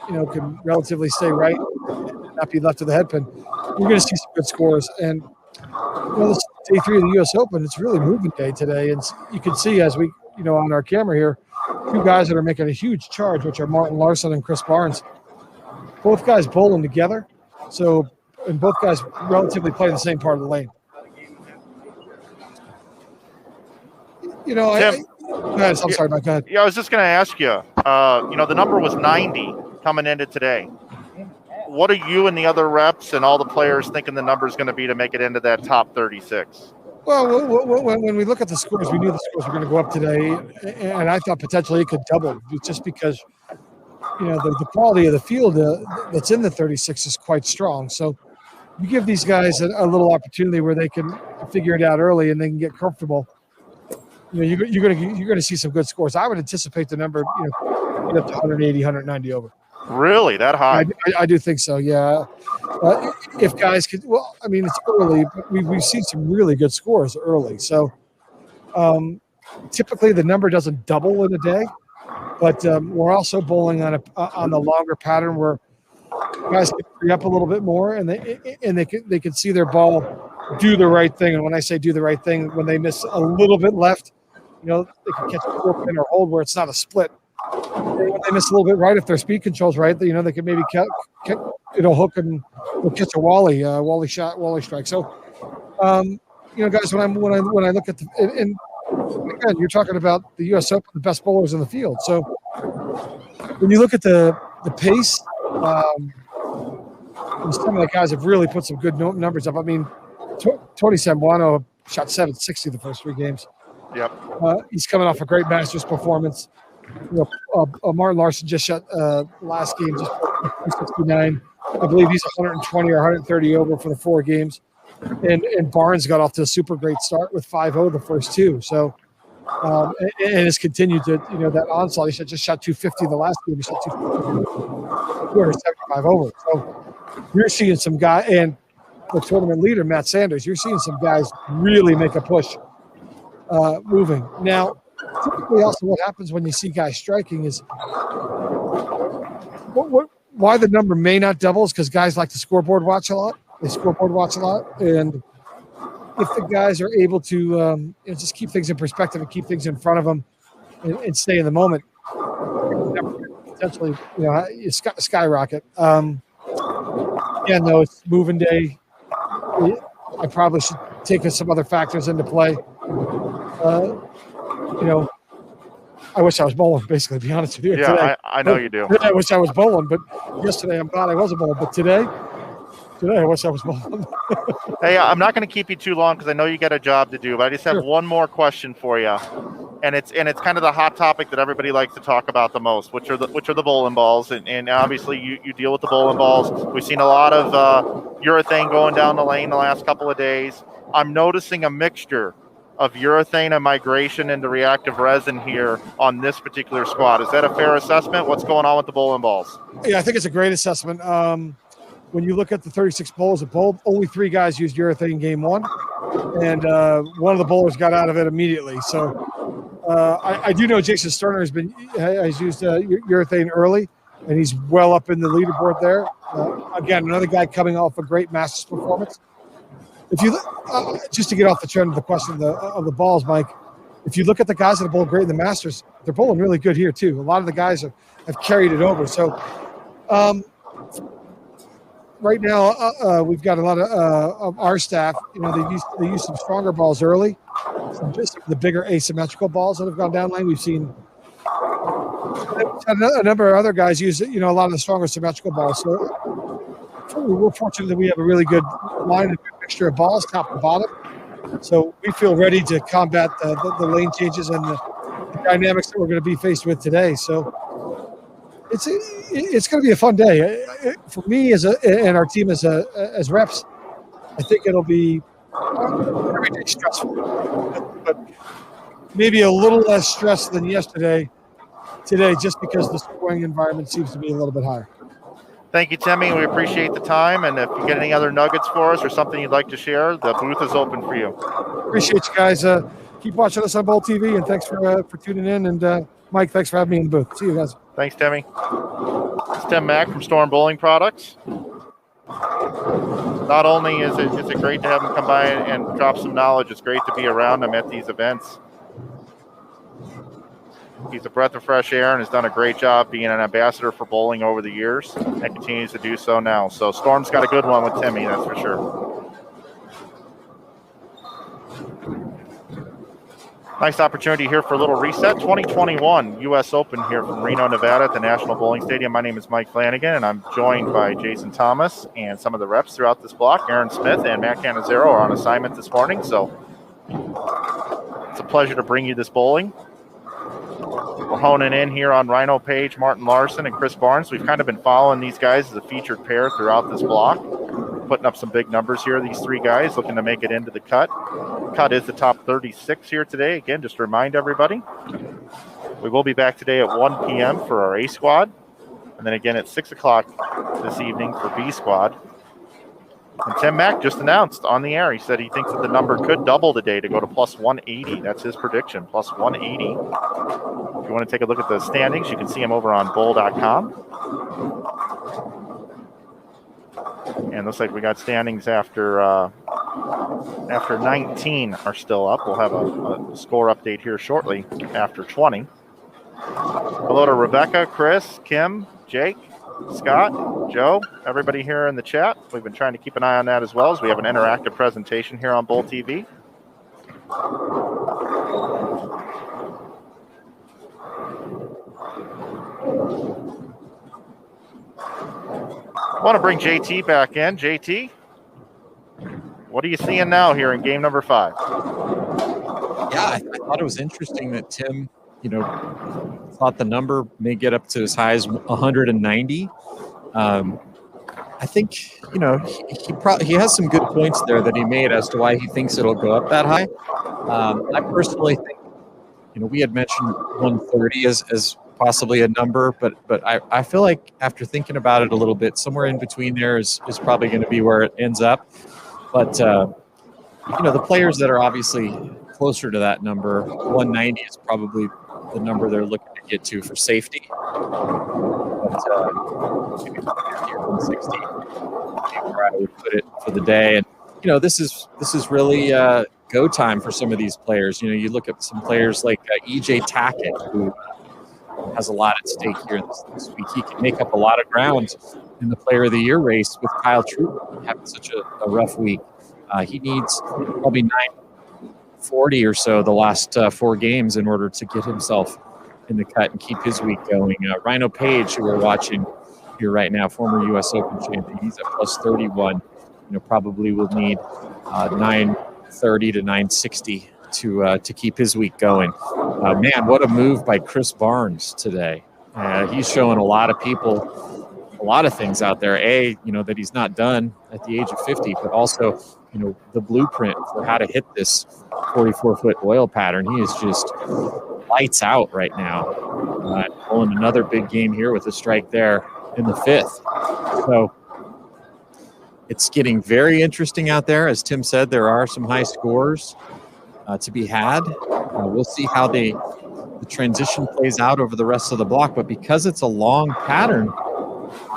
can relatively stay right and not be left to the head pin, you're going to see some good scores. And this is day 3 of the U.S. Open. It's really moving day today, and you can see as we on our camera here, 2 guys that are making a huge charge, which are Martin Larson and Chris Barnes. Both guys bowling together, and both guys relatively play the same part of the lane. You know, Tim, go ahead. I'm sorry, Mike. Go ahead. Yeah, I was just going to ask you. The number was 90 coming into today. What are you and the other reps and all the players thinking the number is going to be to make it into that top 36? Well, when we look at the scores, we knew the scores were going to go up today, and I thought potentially it could double just because, the quality of the field that's in the 36 is quite strong. So you give these guys a little opportunity where they can figure it out early and they can get comfortable. You're going to see some good scores. I would anticipate the number, get up to 180, 190 over. Really, that high? I do think so. Yeah. If guys could, well, I mean, it's early, but we've seen some really good scores early. So typically the number doesn't double in a day, but we're also bowling on the longer pattern where guys can free up a little bit more and they can see their ball do the right thing. And when I say do the right thing, when they miss a little bit left, they can catch a 4-pin or hold where it's not a split. When they miss a little bit right, if their speed control's right, they can maybe hook and catch a wally shot, wally strike. So, guys, when I look at and again, you're talking about the U.S. Open, the best bowlers in the field. So when you look at the pace, and some of the guys have really put some good numbers up. I mean, Tony Sambuano shot 760 the first 3 games. Yep. He's coming off a great Masters performance. Martin Larson just shot last game just 269. I believe he's 120 or 130 over for the 4 games. And Barnes got off to a super great start with 5-0 the first 2. So and has continued to that onslaught. He just shot 250 the last game. He shot 275 over. So you're seeing some guy and the tournament leader Matt Sanders. You're seeing some guys really make a push moving now. Typically, also what happens when you see guys striking is why the number may not double is because guys like to scoreboard watch a lot. They scoreboard watch a lot, and if the guys are able to just keep things in perspective and keep things in front of them and stay in the moment, potentially skyrocket. No, it's moving day. I probably should take some other factors into play. I wish I was bowling, basically, to be honest with you. Yeah, today. I know you do. I wish I was bowling, but yesterday I'm glad I wasn't bowling. But today I wish I was bowling. Hey, I'm not going to keep you too long because I know you got a job to do, but I just have one more question for you. And it's kind of the hot topic that everybody likes to talk about the most, which are the bowling balls. And obviously you deal with the bowling balls. We've seen a lot of urethane going down the lane the last couple of days. I'm noticing a mixture of urethane and migration into reactive resin here on this particular squad. Is that a fair assessment? What's going on with the bowling balls? Yeah, I think it's a great assessment. When you look at the 36 bowlers that bowled, only 3 guys used urethane game 1, and one of the bowlers got out of it immediately. So I do know Jason Sterner has used urethane early, and he's well up in the leaderboard there. Again, another guy coming off a great Masters performance. If you just to get off the trend of the question of the balls, Mike, if you look at the guys that have bowled great in the Masters, they're bowling really good here too. A lot of the guys have carried it over. So right now we've got a lot of our staff. They use some stronger balls early, some the bigger asymmetrical balls that have gone down lane. We've seen a number of other guys use a lot of the stronger symmetrical balls. So we're fortunate that we have a really good line, a good mixture of balls, top to bottom. So we feel ready to combat the lane changes and the dynamics that we're going to be faced with today. So it's going to be a fun day for me and our team as reps. I think it'll be every day stressful, but maybe a little less stress than today, just because the scoring environment seems to be a little bit higher. Thank you, Timmy. We appreciate the time. And if you get any other nuggets for us or something you'd like to share, the booth is open for you. Appreciate you guys. Keep watching us on Bowl TV, and thanks for tuning in. And Mike, thanks for having me in the booth. See you guys. Thanks, Timmy. It's Tim Mack from Storm Bowling Products. Not only is it great to have him come by and drop some knowledge, it's great to be around him at these events. He's a breath of fresh air and has done a great job being an ambassador for bowling over the years and continues to do so now. So Storm's got a good one with Timmy, that's for sure. Nice opportunity here for a little reset. 2021 U.S. Open here from Reno, Nevada at the National Bowling Stadium. My name is Mike Flanagan, and I'm joined by Jason Thomas and some of the reps throughout this block. Aaron Smith and Matt Canizero are on assignment this morning, so it's a pleasure to bring you this bowling. We're honing in here on Rhino Page, Martin Larson, and Chris Barnes. We've kind of been following these guys as a featured pair throughout this block, putting up some big numbers here. These three guys looking to make it into the cut. Cut is the top 36 here today. Again, just to remind everybody, we will be back today at 1 p.m. for our A squad, and then again at 6 o'clock this evening for B squad. And Tim Mack just announced on the air, he said he thinks that the number could double today to go to plus 180. That's his prediction, plus 180. If you want to take a look at the standings, you can see them over on bowl.com. And looks like we got standings after 19 are still up. We'll have a score update here shortly after 20. Hello to Rebecca, Chris, Kim, Jake, Scott, Joe, everybody here in the chat. We've been trying to keep an eye on that as well, as we have an interactive presentation here on Bowl TV. I want to bring JT back in. JT, what are you seeing now here in game number 5? Yeah, I thought it was interesting that Tim, thought the number may get up to as high as 190. I think, he has some good points there that he made as to why he thinks it'll go up that high. I personally think, we had mentioned 130 as possibly a number, but I feel like after thinking about it a little bit, somewhere in between there is probably going to be where it ends up. But, the players that are obviously closer to that number, 190 is probably the number they're looking to get to for safety. But maybe 150 or 160 where I would put it for the day. And, this is really go time for some of these players. You look at some players like EJ Tackett, who has a lot at stake here this week. He can make up a lot of ground in the Player of the Year race with Kyle Troup having such a rough week. He needs probably 940 or so the last 4 games in order to get himself in the cut and keep his week going. Rhino Page, who we're watching here right now, former U.S. Open champion, he's at plus 31. Probably will need 930 to 960 to keep his week going. Man, what a move by Chris Barnes today. He's showing a lot of people a lot of things out there. That he's not done at the age of 50, but also, the blueprint for how to hit this 44-foot oil pattern. He is just lights out right now. Pulling another big game here with a strike there in the 5th. So it's getting very interesting out there. As Tim said, there are some high scores to be had. We'll see how the transition plays out over the rest of the block, but because it's a long pattern,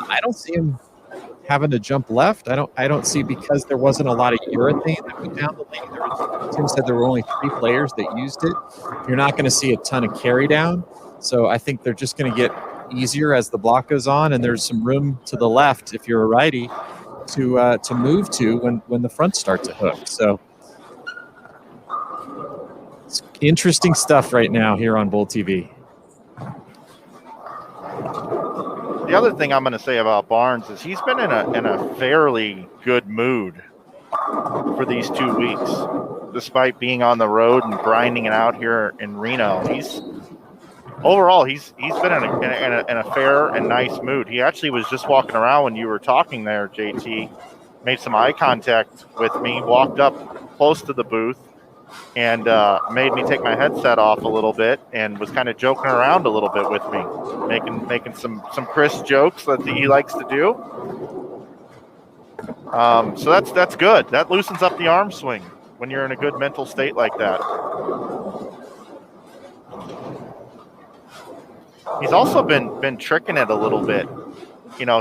I don't see him having to jump left. I don't see, because there wasn't a lot of urethane that went down the lane. Tim said there were only 3 players that used it. You're not going to see a ton of carry down. So I think they're just going to get easier as the block goes on, and there's some room to the left if you're a righty to move to when the fronts start to hook. So it's interesting stuff right now here on Bowl TV. The other thing I'm going to say about Barnes is he's been in a fairly good mood for these 2 weeks, despite being on the road and grinding it out here in Reno. He's been in a fair and nice mood. He actually was just walking around when you were talking there, JT, made some eye contact with me, walked up close to the booth, and made me take my headset off a little bit, and was kind of joking around a little bit with me, making some Chris jokes that he likes to do. So that's good. That loosens up the arm swing when you're in a good mental state like that. He's also been tricking it a little bit.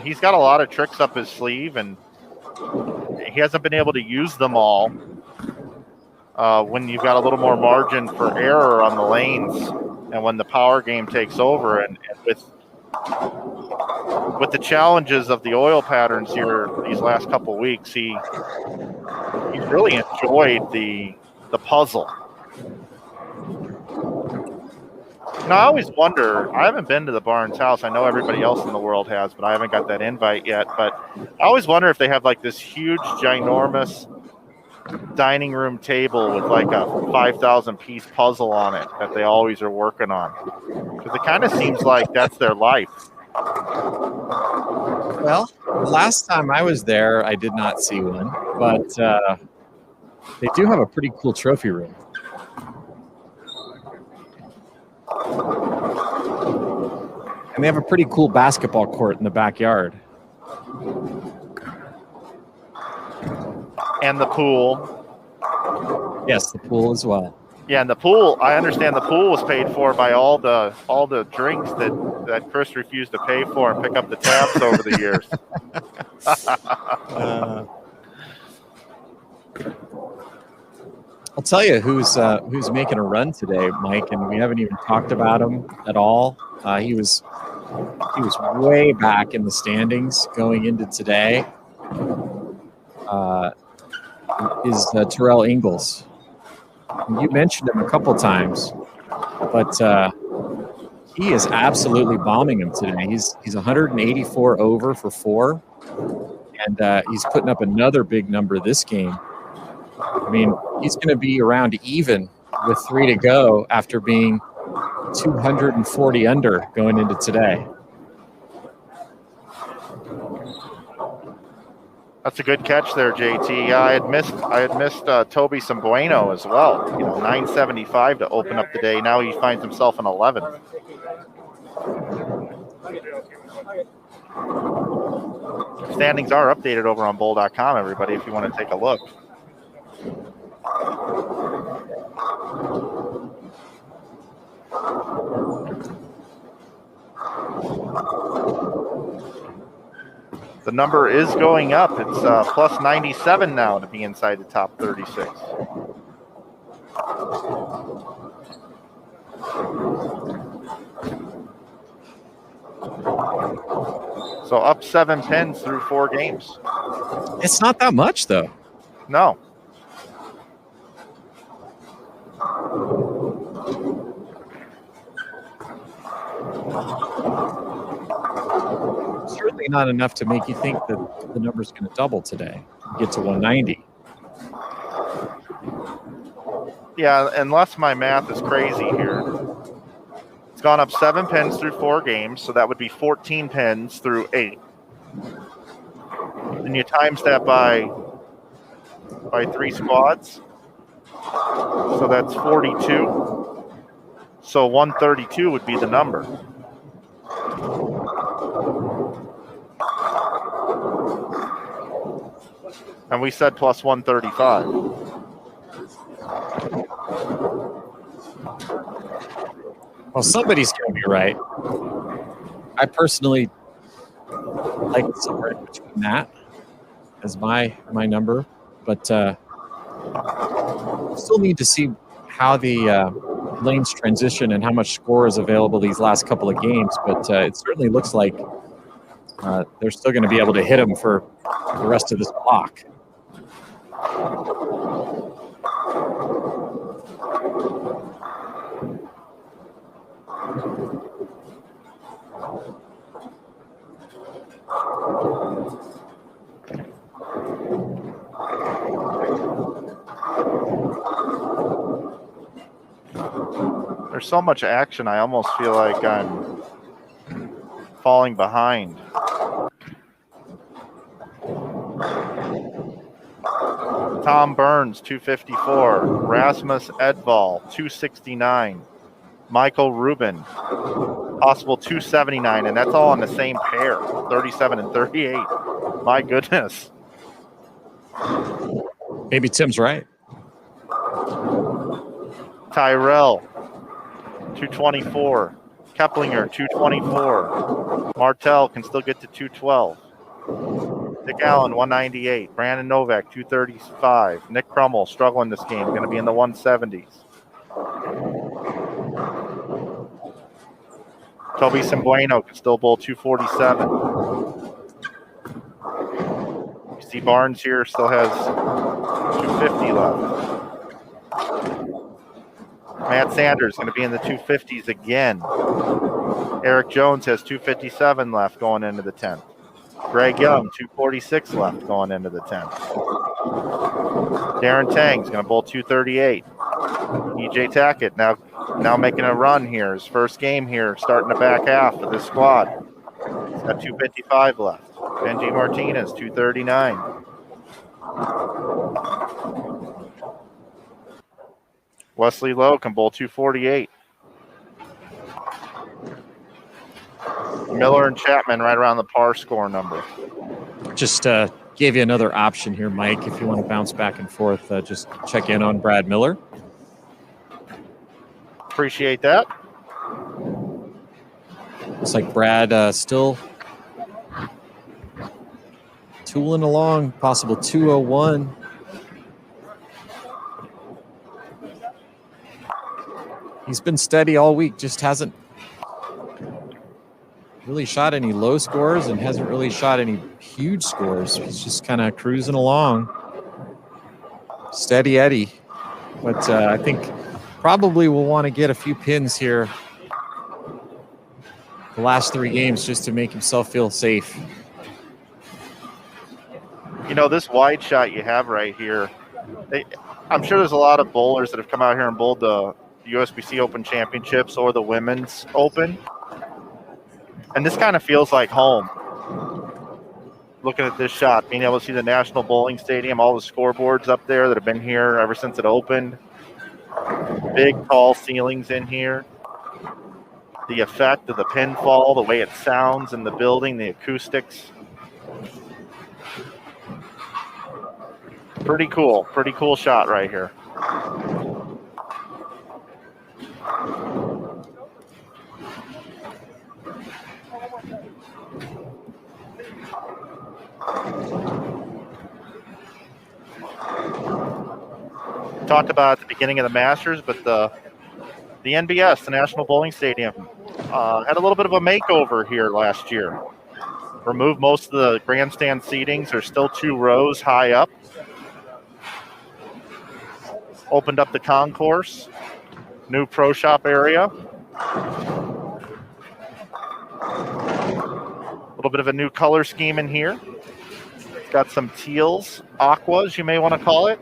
He's got a lot of tricks up his sleeve, and he hasn't been able to use them all. When you've got a little more margin for error on the lanes, and when the power game takes over, and with the challenges of the oil patterns here these last couple weeks, he's really enjoyed the puzzle. I always wonder, I haven't been to the Barnes house. I know everybody else in the world has, but I haven't got that invite yet. But I always wonder if they have like this huge, ginormous dining room table with like a 5,000 piece puzzle on it that they always are working on. Because it kind of seems like that's their life. Well, last time I was there, I did not see one, but they do have a pretty cool trophy room. And they have a pretty cool basketball court in the backyard. And the pool. Yes, the pool as well. Yeah, and the pool, I understand the pool was paid for by all the drinks that Chris refused to pay for and pick up the tabs over the years. I'll tell you who's making a run today, Mike, and we haven't even talked about him at all. He was way back in the standings going into today. Is Terrell Ingles. You mentioned him a couple times, but he is absolutely bombing him today. He's 184 over for 4, and he's putting up another big number this game. I mean, he's going to be around even with 3 to go after being 240 under going into today. That's a good catch there, JT. Yeah, I had missed Toby Sambueno as well. 975 to open up the day. Now he finds himself in 11th. Standings are updated over on bowl.com, everybody, if you want to take a look. The number is going up. It's plus 97 now to be inside the top 36. So up 7 pins through 4 games. It's not that much, though. No. Certainly not enough to make you think that the number's going to double today. Get to 190. Yeah, unless my math is crazy here. It's gone up 7 pins through 4 games, so that would be 14 pins through 8. And you times that by 3 squads. So that's 42. So 132 would be the number. And we said plus 135. Well, somebody's going to be right. I personally like somewhere in between that as my number, but still need to see how the lanes transition and how much score is available these last couple of games. But it certainly looks like they're still going to be able to hit them for the rest of this block. There's so much action, I almost feel like I'm falling behind. Tom Burns, 254. Rasmus Edval, 269. Michael Rubin, possible 279, and that's all on the same pair, 37 and 38. My goodness. Maybe Tim's right. Tyrell, 224. Keplinger, 224. Martell can still get to 212. Dick Allen, 198. Brandon Novak, 235. Nick Crummell, struggling this game, going to be in the 170s. Toby Sambueno can still bowl 247. You see Barnes here still has 250 left. Matt Sanders going to be in the 250s again. Eric Jones has 257 left going into the 10th. Greg Young, 246 left going into the 10th. Darren Tang's going to bowl 238. EJ Tackett now making a run here. His first game here, starting the back half of this squad. He's got 255 left. Benji Martinez, 239. Wesley Lowe can bowl 248. Miller and Chapman right around the par score number. Just gave you another option here, Mike. If you want to bounce back and forth, just check in on Brad Miller. Appreciate that. Looks like Brad still tooling along, possible 201. He's been steady all week, just hasn't really shot any low scores and hasn't really shot any huge scores. He's just kind of cruising along. Steady Eddie. But I think probably will want to get a few pins here the last 3 games just to make himself feel safe. You know, this wide shot you have right here, I'm sure there's a lot of bowlers that have come out here and bowled the USBC Open Championships or the Women's Open. And this kind of feels like home. Looking at this shot, being able to see the National Bowling Stadium, all the scoreboards up there that have been here ever since it opened. Big, tall ceilings in here. The effect of the pinfall, the way it sounds in the building, the acoustics. Pretty cool shot right here. Talked about at the beginning of the Masters, but the NBS, the National Bowling Stadium, had a little bit of a makeover here last year. Removed most of the grandstand seatings. There's still 2 rows high up. Opened up the concourse. New pro shop area. A little bit of a new color scheme in here. It's got some teals, aquas, you may want to call it.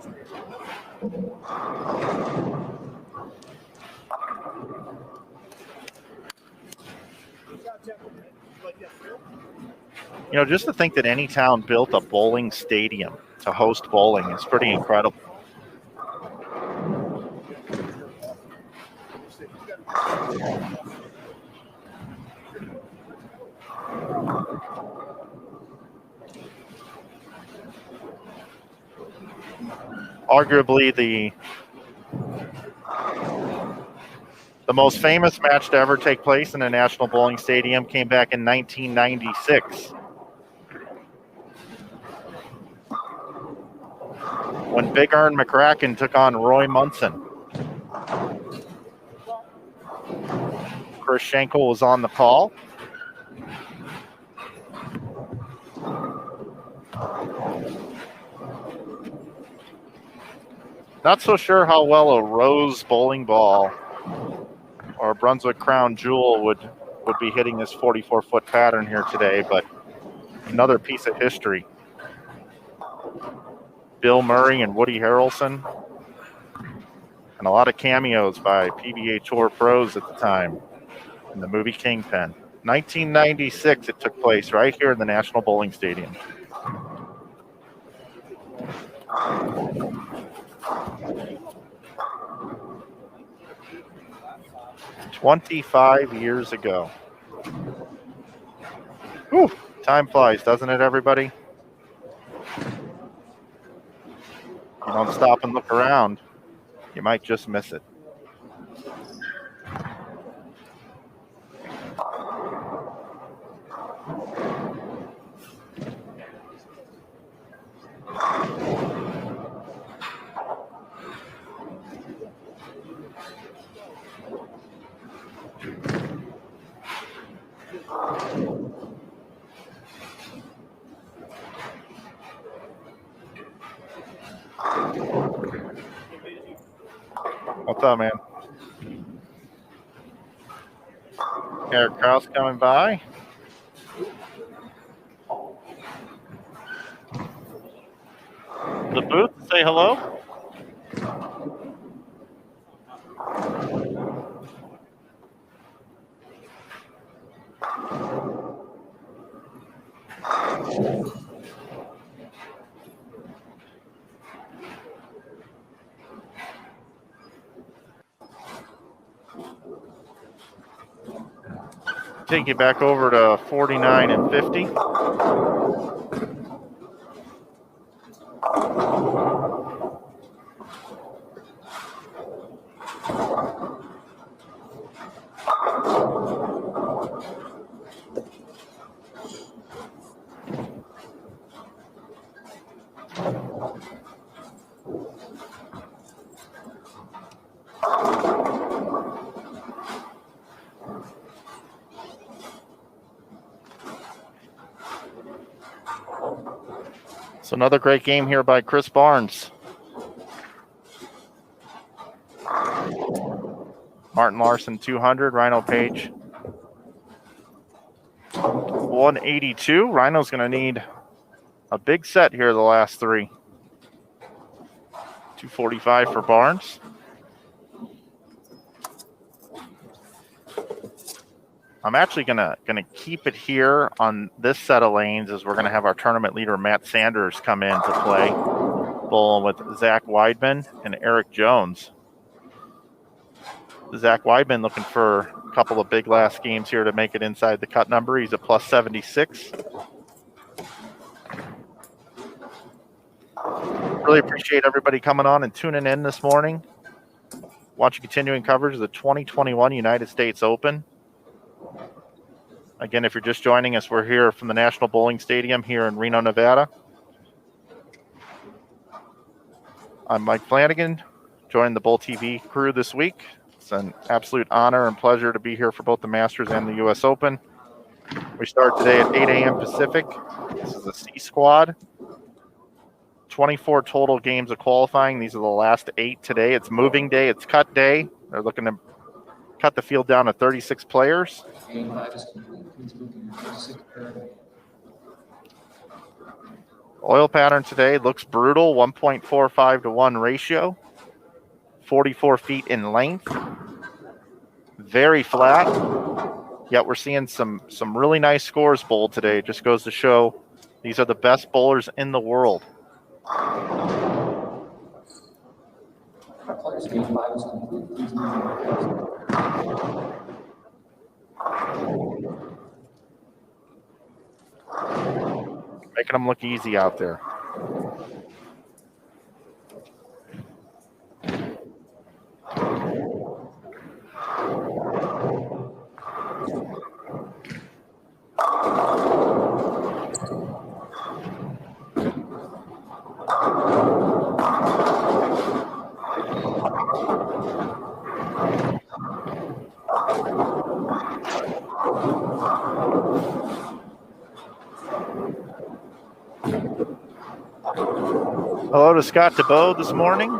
You know, just to think that any town built a bowling stadium to host bowling is pretty incredible. Arguably the most famous match to ever take place in a National Bowling Stadium came back in 1996. When Big Ern McCracken took on Roy Munson. Chris Schenkel was on the call. Not so sure how well a Rose bowling ball or a Brunswick Crown Jewel would be hitting this 44-foot pattern here today, but another piece of history. Bill Murray and Woody Harrelson, and a lot of cameos by PBA Tour pros at the time in the movie Kingpin. 1996 it took place right here in the National Bowling Stadium. $25 ago. Whew, time flies, doesn't it, everybody? If you don't stop and look around, you might just miss it. What's up, man? Eric Krause coming by. The booth, say hello. Take you back over to 49 and 50. So another great game here by Chris Barnes. Martin Larson 200, Rhino Page 182. Rhino's going to need a big set here the last three. 245 for Barnes. I'm actually gonna keep it here on this set of lanes as we're gonna have our tournament leader Matt Sanders come in to play, bowling with Zach Weidman and Eric Jones. Zach Weidman looking for a couple of big last games here to make it inside the cut number. He's a plus 76. Really appreciate everybody coming on and tuning in this morning. Watching continuing coverage of the 2021 United States Open. Again, if you're just joining us, we're here from the National Bowling Stadium here in Reno, Nevada. I'm Mike Flanagan, joining the Bowl TV crew this week. It's an absolute honor and pleasure to be here for both the Masters and the U.S. Open. We start today at 8 a.m. Pacific. This is the C squad. 24 total games of qualifying. These are the last 8 today. It's moving day. It's cut day. They're looking to cut the field down to 36 players. Oil pattern today looks brutal, 1.45 to 1 ratio, 44 feet in length, very flat, yet we're seeing some really nice scores bowled today. Just goes to show these are the best bowlers in the world. Making them look easy out there. Hello to Scott DeBow this morning.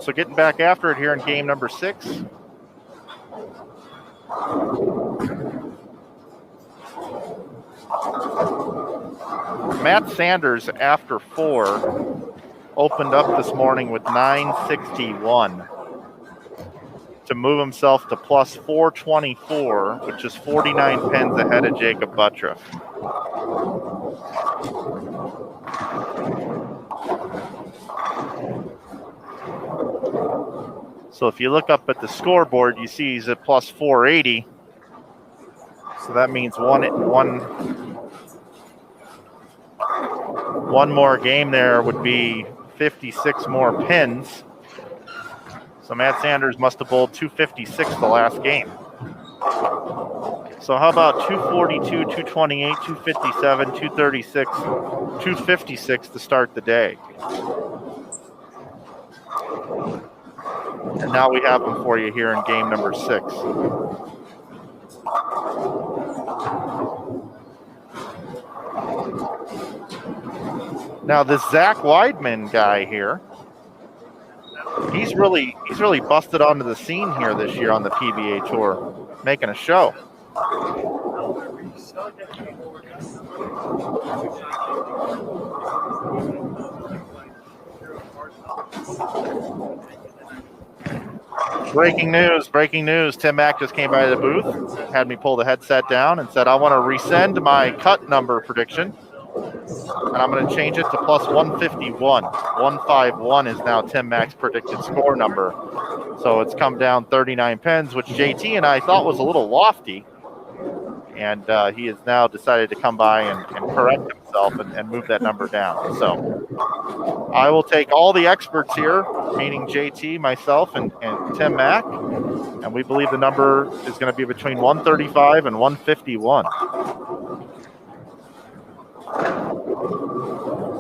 So getting back after it here in game number 6. Matt Sanders, after 4, opened up this morning with 961 to move himself to plus 424, which is 49 pins ahead of Jacob Buttriff. So if you look up at the scoreboard, you see he's at plus 480. So that means one more game there would be 56 more pins. So Matt Sanders must have bowled 256 the last game. So how about 242, 228, 257, 236, 256 to start the day? And now we have them for you here in game number 6. Now this Zach Weidman guy here, he's really busted onto the scene here this year on the PBA Tour, making a show. Breaking news. Tim Mack just came by the booth, had me pull the headset down and said, I want to rescind my cut number prediction. And I'm going to change it to plus 151. 151 is now Tim Mack's predicted score number. So it's come down 39 pins, which JT and I thought was a little lofty. And he has now decided to come by and correct himself and move that number down. So I will take all the experts here, meaning JT, myself, and Tim Mack. And we believe the number is going to be between 135 and 151.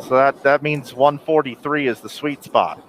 So that means 143 is the sweet spot.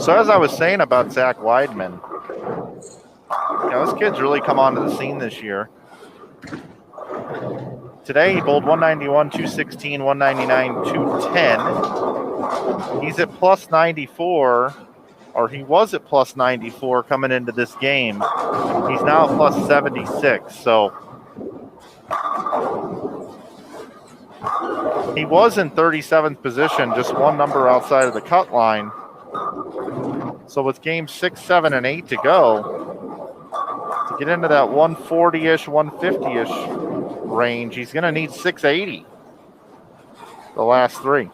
So as I was saying about Zach Weidman, this kid's really come onto the scene this year. Today he bowled 191, 216, 199, 210. He's at plus 94, or he was at plus 94 coming into this game. He's now at plus 76. So he was in 37th position, just one number outside of the cut line. So with games 6, 7, and 8 to go, to get into that 140-ish, 150-ish range, he's going to need 680 the last 3.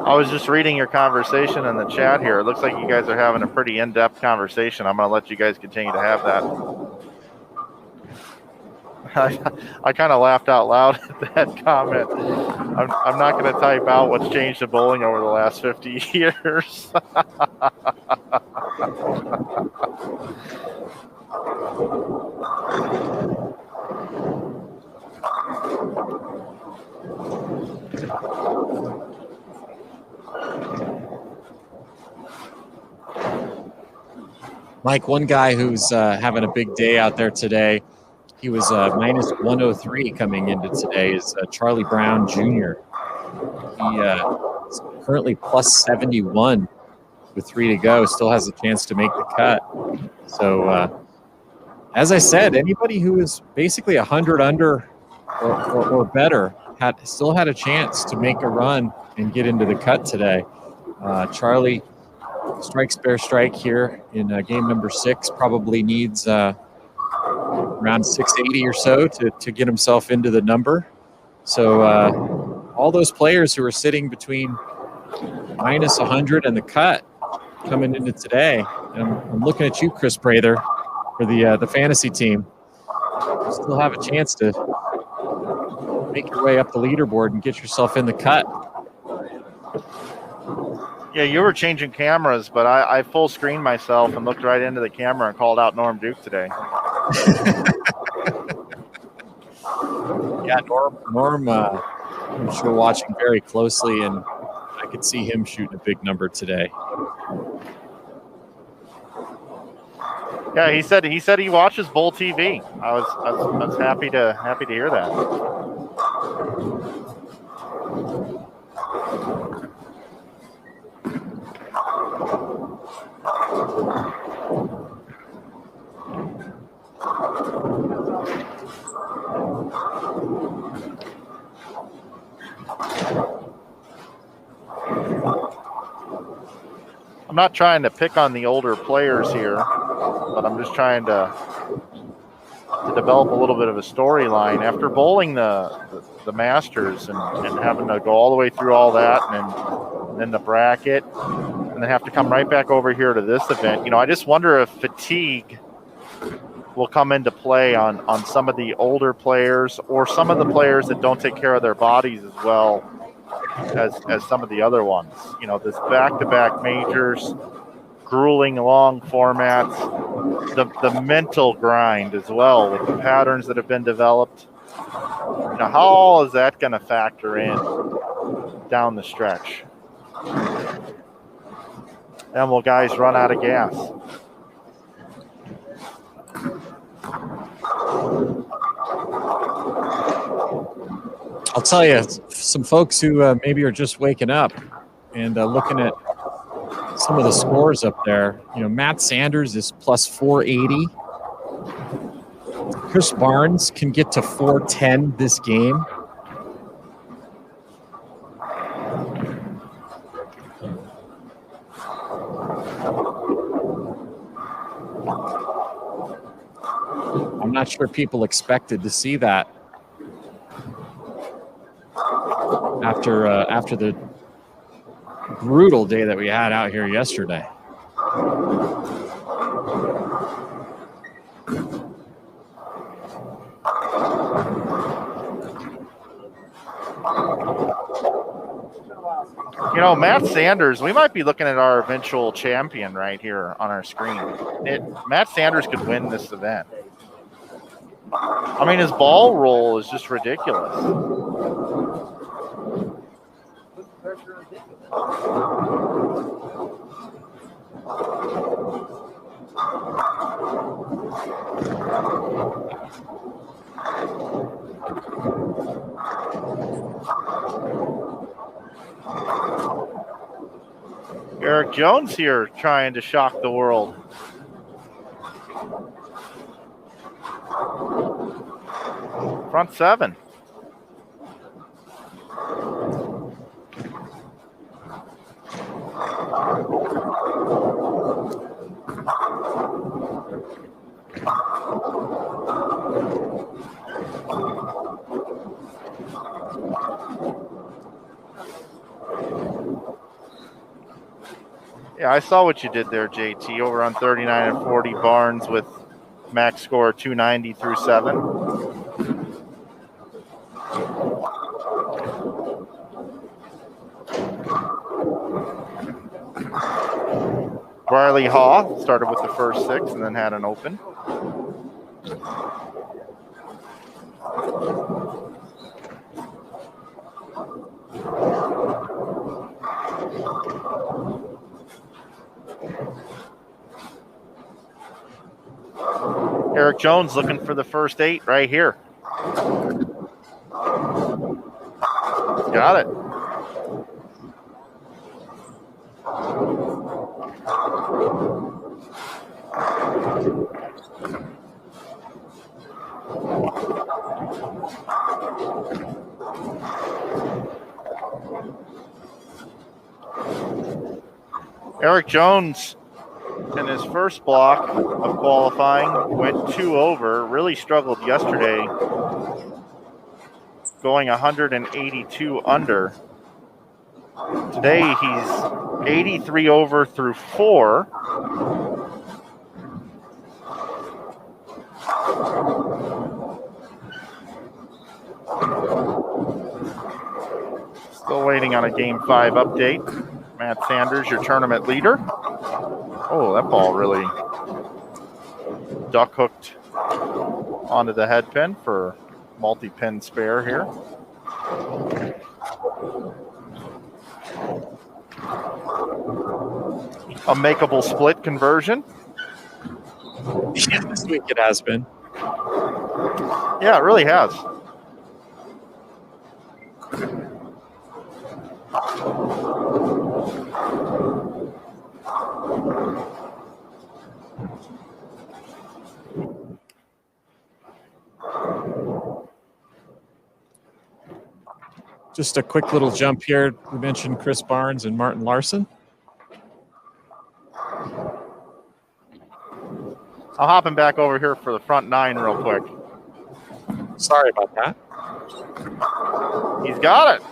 I was just reading your conversation in the chat here. It looks like you guys are having a pretty in-depth conversation. I'm going to let you guys continue to have that. I kind of laughed out loud at that comment. I'm not going to type out what's changed in bowling over the last 50 years. Mike, one guy who's having a big day out there today, he was minus 103 coming into today, is Charlie Brown Jr. He is currently plus 71 with 3 to go, still has a chance to make the cut. So, as I said, anybody who is basically 100 under or better still had a chance to make a run and get into the cut today. Charlie strike spare strike here in game number 6, probably needs around 680 or so to get himself into the number. So all those players who are sitting between minus 100 and the cut coming into today, and I'm looking at you, Chris Prather, for the fantasy team. You still have a chance to make your way up the leaderboard and get yourself in the cut. Yeah, you were changing cameras, but I full screened myself and looked right into the camera and called out Norm Duke today. Yeah, Norm I'm sure watching very closely, and I could see him shooting a big number today. Yeah, he said he watches Bull TV. I was happy to hear that. I'm not trying to pick on the older players here, but I'm just trying to develop a little bit of a storyline. After bowling the Masters and having to go all the way through all that and then the bracket and then have to come right back over here to this event, I just wonder if fatigue will come into play on some of the older players or some of the players that don't take care of their bodies as well as some of the other ones. This back-to-back majors, grueling long formats, the mental grind as well with the patterns that have been developed. How all is that going to factor in down the stretch? And will guys run out of gas? I'll tell you, some folks who maybe are just waking up and looking at some of the scores up there. Matt Sanders is plus 480. Chris Barnes can get to 410 this game. I'm not sure people expected to see that after the brutal day that we had out here yesterday. Matt Sanders, we might be looking at our eventual champion right here on our screen. Matt Sanders could win this event. I mean, his ball roll is just ridiculous. Eric Jones here trying to shock the world. Front 7. Yeah, I saw what you did there, JT. Over on 39 and 40 Barnes with max score 290 through 7. Riley Haw started with the first 6 and then had an open. Eric Jones looking for the first 8 right here. Got it. Eric Jones in his first block of qualifying went 2 over, really struggled yesterday, going 182 under. Today he's 83 over through 4. Still waiting on a Game 5 update. Matt Sanders, your tournament leader. Oh, that ball really duck hooked onto the head pin for multi-pin spare here. A makeable split conversion. Yeah, this week it has been. Yeah, it really has. Just a quick little jump here. We mentioned Chris Barnes and Martin Larson. I'll hop him back over here for the front 9 real quick. Sorry about that. He's got it.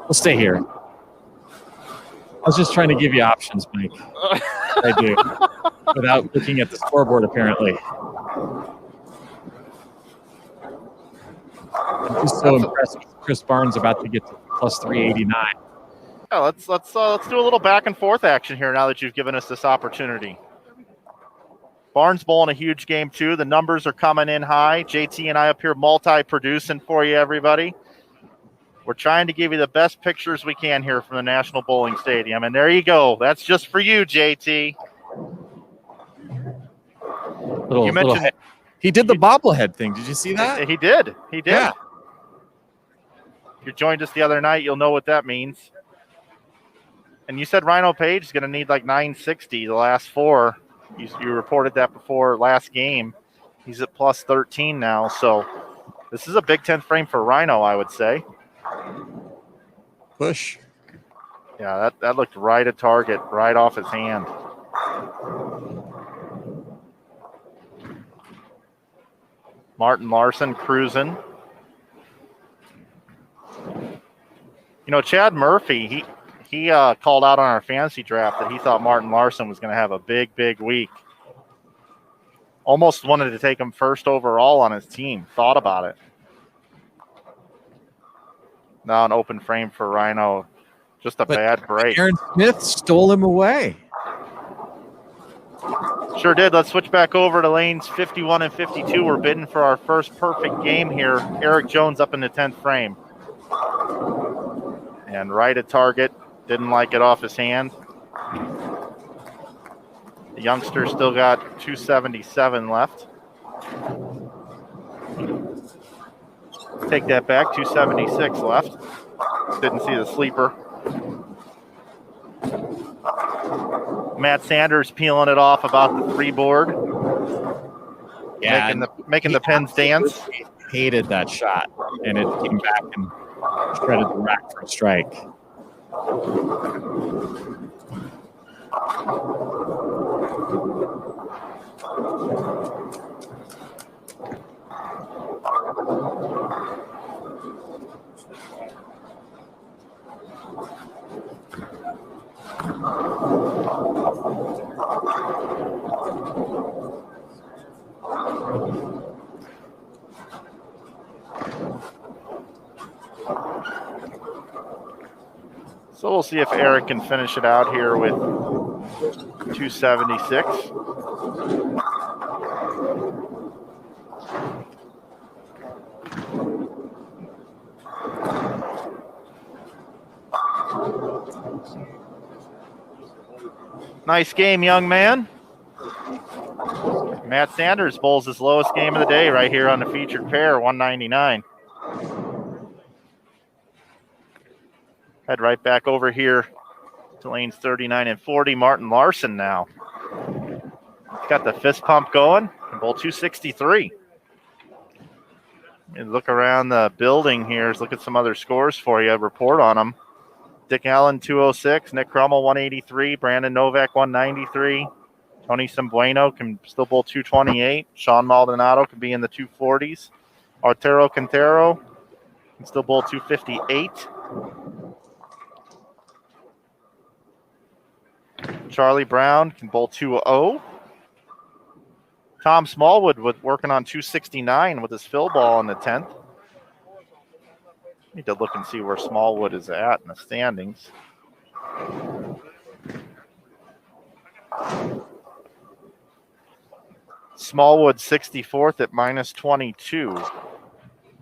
We'll stay here. I was just trying to give you options, Mike. I do. Without looking at the scoreboard, apparently. I'm just so impressed with Chris Barnes about to get to plus 389. Yeah, let's do a little back and forth action here now that you've given us this opportunity. Barnes bowling a huge game too. The numbers are coming in high. JT and I up here multi-producing for you, everybody. We're trying to give you the best pictures we can here from the National Bowling Stadium. And there you go. That's just for you, JT. You mentioned he did the bobblehead thing. Did you see that? He did. He did. Yeah. If you joined us the other night, you'll know what that means. And you said Rhino Page is going to need like 960 the last 4. You reported that before last game. He's at plus 13 now. So this is a big 10th frame for Rhino, I would say. Push. Yeah, that looked right at target, right off his hand. Martin Larson cruising. You know, Chad Murphy, he called out on our fantasy draft that he thought Martin Larson was going to have a big, big week. Almost wanted to take him first overall on his team. Thought about it. Now an open frame for Rhino. Just a bad break. Aaron Smith stole him away. Sure did. Let's switch back over to lanes 51 and 52. We're bidding for our first perfect game here. Eric Jones up in the 10th frame. And right at target. Didn't like it off his hand. The youngster still got 277 left. Take that back, 276 left. Didn't see the sleeper. Matt Sanders peeling it off about the 3 board. Yeah, making the pins dance. Hated that shot, and it came back and shredded the rack for a strike. So we'll see if Eric can finish it out here with 276. Nice game, young man. Matt Sanders bowls his lowest game of the day right here on the featured pair, 199. Head right back over here to lanes 39 and 40. Martin Larson now. He's got the fist pump going. Can bowl 263. And look around the building here. Let's look at some other scores for you. Report on them. Dick Allen, 206. Nick Crummell, 183. Brandon Novak, 193. Tony Sembueno can still bowl 228. Sean Maldonado can be in the 240s. Arturo Quintero can still bowl 258. Charlie Brown can bowl 2-0. Tom Smallwood working on 269 with his fill ball in the 10th. Need to look and see where Smallwood is at in the standings. Smallwood 64th at minus 22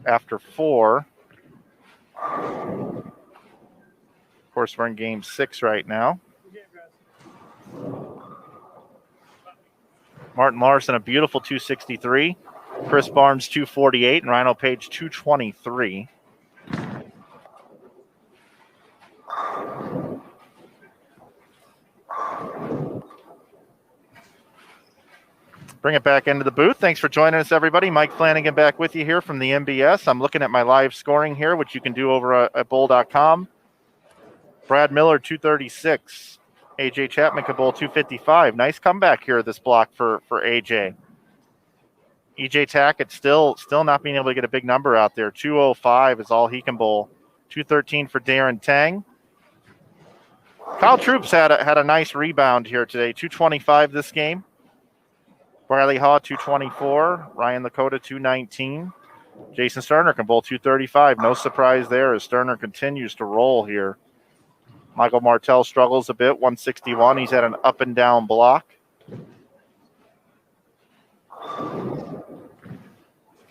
after 4. Of course, we're in game 6 right now. Martin Larson, a beautiful 263. Chris Barnes, 248. And Rhino Page, 223. Bring it back into the booth. Thanks for joining us, everybody. Mike Flanagan back with you here from the MBS. I'm looking at my live scoring here, which you can do over at bowl.com. Brad Miller, 236. AJ Chapman could bowl 255. Nice comeback here this block for AJ. EJ Tackett still not being able to get a big number out there. 205 is all he can bowl. 213 for Darren Tang. Kyle Troops had a nice rebound here today. 225 this game. Bradley Haw, 224. Ryan Lakota, 219. Jason Sterner can bowl 235. No surprise there as Sterner continues to roll here. Michael Martell struggles a bit, 161. He's had an up and down block.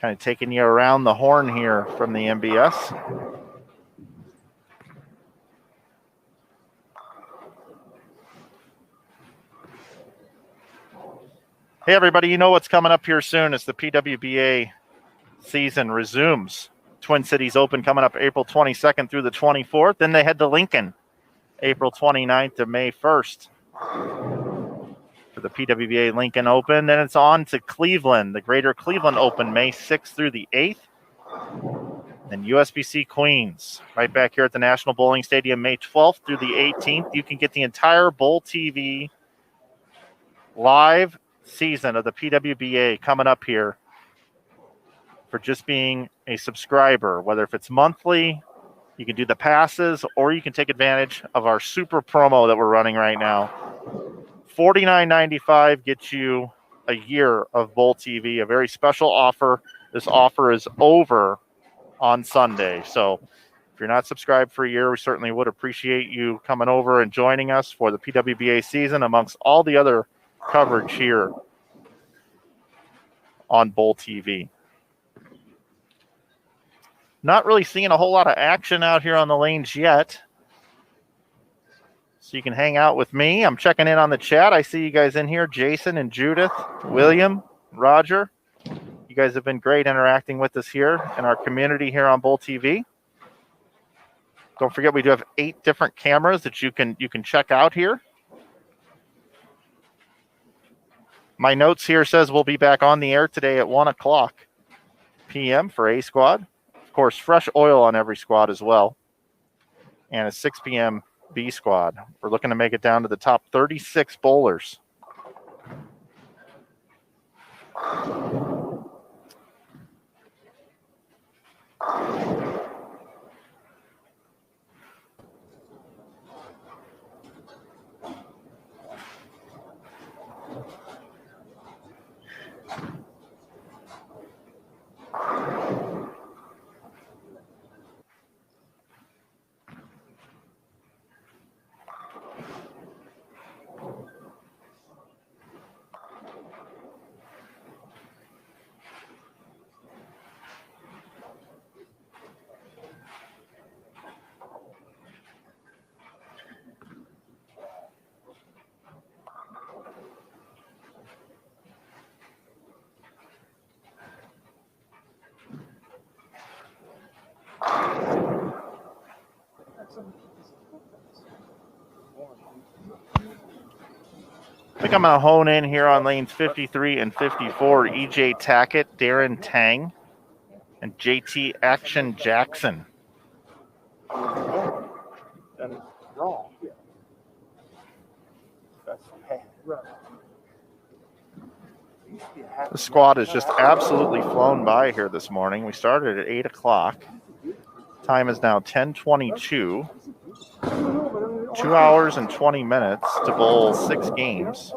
Kind of taking you around the horn here from the MBS. Hey, everybody, you know what's coming up here soon as the PWBA season resumes. Twin Cities Open coming up April 22nd through the 24th. Then they head to Lincoln, April 29th to May 1st for the PWBA Lincoln Open. Then it's on to Cleveland, the Greater Cleveland Open, May 6th through the 8th. Then USBC Queens, right back here at the National Bowling Stadium, May 12th through the 18th. You can get the entire Bowl TV live season of the PWBA coming up here for just being a subscriber, whether if it's monthly, you can do the passes, or you can take advantage of our super promo that we're running right now. $49.95 gets you a year of Bowl TV, a very special offer. This offer is over on Sunday. So if you're not subscribed for a year, we certainly would appreciate you coming over and joining us for the PWBA season amongst all the other coverage here on Bowl TV. Not really seeing a whole lot of action out here on the lanes yet. So you can hang out with me. I'm checking in on the chat. I see you guys in here. Jason and Judith, William, Roger. You guys have been great interacting with us here in our community here on Bowl TV. Don't forget, we do have 8 different cameras that you can check out here. My notes here says we'll be back on the air today at 1 o'clock p.m. for A squad. Of course, fresh oil on every squad as well. And at 6 p.m. B squad. We're looking to make it down to the top 36 bowlers. think I'm going to hone in here on lanes 53 and 54. EJ Tackett, Darren Tang, and JT Action Jackson. The squad has just absolutely flown by here this morning. We started at 8 o'clock. Time is now 10:22. 2 hours and 20 minutes to bowl 6 games.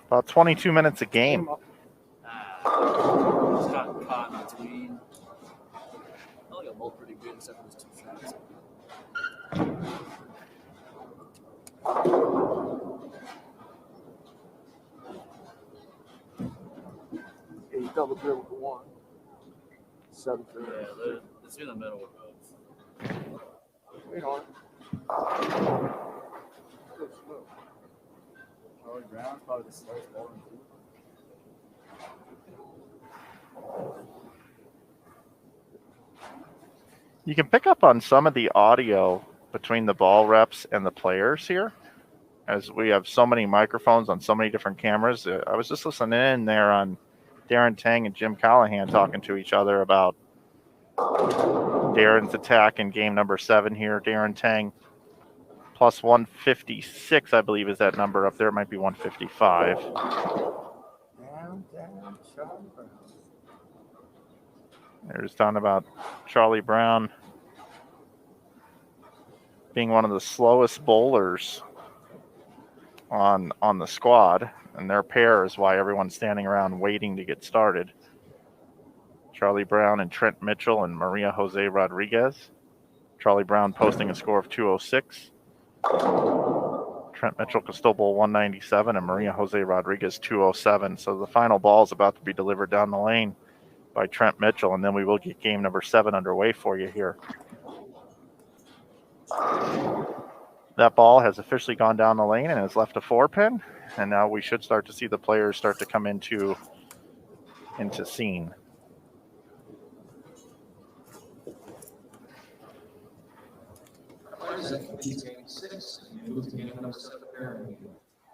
About 22 minutes a game. Pretty good except for those 2 shots. Yeah, you double dribble for 1. 7 for Yeah, it's in the middle of both. Wait on it. Charlie Brown's probably the slowest bowler in the field. You can pick up on some of the audio between the ball reps and the players here, as we have so many microphones on so many different cameras. I was just listening in there on Darren Tang and Jim Callahan talking to each other about Darren's attack in game number 7 here. Darren Tang plus 156, I believe, is that number up there. It might be 155. There's talking about Charlie Brown being one of the slowest bowlers on the squad, and their pair is why everyone's standing around waiting to get started. Charlie Brown and Trent Mitchell and Maria Jose Rodriguez. Charlie Brown posting a score of 206. Trent Mitchell could still bowl 197 and Maria Jose Rodriguez 207. So the final ball is about to be delivered down the lane by Trent Mitchell, and then we will get game number 7 underway for you here. That ball has officially gone down the lane and has left a 4-pin, and now we should start to see the players start to come into scene.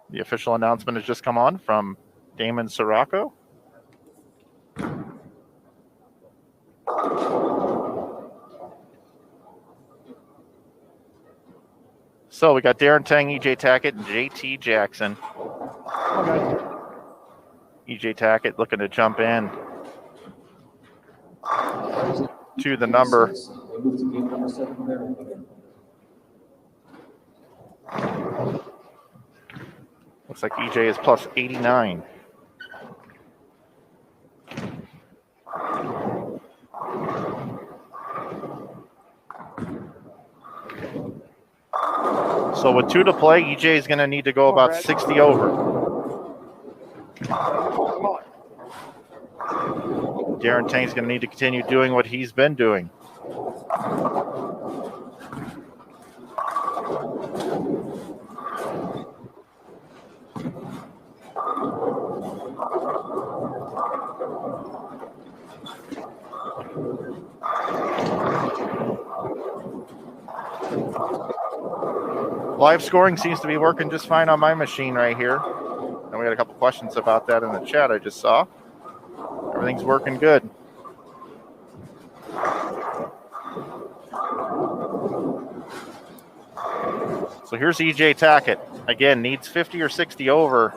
The official announcement has just come on from Damon Sirocco. So we got Darren Tang, EJ Tackett, and JT Jackson. Okay. EJ Tackett looking to jump in to the number. Looks like EJ is plus 89. So with 2 to play, EJ is going to need to go about 60 over. Darren Tang's going to need to continue doing what he's been doing. Live scoring seems to be working just fine on my machine right here. And we had a couple questions about that in the chat I just saw. Everything's working good. So here's EJ Tackett. Again, needs 50 or 60 over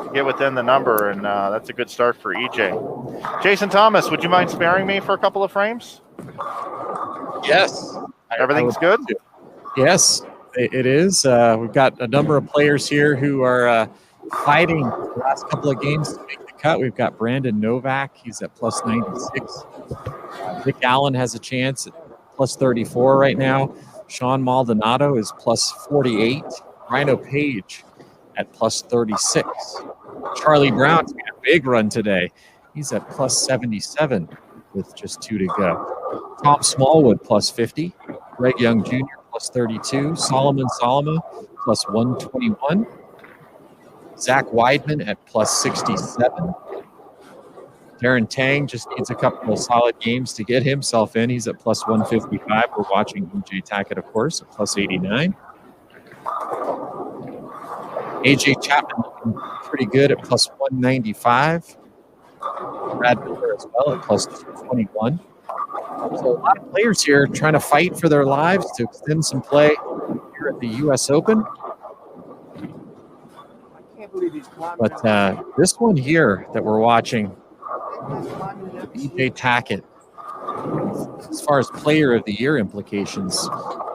to get within the number, and that's a good start for EJ. Jason Thomas, would you mind sparing me for a couple of frames? Yes. Everything's good? Yes, it is. We've got a number of players here who are fighting the last couple of games to make the cut. We've got Brandon Novak. He's at plus 96. Nick Allen has a chance at plus 34 right now. Sean Maldonado is plus 48. Rhino Page at plus 36. Charlie Brown's made a big run today. He's at plus 77 with just 2 to go. Tom Smallwood plus 50. Greg Young Jr. plus 32. Solomon Salama plus 121. Zach Weidman at plus 67. Darren Tang just needs a couple of solid games to get himself in. He's at plus 155. We're watching EJ Tackett, of course, at plus 89. AJ Chapman looking pretty good at plus 195. Brad Miller as well at plus 221. So a lot of players here trying to fight for their lives to extend some play here at the U.S. Open. But this one here that we're watching, EJ Tackett, as far as player of the year implications,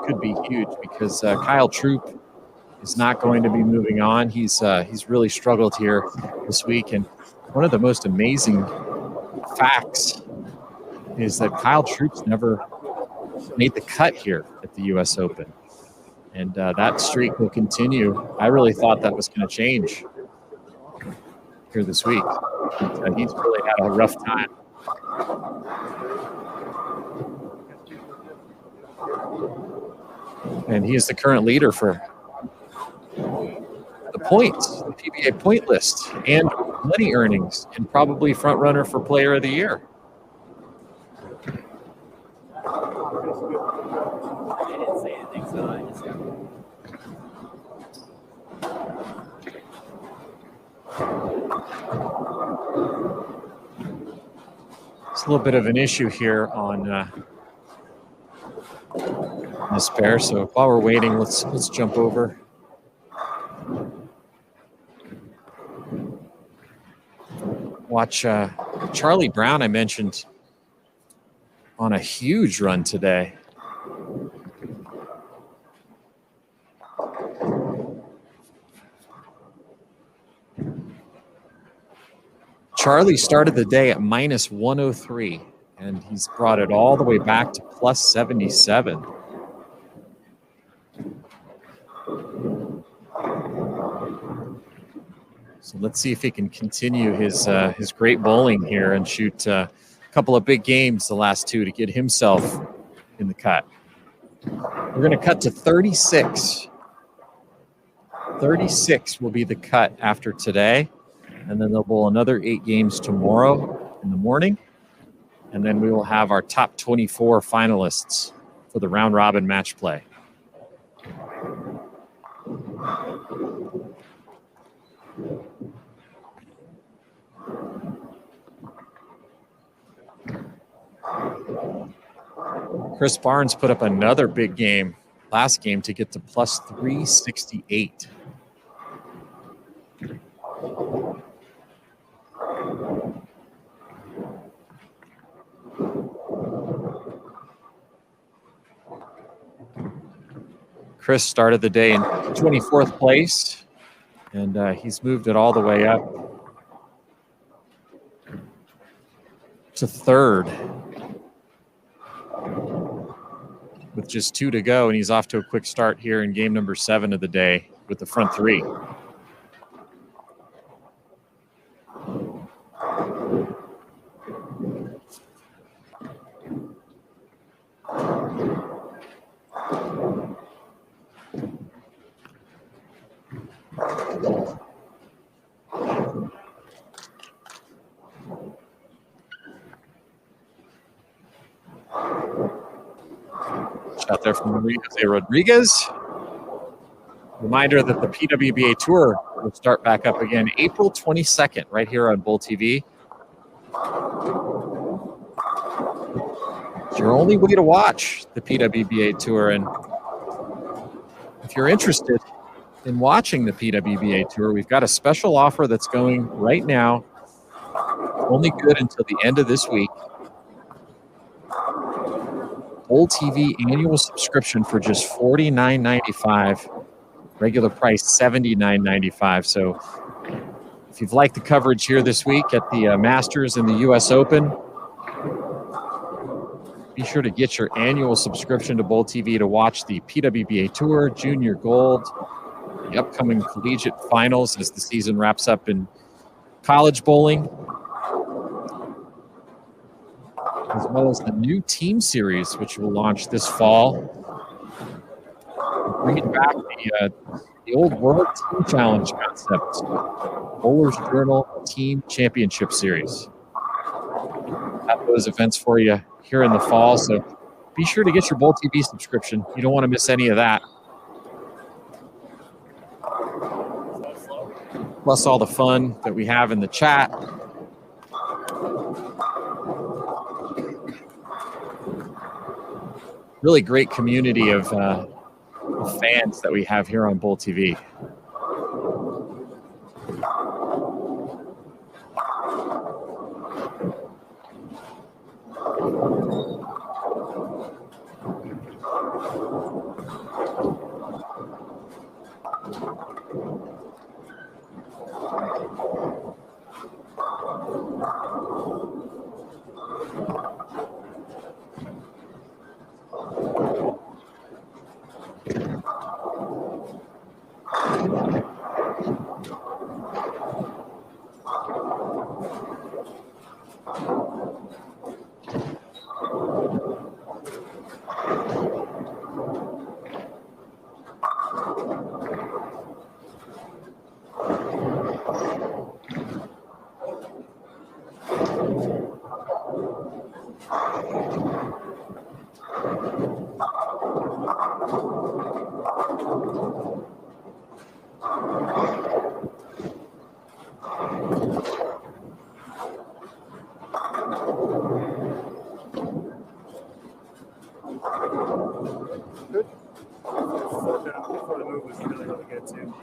could be huge because Kyle Troop is not going to be moving on. He's really struggled here this week. And one of the most amazing facts is that Kyle Troop's never made the cut here at the U.S. Open. And that streak will continue. I really thought that was going to change here this week. But, he's really had a rough time. And he is the current leader for the points, the PBA point list, and money earnings, and probably front runner for player of the year. I didn't say anything, so I just It's a little bit of an issue here on this pair. So while we're waiting, let's jump over. Watch Charlie Brown, I mentioned, on a huge run today. Charlie started the day at minus 103, and he's brought it all the way back to plus 77. So let's see if he can continue his great bowling here and shoot a couple of big games, the last two, to get himself in the cut. We're going to cut to 36. 36 will be the cut after today. And then they'll bowl another 8 games tomorrow in the morning. And then we will have our top 24 finalists for the round robin match play. Chris Barnes put up another big game last game to get to plus 368. Chris started the day in 24th place, and he's moved it all the way up to 3rd with just 2 to go, and he's off to a quick start here in game number 7 of the day with the front 3. Shot there from Jose Rodriguez. Reminder that the PWBA Tour will start back up again April 22nd, right here on Bull TV. It's your only way to watch the PWBA Tour. And if you're interested in watching the PWBA Tour, we've got a special offer that's going right now. Only good until the end of this week. Bull TV annual subscription for just $49.95. Regular price $79.95. So if you've liked the coverage here this week at the Masters and the U.S. Open, be sure to get your annual subscription to Bull TV to watch the PWBA Tour, Junior Gold, the upcoming collegiate finals as the season wraps up in college bowling. as well as the new team series, which will launch this fall. Bringing back the old World Team Challenge concept, Bowler's Journal Team Championship Series. Have those events for you here in the fall, so be sure to get your Bowl TV subscription. You don't want to miss any of that. Plus all the fun that we have in the chat. Really great community of fans that we have here on Bowl TV. Before the move was really, really good too.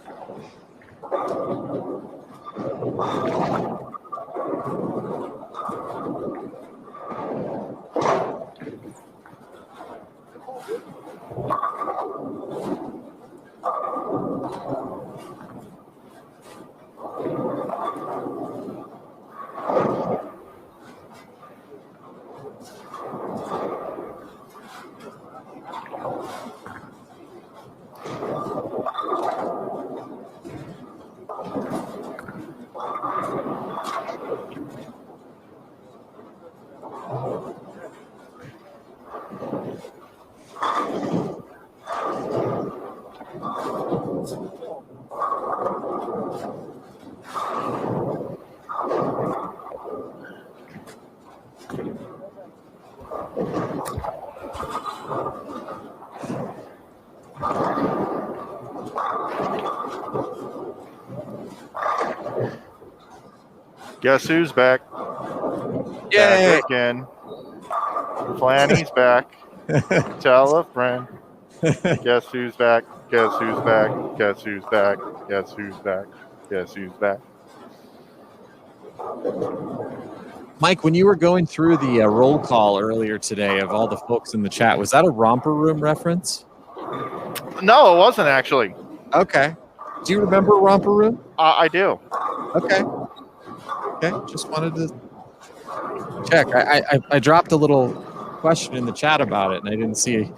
Guess who's back? Yay! Back again. Flanny's back. Tell a friend. Guess who's back? Guess who's back? Guess who's back? Guess who's back? Guess who's back? Mike, when you were going through the roll call earlier today of all the folks in the chat, was that a Romper Room reference? No, it wasn't actually. Okay. Do you remember Romper Room? I do. Okay. Okay. Just wanted to check. I dropped a little question in the chat about it, and I didn't see a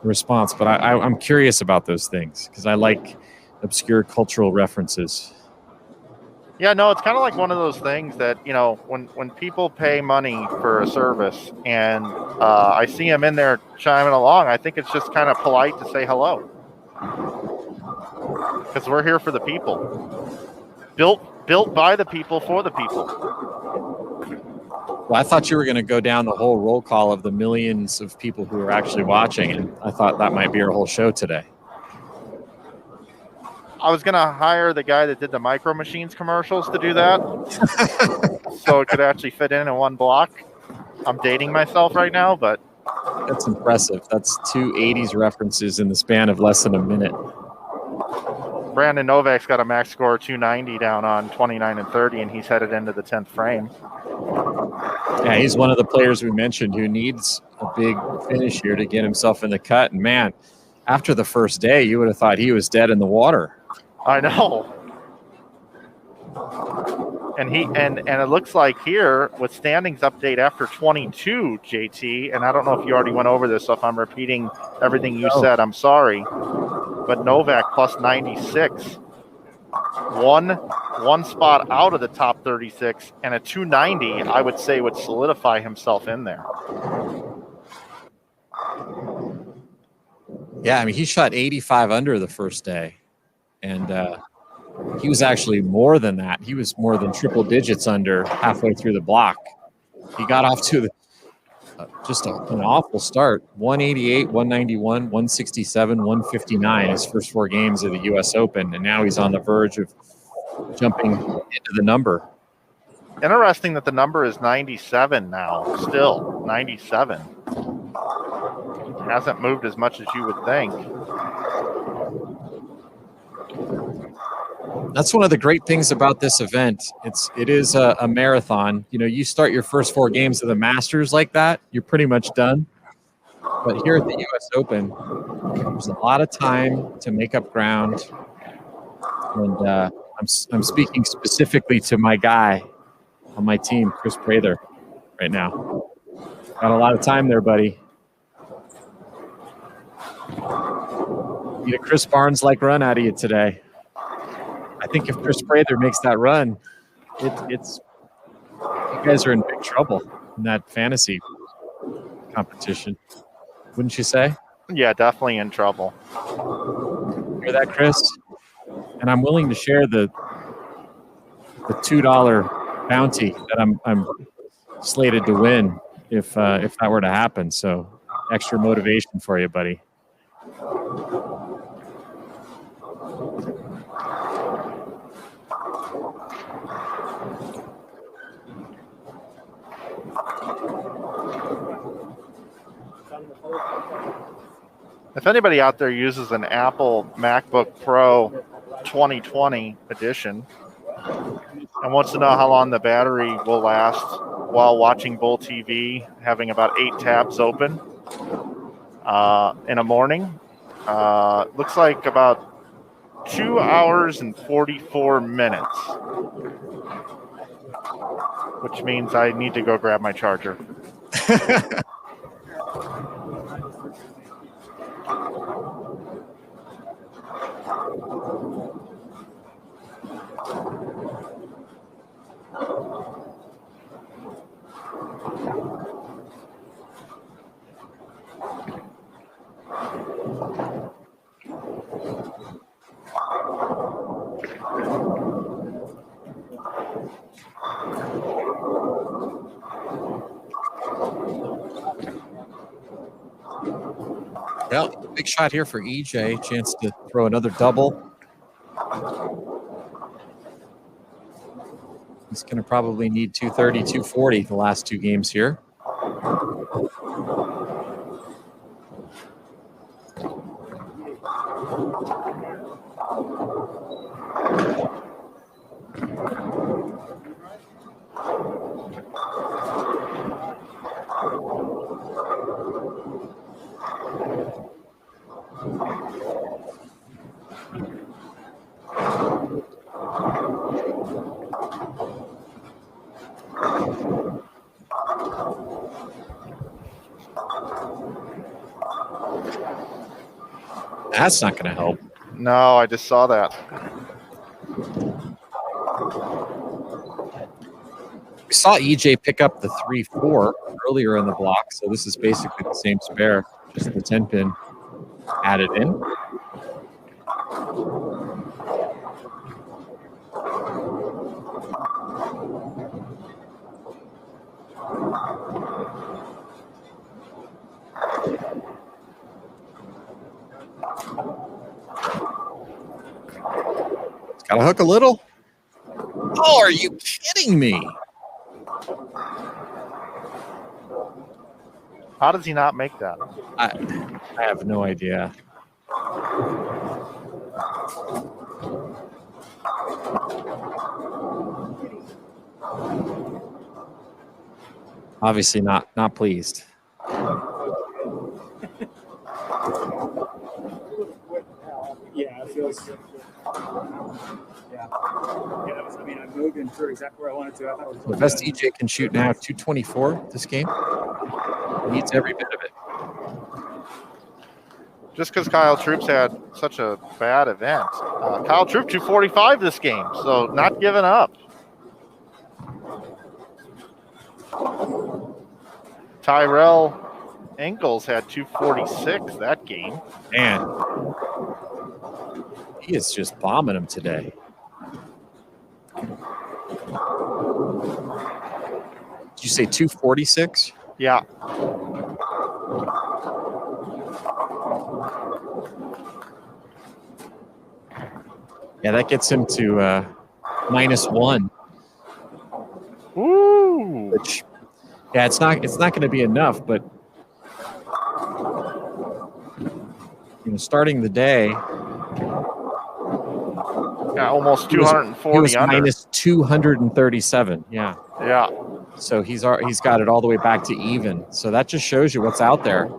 response, but I'm curious about those things because I like obscure cultural references. Yeah, no, it's kind of like one of those things that, you know, when people pay money for a service and I see them in there chiming along, I think it's just kind of polite to say hello. Because we're here for the people. Built by the people for the people. Well, I thought you were going to go down the whole roll call of the millions of people who are actually watching, and I thought that might be our whole show today. I was going to hire the guy that did the Micro Machines commercials to do that. So it could actually fit in one block. I'm dating myself right now, but... That's impressive. That's two 80s references in the span of less than a minute. Brandon Novak's got a max score of 290 down on 29 and 30, and he's headed into the 10th frame. Yeah, he's one of the players we mentioned who needs a big finish here to get himself in the cut. And, man, after the first day, you would have thought he was dead in the water. I know. And it looks like here with standings update after 22, JT, and I don't know if you already went over this, so if I'm repeating everything you said, I'm sorry. But Novak plus 96. one spot out of the top 36, and a 290, I would say, would solidify himself in there. Yeah, I mean, he shot 85 under the first day, and he was actually more than that. He was more than triple digits under halfway through the block. He got off to just an awful start. 188, 191, 167, 159 his first 4 games of the U.S. Open, and now he's on the verge of jumping into the number. Interesting that the number is 97 now, still 97. Hasn't moved as much as you would think. That's one of the great things about this event. It is a marathon. You know, you start your first 4 games of the Masters like that, you're pretty much done. But here at the U.S. Open, there's a lot of time to make up ground. And I'm speaking specifically to my guy on my team, Chris Prather, right now. Got a lot of time there, buddy. Need a Chris Barnes-like run out of you today. I think if Chris Prather makes that run, it's you guys are in big trouble in that fantasy competition. Wouldn't you say? Yeah, definitely in trouble. Hear that, Chris? And I'm willing to share the $2 bounty that I'm slated to win if that were to happen. So extra motivation for you, buddy. If anybody out there uses an Apple MacBook Pro 2020 edition and wants to know how long the battery will last while watching Bull TV, having about 8 tabs open in a morning, looks like about 2 hours and 44 minutes, which means I need to go grab my charger. Well, big shot here for EJ. Chance to throw another double. He's going to probably need 230, 240 the last 2 games here. That's not going to help. No, I just saw that. We saw EJ pick up the 3-4 earlier in the block, so this is basically the same spare, just the 10 pin added in. Got to hook a little. Oh, are you kidding me? How does he not make that? I have no idea. Obviously not pleased. Yeah, it feels. Yeah. I mean, I'm moving through exactly where I wanted to. I thought it was The best EJ can shoot now, 224 this game. Needs every bit of it. just because Kyle Troop's had such a bad event. Kyle Troop 245 this game, so not giving up. Tyrell Engels had 246 that game. Man, he is just bombing him today. Did you say 246? Yeah. Yeah, that gets him to -1. Woo! Which, yeah, it's not going to be enough, but starting the day, yeah, almost 240 he was under. -237. Yeah. Yeah. So he's got it all the way back to even. So that just shows you what's out there.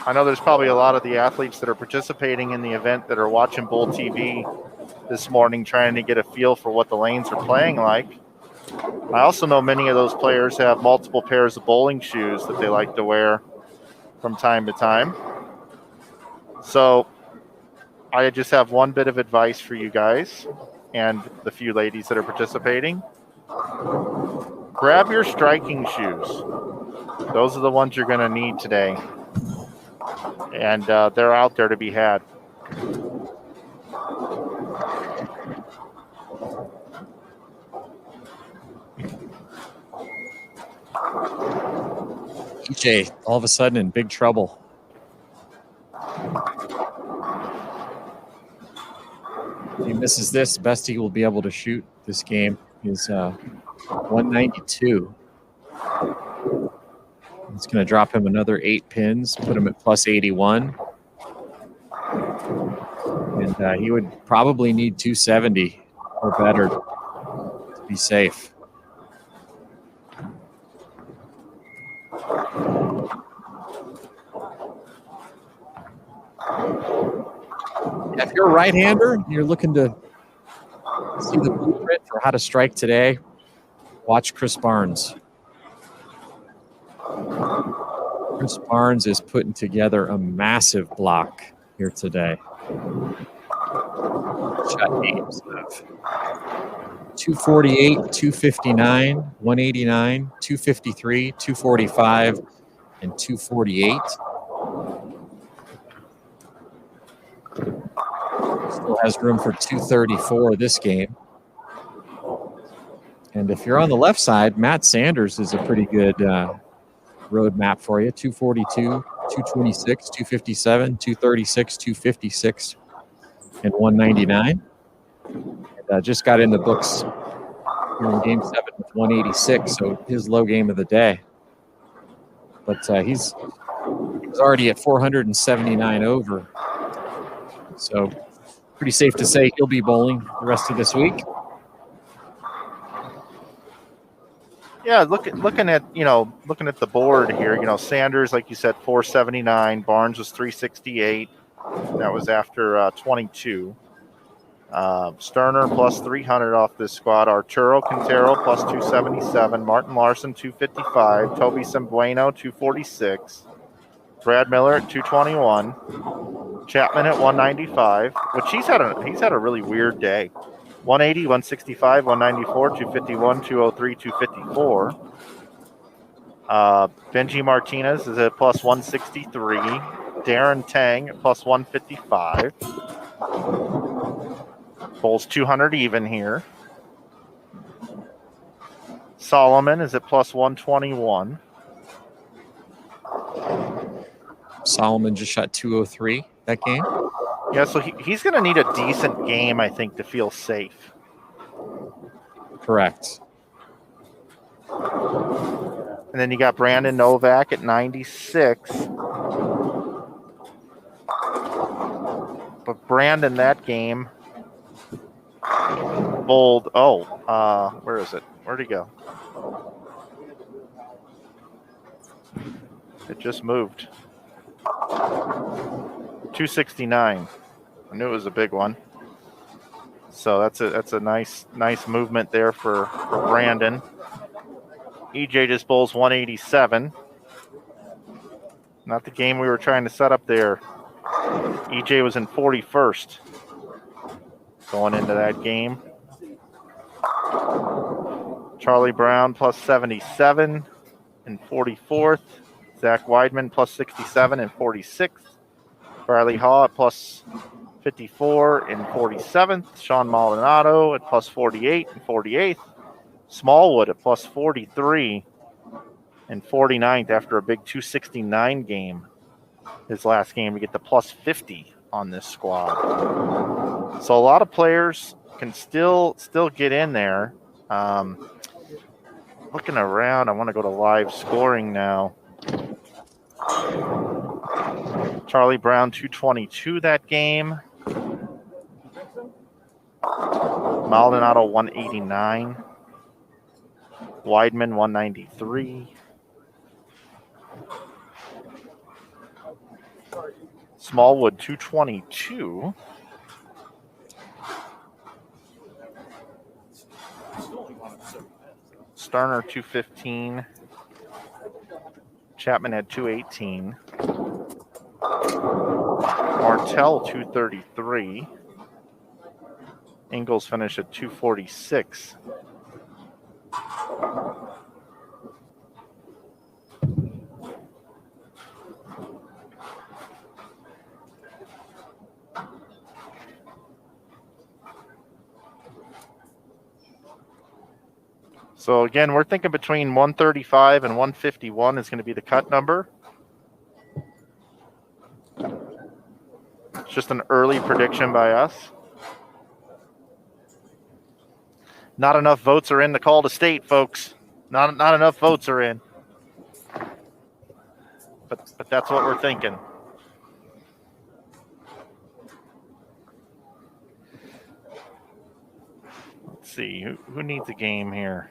I know there's probably a lot of the athletes that are participating in the event that are watching Bull TV this morning trying to get a feel for what the lanes are playing like. I also know many of those players have multiple pairs of bowling shoes that they like to wear from time to time. So I just have one bit of advice for you guys and the few ladies that are participating. Grab your striking shoes. Those are the ones you're going to need today. And they're out there to be had. EJ, all of a sudden in big trouble. If he misses this, the best he will be able to shoot this game is 192. It's going to drop him another 8 pins, put him at plus 81. And he would probably need 270 or better to be safe. If you're a right-hander and you're looking to see the blueprint for how to strike today, watch Chris Barnes. Chris Barnes is putting together a massive block here today. Shot games of 248, 259, 189, 253, 245, and 248. Still has room for 234 this game. And if you're on the left side, Matt Sanders is a pretty good road map for you. 242, 226, 257, 236, 256, and 199. And, just got in the books here in Game 7 with 186, so his low game of the day. But he was already at 479 over. So pretty safe to say he'll be bowling the rest of this week. Yeah, looking at the board here, Sanders, like you said, 479. Barnes was 368. That was after 22. Sterner plus 300 off this squad. Arturo Quintero plus 277. Martin Larson 255. Toby Sembueno 246. Brad Miller at 221. Chapman at 195, which he's had a really weird day. 180, 165, 194, 251, 203, 254. Benji Martinez is at plus 163. Darren Tang at plus 155. Bowls 200 even here. Solomon is at plus 121. Solomon just shot 203 that game. Yeah, so he's going to need a decent game, I think, to feel safe. Correct. And then you got Brandon Novak at 96. But Brandon, that game, bowled. Where is it? Where'd he go? It just moved. 269. I knew it was a big one. So that's a nice movement there for Brandon. EJ just bowls 187. Not the game we were trying to set up there. EJ was in 41st going into that game. Charlie Brown plus 77 in 44th. Zach Weidman plus 67 in 46th. Riley Haw at plus 54 in 47th. Sean Maldonado at plus 48 in 48th. Smallwood at plus 43 in 49th after a big 269 game. His last game, we get the plus 50 on this squad. So a lot of players can still get in there. Looking around, I want to go to live scoring now. Charlie Brown 222 that game. Maldonado 189. Weidman 193. Smallwood 222. Starner 215. Chapman had 218. Martell 233. Ingles finished at 246. So again, we're thinking between 135 and 151 is going to be the cut number. It's just an early prediction by us. Not enough votes are in to call to state, folks. Not enough votes are in. But that's what we're thinking. Let's see, who needs a game here?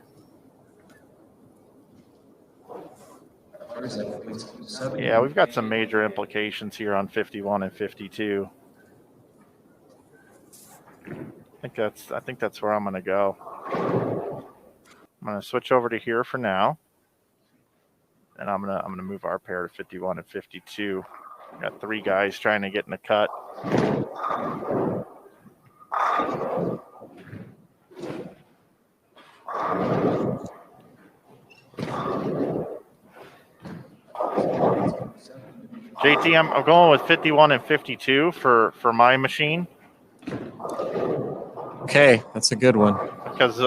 Yeah, we've got some major implications here on 51 and 52. I think that's where I'm going to go. I'm going to switch over to here for now, and I'm going to move our pair to 51 and 52. Got three guys trying to get in the cut. JT, I'm going with 51 and 52 for my machine. Okay, that's a good one. Because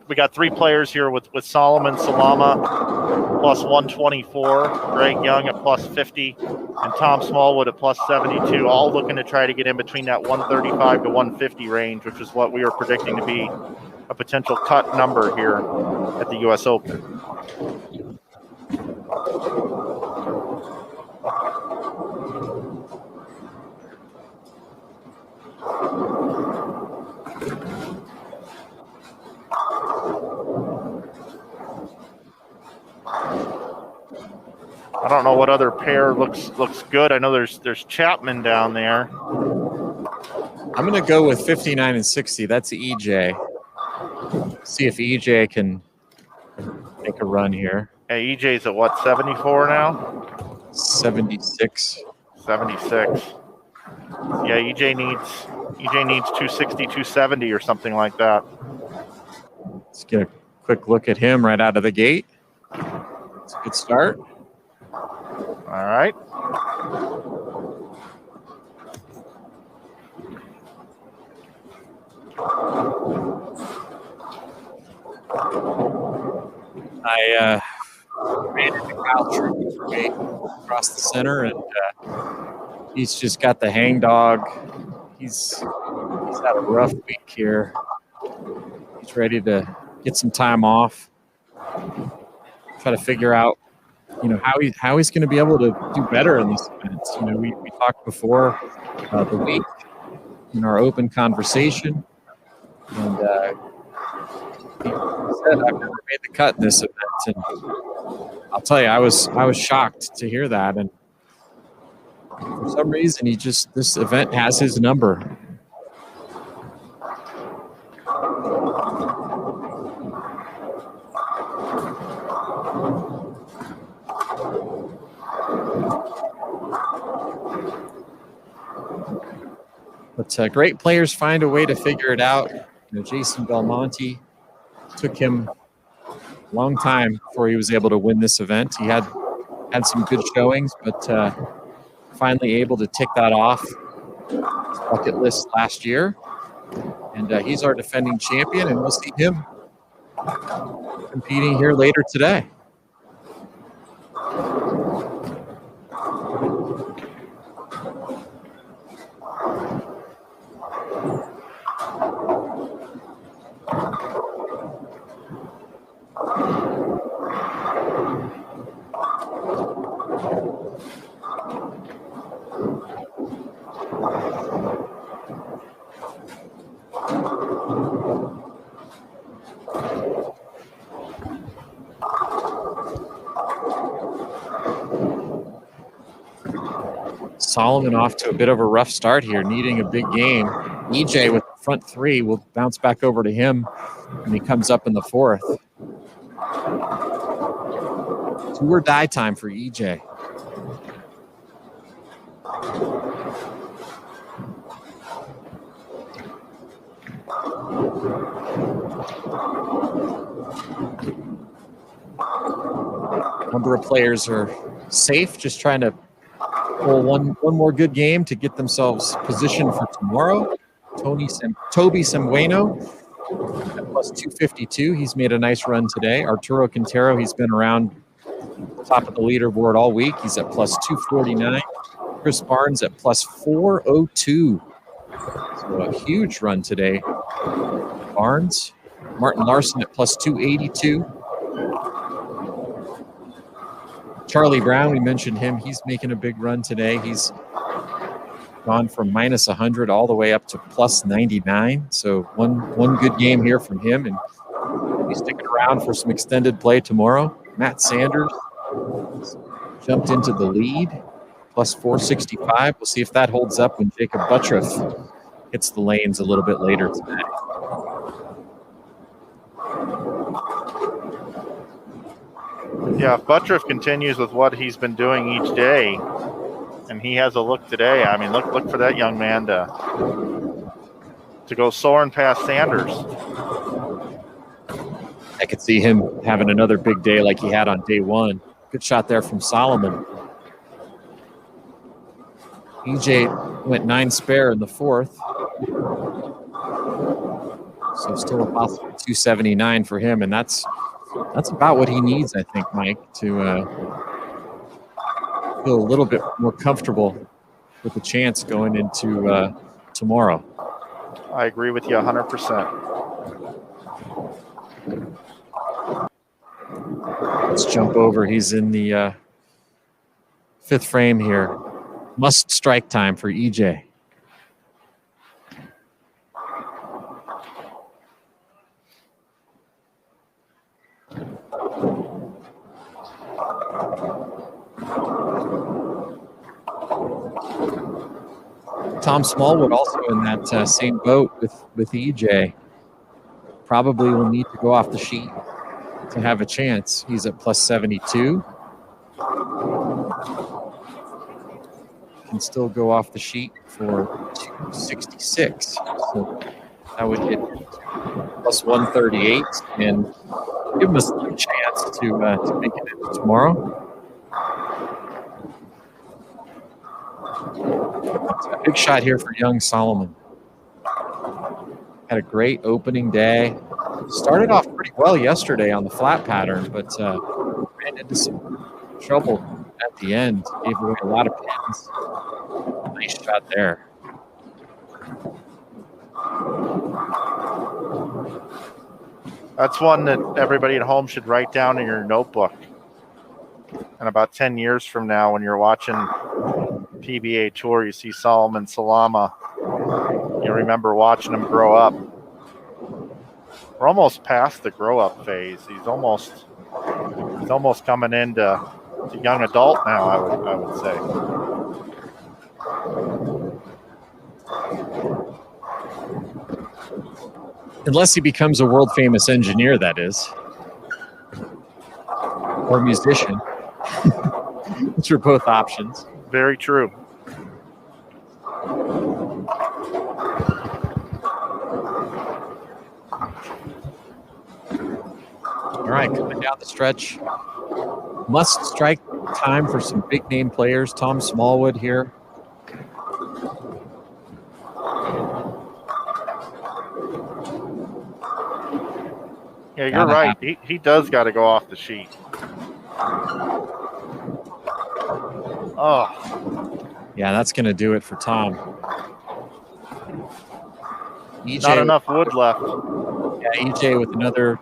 we got three players here with Solomon Salama plus 124, Greg Young at plus 50, and Tom Smallwood at plus 72, all looking to try to get in between that 135 to 150 range, which is what we were predicting to be a potential cut number here at the U.S. Open. I don't know what other pair looks good. I know there's Chapman down there. I'm going to go with 59 and 60. That's EJ. See if EJ can make a run here. Hey, EJ's at what, 74 now? 76. 76. Yeah, EJ needs 260, 270 or something like that. Let's get a quick look at him right out of the gate. It's a good start. All right. I ran into Kyle Truby for me across the center, and he's just got the hang dog. He's had a rough week here. He's ready to get some time off. try to figure out, how he's going to be able to do better in this event. We talked before the week in our open conversation, and he said, "I've never made the cut in this event," and I'll tell you, I was shocked to hear that, and for some reason, this event has his number. But great players find a way to figure it out. Jason Belmonte, took him a long time before he was able to win this event. He had some good showings, but finally able to tick that off his bucket list last year. And he's our defending champion, and we'll see him competing here later today. Solomon off to a bit of a rough start here, needing a big game. EJ with the front three will bounce back over to him when he comes up in the fourth. Do or die time for EJ. A number of players are safe, just trying to pull one more good game to get themselves positioned for tomorrow. Toby Sembueno at plus 252. He's made a nice run today. Arturo Quintero, he's been around the top of the leaderboard all week. He's at plus 249. Chris Barnes at plus 402. So a huge run today. Barnes. Martin Larson at plus 282. Charlie Brown, we mentioned him. He's making a big run today. He's gone from minus 100 all the way up to plus 99. So one good game here from him, and he's sticking around for some extended play tomorrow. Matt Sanders jumped into the lead, plus 465. We'll see if that holds up when Jacob Buttriff hits the lanes a little bit later today. Yeah, if Buttriff continues with what he's been doing each day, and he has a look today, I mean, look for that young man to go soaring past Sanders. I could see him having another big day like he had on day one. Good shot there from Solomon. EJ went 9 spare in the fourth. So still a possible 279 for him, and that's about what he needs, I think, Mike, to feel a little bit more comfortable with the chance going into tomorrow. I agree with you 100%. Let's jump over. He's in the fifth frame here. Must strike time for EJ. Tom Smallwood also in that same boat with EJ. Probably will need to go off the sheet to have a chance. He's at plus 72. Can still go off the sheet for 266. So that would hit plus 138 and give him a chance to make it into tomorrow. A big shot here for young Solomon. Had a great opening day. Started off pretty well yesterday on the flat pattern, but ran into some trouble at the end. Gave away a lot of pins. Nice shot there. That's one that everybody at home should write down in your notebook. And about 10 years from now, when you're watching PBA Tour, you see Solomon Salama. You remember watching him grow up. We're almost past the grow-up phase. He's almost coming into young adult now, I would say. Unless he becomes a world famous engineer, that is. Or musician. Which are both options. Very true. All right, coming down the stretch. Must strike time for some big name players. Tom Smallwood here. Yeah, you're right. He does got to go off the sheet. Oh. Yeah, that's going to do it for Tom. EJ Not enough wood left. Yeah, EJ with another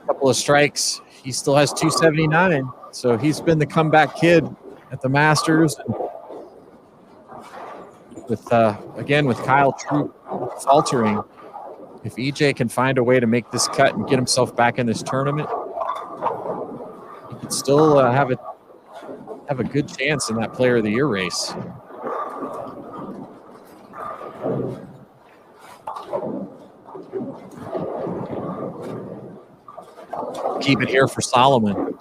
couple of strikes. He still has 279. So he's been the comeback kid at the Masters. With again, with Kyle Troop faltering, if EJ can find a way to make this cut and get himself back in this tournament, he could still have a good chance in that Player of the Year race. Keep it here for Solomon.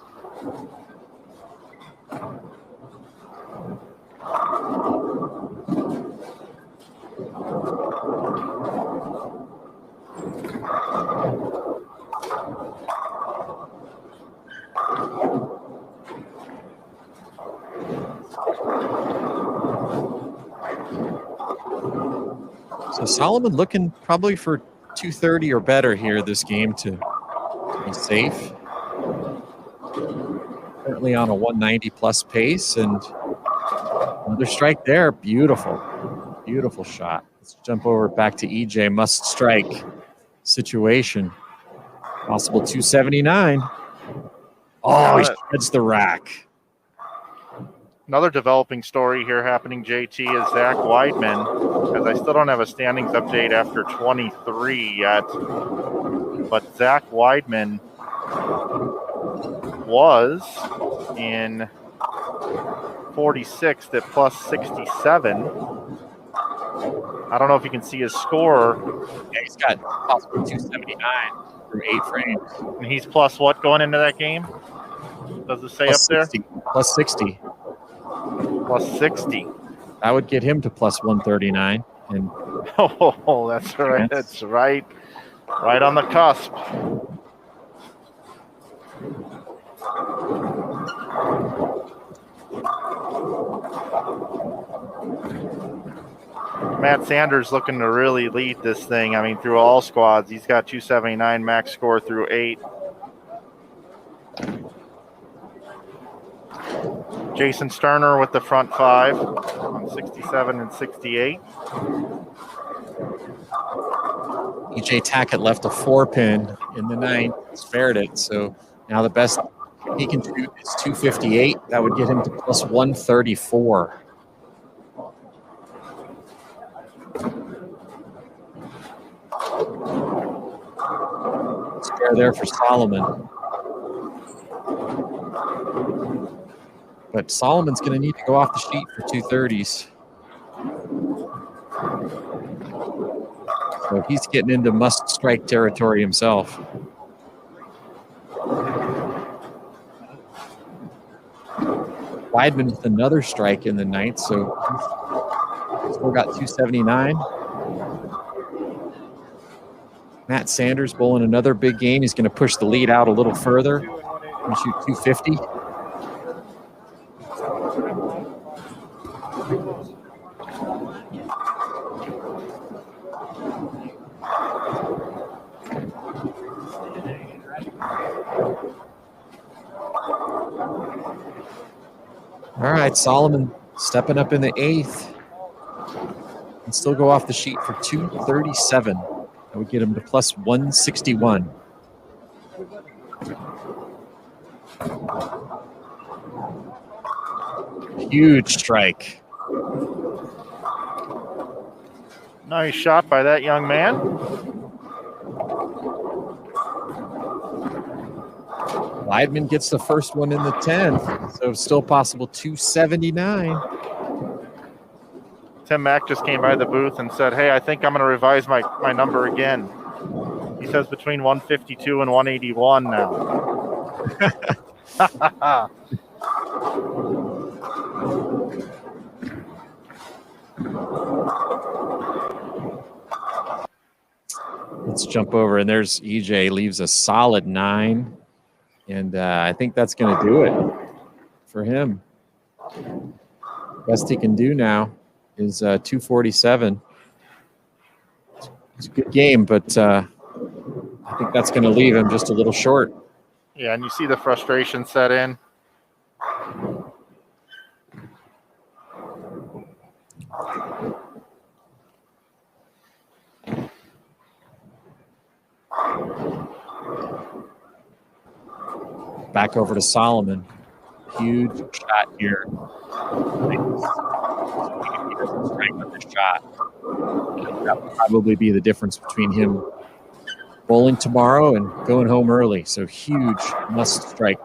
So Solomon looking probably for 230 or better here this game to be safe. Currently on a 190 plus pace, and another strike there. Beautiful, beautiful shot. Let's jump over back to EJ. Must strike situation. Possible 279. Oh, he shreds the rack. Another developing story here happening, JT, is Zach Weidman, because I still don't have a standings update after 23 yet. But Zach Weidman was in 46th at plus 67. I don't know if you can see his score. Yeah, he's got possible 279 through 8 frames. And he's plus what going into that game? Does it say Plus up 60. Plus 60. Plus 60. That would get him to plus 139. And oh, that's right. That's right. Right on the cusp. Matt Sanders looking to really lead this thing. I mean, through all squads, he's got 279 max score through 8. Jason Sterner with the front 5 on 67 and 68. EJ Tackett left a 4-pin in the 9th, spared it. So now the best he can shoot is 258. That would get him to plus 134. Spare there for Solomon. But Solomon's going to need to go off the sheet for 230s. So he's getting into must-strike territory himself. Weidman with another strike in the 9th, so he's still got 279. Matt Sanders bowling another big game. He's going to push the lead out a little further and shoot 250. All right, Solomon stepping up in the 8th and still go off the sheet for 237. That would get him to plus 161. Huge strike. Nice shot by that young man. Weidman gets the first one in the 10th, so still possible 279. Tim Mack just came by the booth and said, hey, I think I'm going to revise my number again. He says between 152 and 181 now. Let's jump over, and there's EJ leaves a solid 9, and I think that's going to do it for him. Best he can do now is 247. It's a good game, but I think that's going to leave him just a little short. Yeah, and you see the frustration set in. Back over to Solomon. Huge shot here. Strike with the shot. That will probably be the difference between him bowling tomorrow and going home early. So huge must strike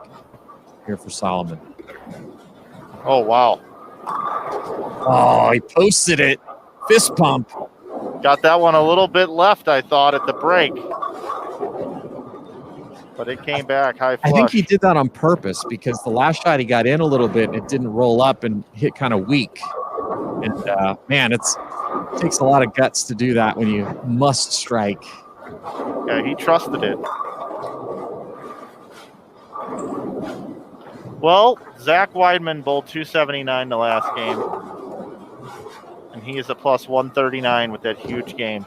here for Solomon. Oh, wow. Oh, he posted it. Fist pump. Got that one a little bit left, I thought, at the break. But it came back high flush. I think he did that on purpose because the last shot he got in a little bit and it didn't roll up and hit kind of weak. And, man, it takes a lot of guts to do that when you must strike. Yeah, he trusted it. Well, Zach Weidman bowled 279 the last game. And he is a plus 139 with that huge game.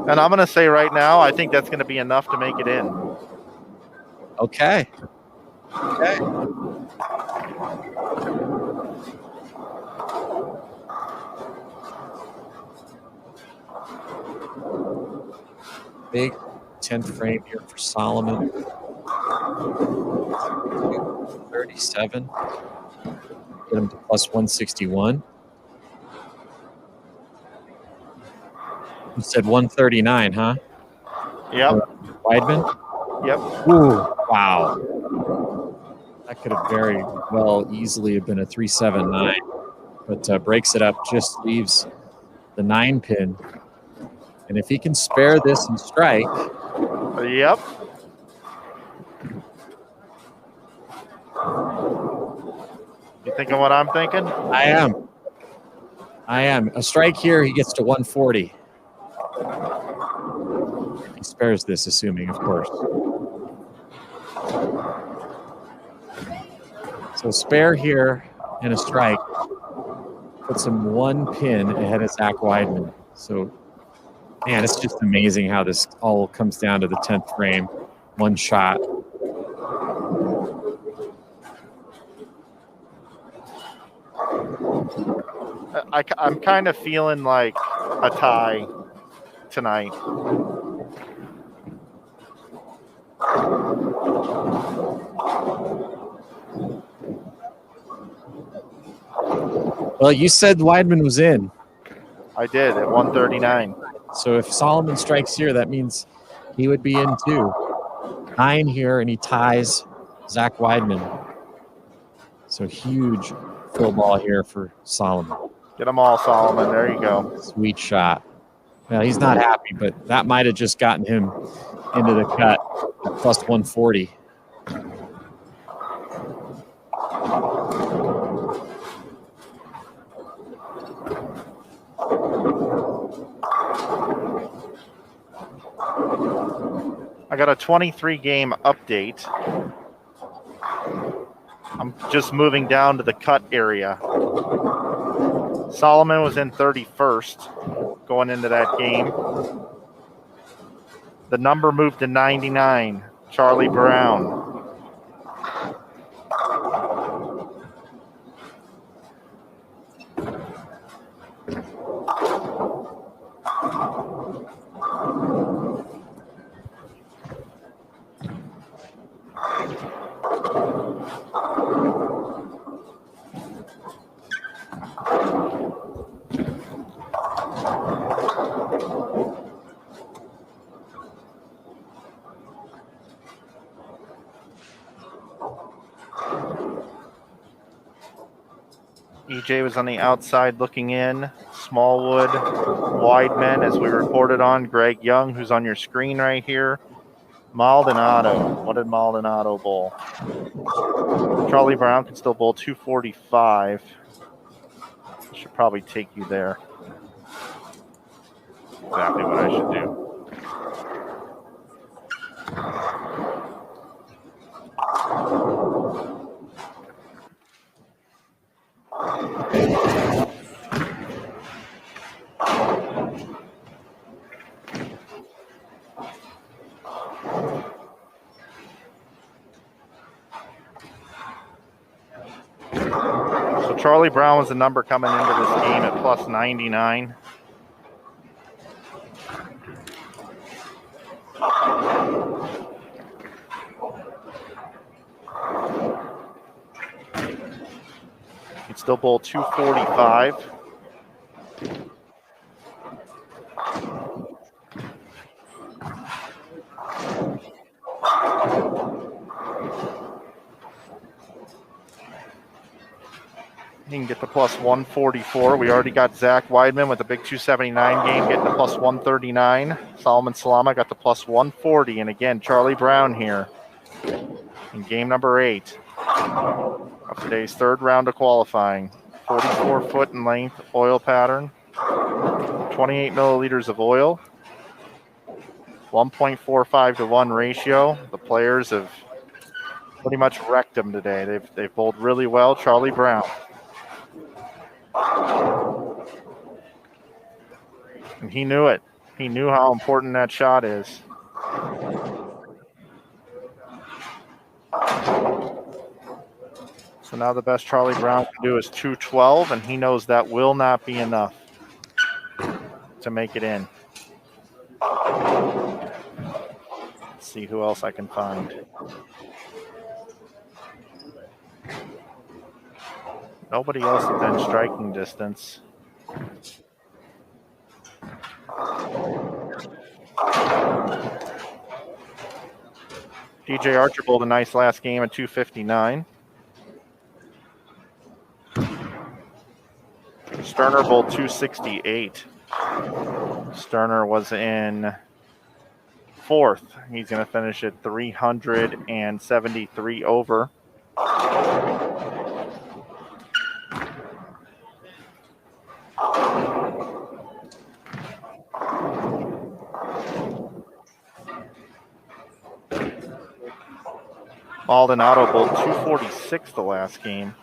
And I'm going to say right now, I think that's going to be enough to make it in. Okay. Big 10th frame here for Solomon. 37. Get him to plus 161. You said 139, huh? Yep. Weidman? Yep. Ooh, wow. That could have very well easily have been a 379, but breaks it up, just leaves the 9 pin. And if he can spare this and strike. Yep. You thinking what I'm thinking? I am. A strike here, he gets to 140. He spares this, assuming, of course. So spare here and a strike puts him 1 pin ahead of Zach Weidman. So, man, it's just amazing how this all comes down to the 10th frame. 1 shot. I'm kind of feeling like a tie tonight. Well, you said Weidman was in. I did at 139. So if Solomon strikes here, that means he would be in too. 9 here, and he ties Zach Weidman. So huge full ball here for Solomon. Get them all, Solomon. There you go. Sweet shot. Well, he's not happy, but that might have just gotten him into the cut at plus 140. I got a 23-game update. I'm just moving down to the cut area. Solomon was in 31st going into that game. The number moved to 99, Charlie Brown. EJ was on the outside looking in. Smallwood, Wideman, as we reported on. Greg Young, who's on your screen right here. Maldonado. What did Maldonado bowl? Charlie Brown can still bowl 245. Should probably take you there. Exactly what I should do. So Charlie Brown was the number coming into this game at plus 99. He'd still bowl 245. He can get the plus 144. We already got Zach Weidman with the big 279 game, getting the plus 139. Solomon Salama got the plus 140. And again, Charlie Brown here in game number 8 of today's third round of qualifying. 44 foot in length oil pattern, 28 milliliters of oil, 1.45 to 1 ratio. The players have pretty much wrecked him today. They've bowled really well. Charlie Brown. And he knew it. He knew how important that shot is. So now the best Charlie Brown can do is 212, and he knows that will not be enough to make it in. Let's see who else I can find. Nobody else within striking distance. DJ Archer bowled a nice last game at 259. Sterner bowled 268. Sterner was in 4th. He's going to finish at 373 over. Maldonado bowled 246 the last game.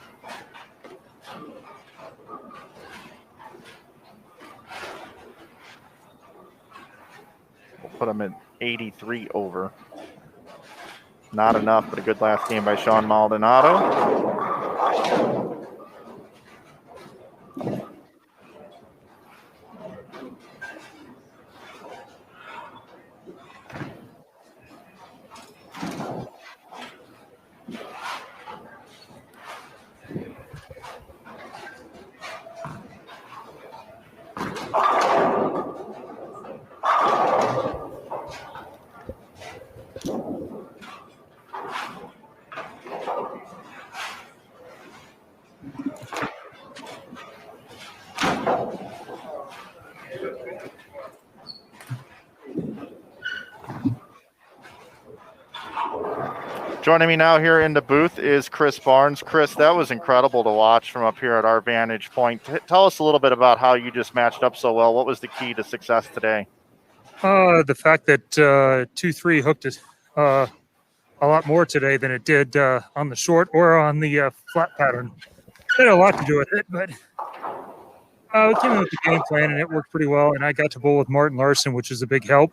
We'll put him at 83 over. Not enough, but a good last game by Sean Maldonado. Joining me now here in the booth is Chris Barnes. Chris, that was incredible to watch from up here at our vantage point. Tell us a little bit about how you just matched up so well. What was the key to success today? The fact that 2-3 hooked it a lot more today than it did on the short or on the flat pattern. It had a lot to do with it, but we came in with the game plan and it worked pretty well. And I got to bowl with Martin Larson, which is a big help.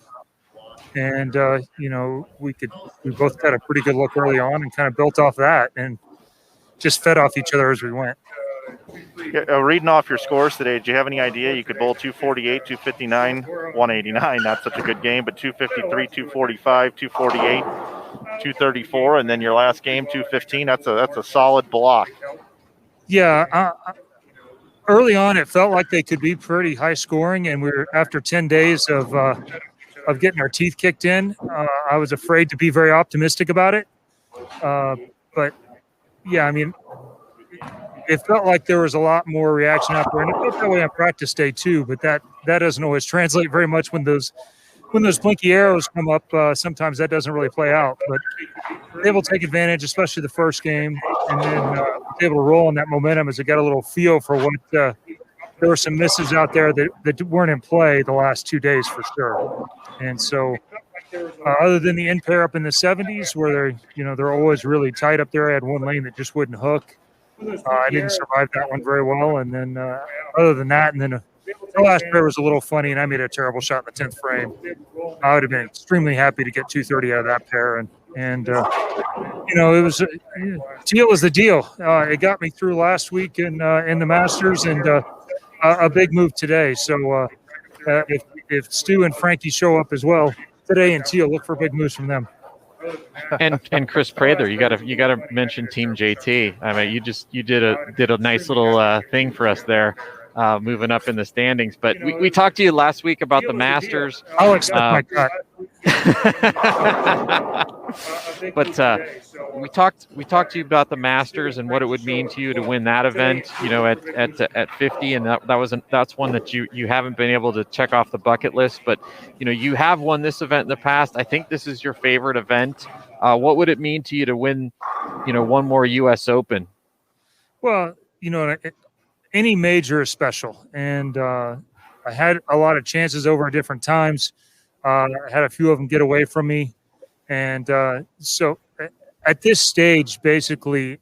And you know, we both had a pretty good look early on and kind of built off that and just fed off each other as we went. Reading off your scores today, do you have any idea you could bowl 248, 259, 189? Not such a good game, but 253, 245, 248, 234, and then your last game 215. That's a solid block. Yeah, early on it felt like they could be pretty high scoring, and we're after 10 days of getting our teeth kicked in. I was afraid to be very optimistic about it, but yeah, I mean, it felt like there was a lot more reaction out there, and it felt that way on practice day too. But that doesn't always translate very much when those blinky arrows come up. Sometimes that doesn't really play out. But they will take advantage, especially the first game, and then was able to roll in that momentum as it got a little feel for what. There were some misses out there that weren't in play the last 2 days for sure, and so. Other than the end pair up in the 70s, where they're always really tight up there. I had one lane that just wouldn't hook. I didn't survive that one very well, and then other than that, and then the last pair was a little funny, and I made a terrible shot in the 10th frame. I would have been extremely happy to get 230 out of that pair, and it was teal was the deal. It got me through last week in the Masters, and a big move today. So if Stu and Frankie show up as well today in teal, look for big moves from them. And Chris Prather, you gotta mention Team JT. I mean, you did a nice little thing for us there, moving up in the standings. But we talked to you last week about the Masters. I'll expect my cut. But we talked to you about the Masters and what it would mean to you to win that event, at 50, and that's one that you haven't been able to check off the bucket list. But you have won this event in the past. I think this is your favorite event. What would it mean to you to win, one more U.S. Open? Well, any major is special, and I had a lot of chances over different times. I had a few of them get away from me. And so at this stage, basically,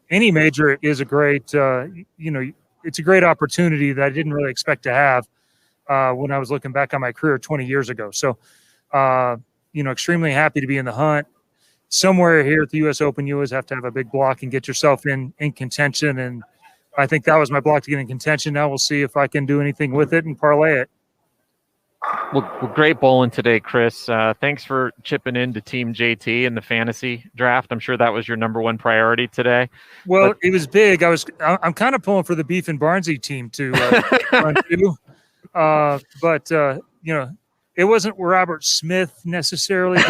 any major is a great, it's a great opportunity that I didn't really expect to have when I was looking back on my career 20 years ago. So, extremely happy to be in the hunt. Somewhere here at the U.S. Open, you always have to have a big block and get yourself in contention. And I think that was my block to get in contention. Now we'll see if I can do anything with it and parlay it. Well, great bowling today, Chris. Thanks for chipping into Team JT in the fantasy draft. I'm sure that was your number one priority today. Well, it was big. I'm kind of pulling for the Beef and Barnesy team to run too. But it wasn't Robert Smith necessarily.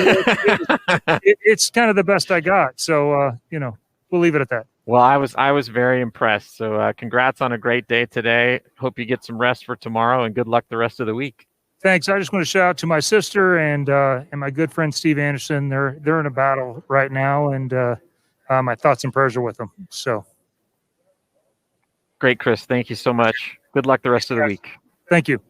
It's kind of the best I got. So, we'll leave it at that. Well, I was very impressed. So congrats on a great day today. Hope you get some rest for tomorrow, and good luck the rest of the week. Thanks. I just want to shout out to my sister and my good friend Steve Anderson. They're in a battle right now, and my thoughts and prayers are with them. So great, Chris. Thank you so much. Good luck the rest of the week. Thank you.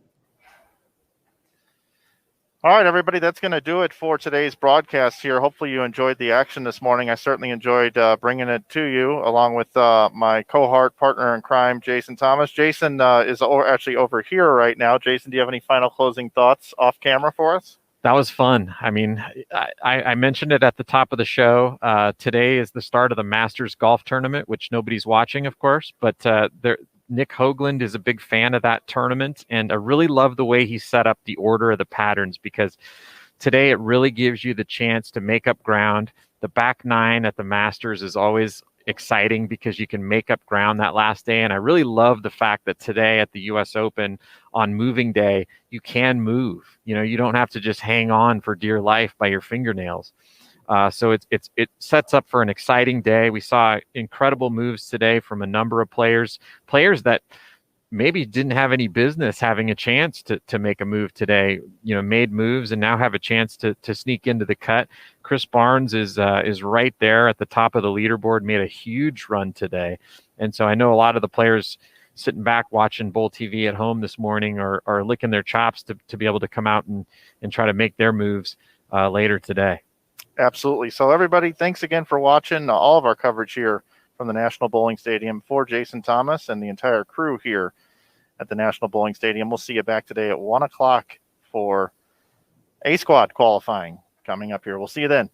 All right, everybody, that's going to do it for today's broadcast here. Hopefully you enjoyed the action this morning. I certainly enjoyed bringing it to you, along with my cohort partner in crime, Jason Thomas. Jason is actually over here right now. Jason, do you have any final closing thoughts off camera for us? That was fun. I mean, I mentioned it at the top of the show. Today is the start of the Masters Golf Tournament, which nobody's watching, of course, but Nick Hoagland is a big fan of that tournament, and I really love the way he set up the order of the patterns, because today it really gives you the chance to make up ground. The back nine at the Masters is always exciting because you can make up ground that last day, and I really love the fact that today at the U.S. Open on moving day, you can move. You don't have to just hang on for dear life by your fingernails. So it sets up for an exciting day. We saw incredible moves today from a number of players that maybe didn't have any business having a chance to make a move today, made moves and now have a chance to sneak into the cut. Chris Barnes is right there at the top of the leaderboard, made a huge run today. And so I know a lot of the players sitting back watching Bowl TV at home this morning are licking their chops to be able to come out and try to make their moves later today. Absolutely. So everybody, thanks again for watching all of our coverage here from the National Bowling Stadium. For Jason Thomas and the entire crew here at the National Bowling Stadium, we'll see you back today at 1 o'clock for A Squad qualifying coming up here. We'll see you then.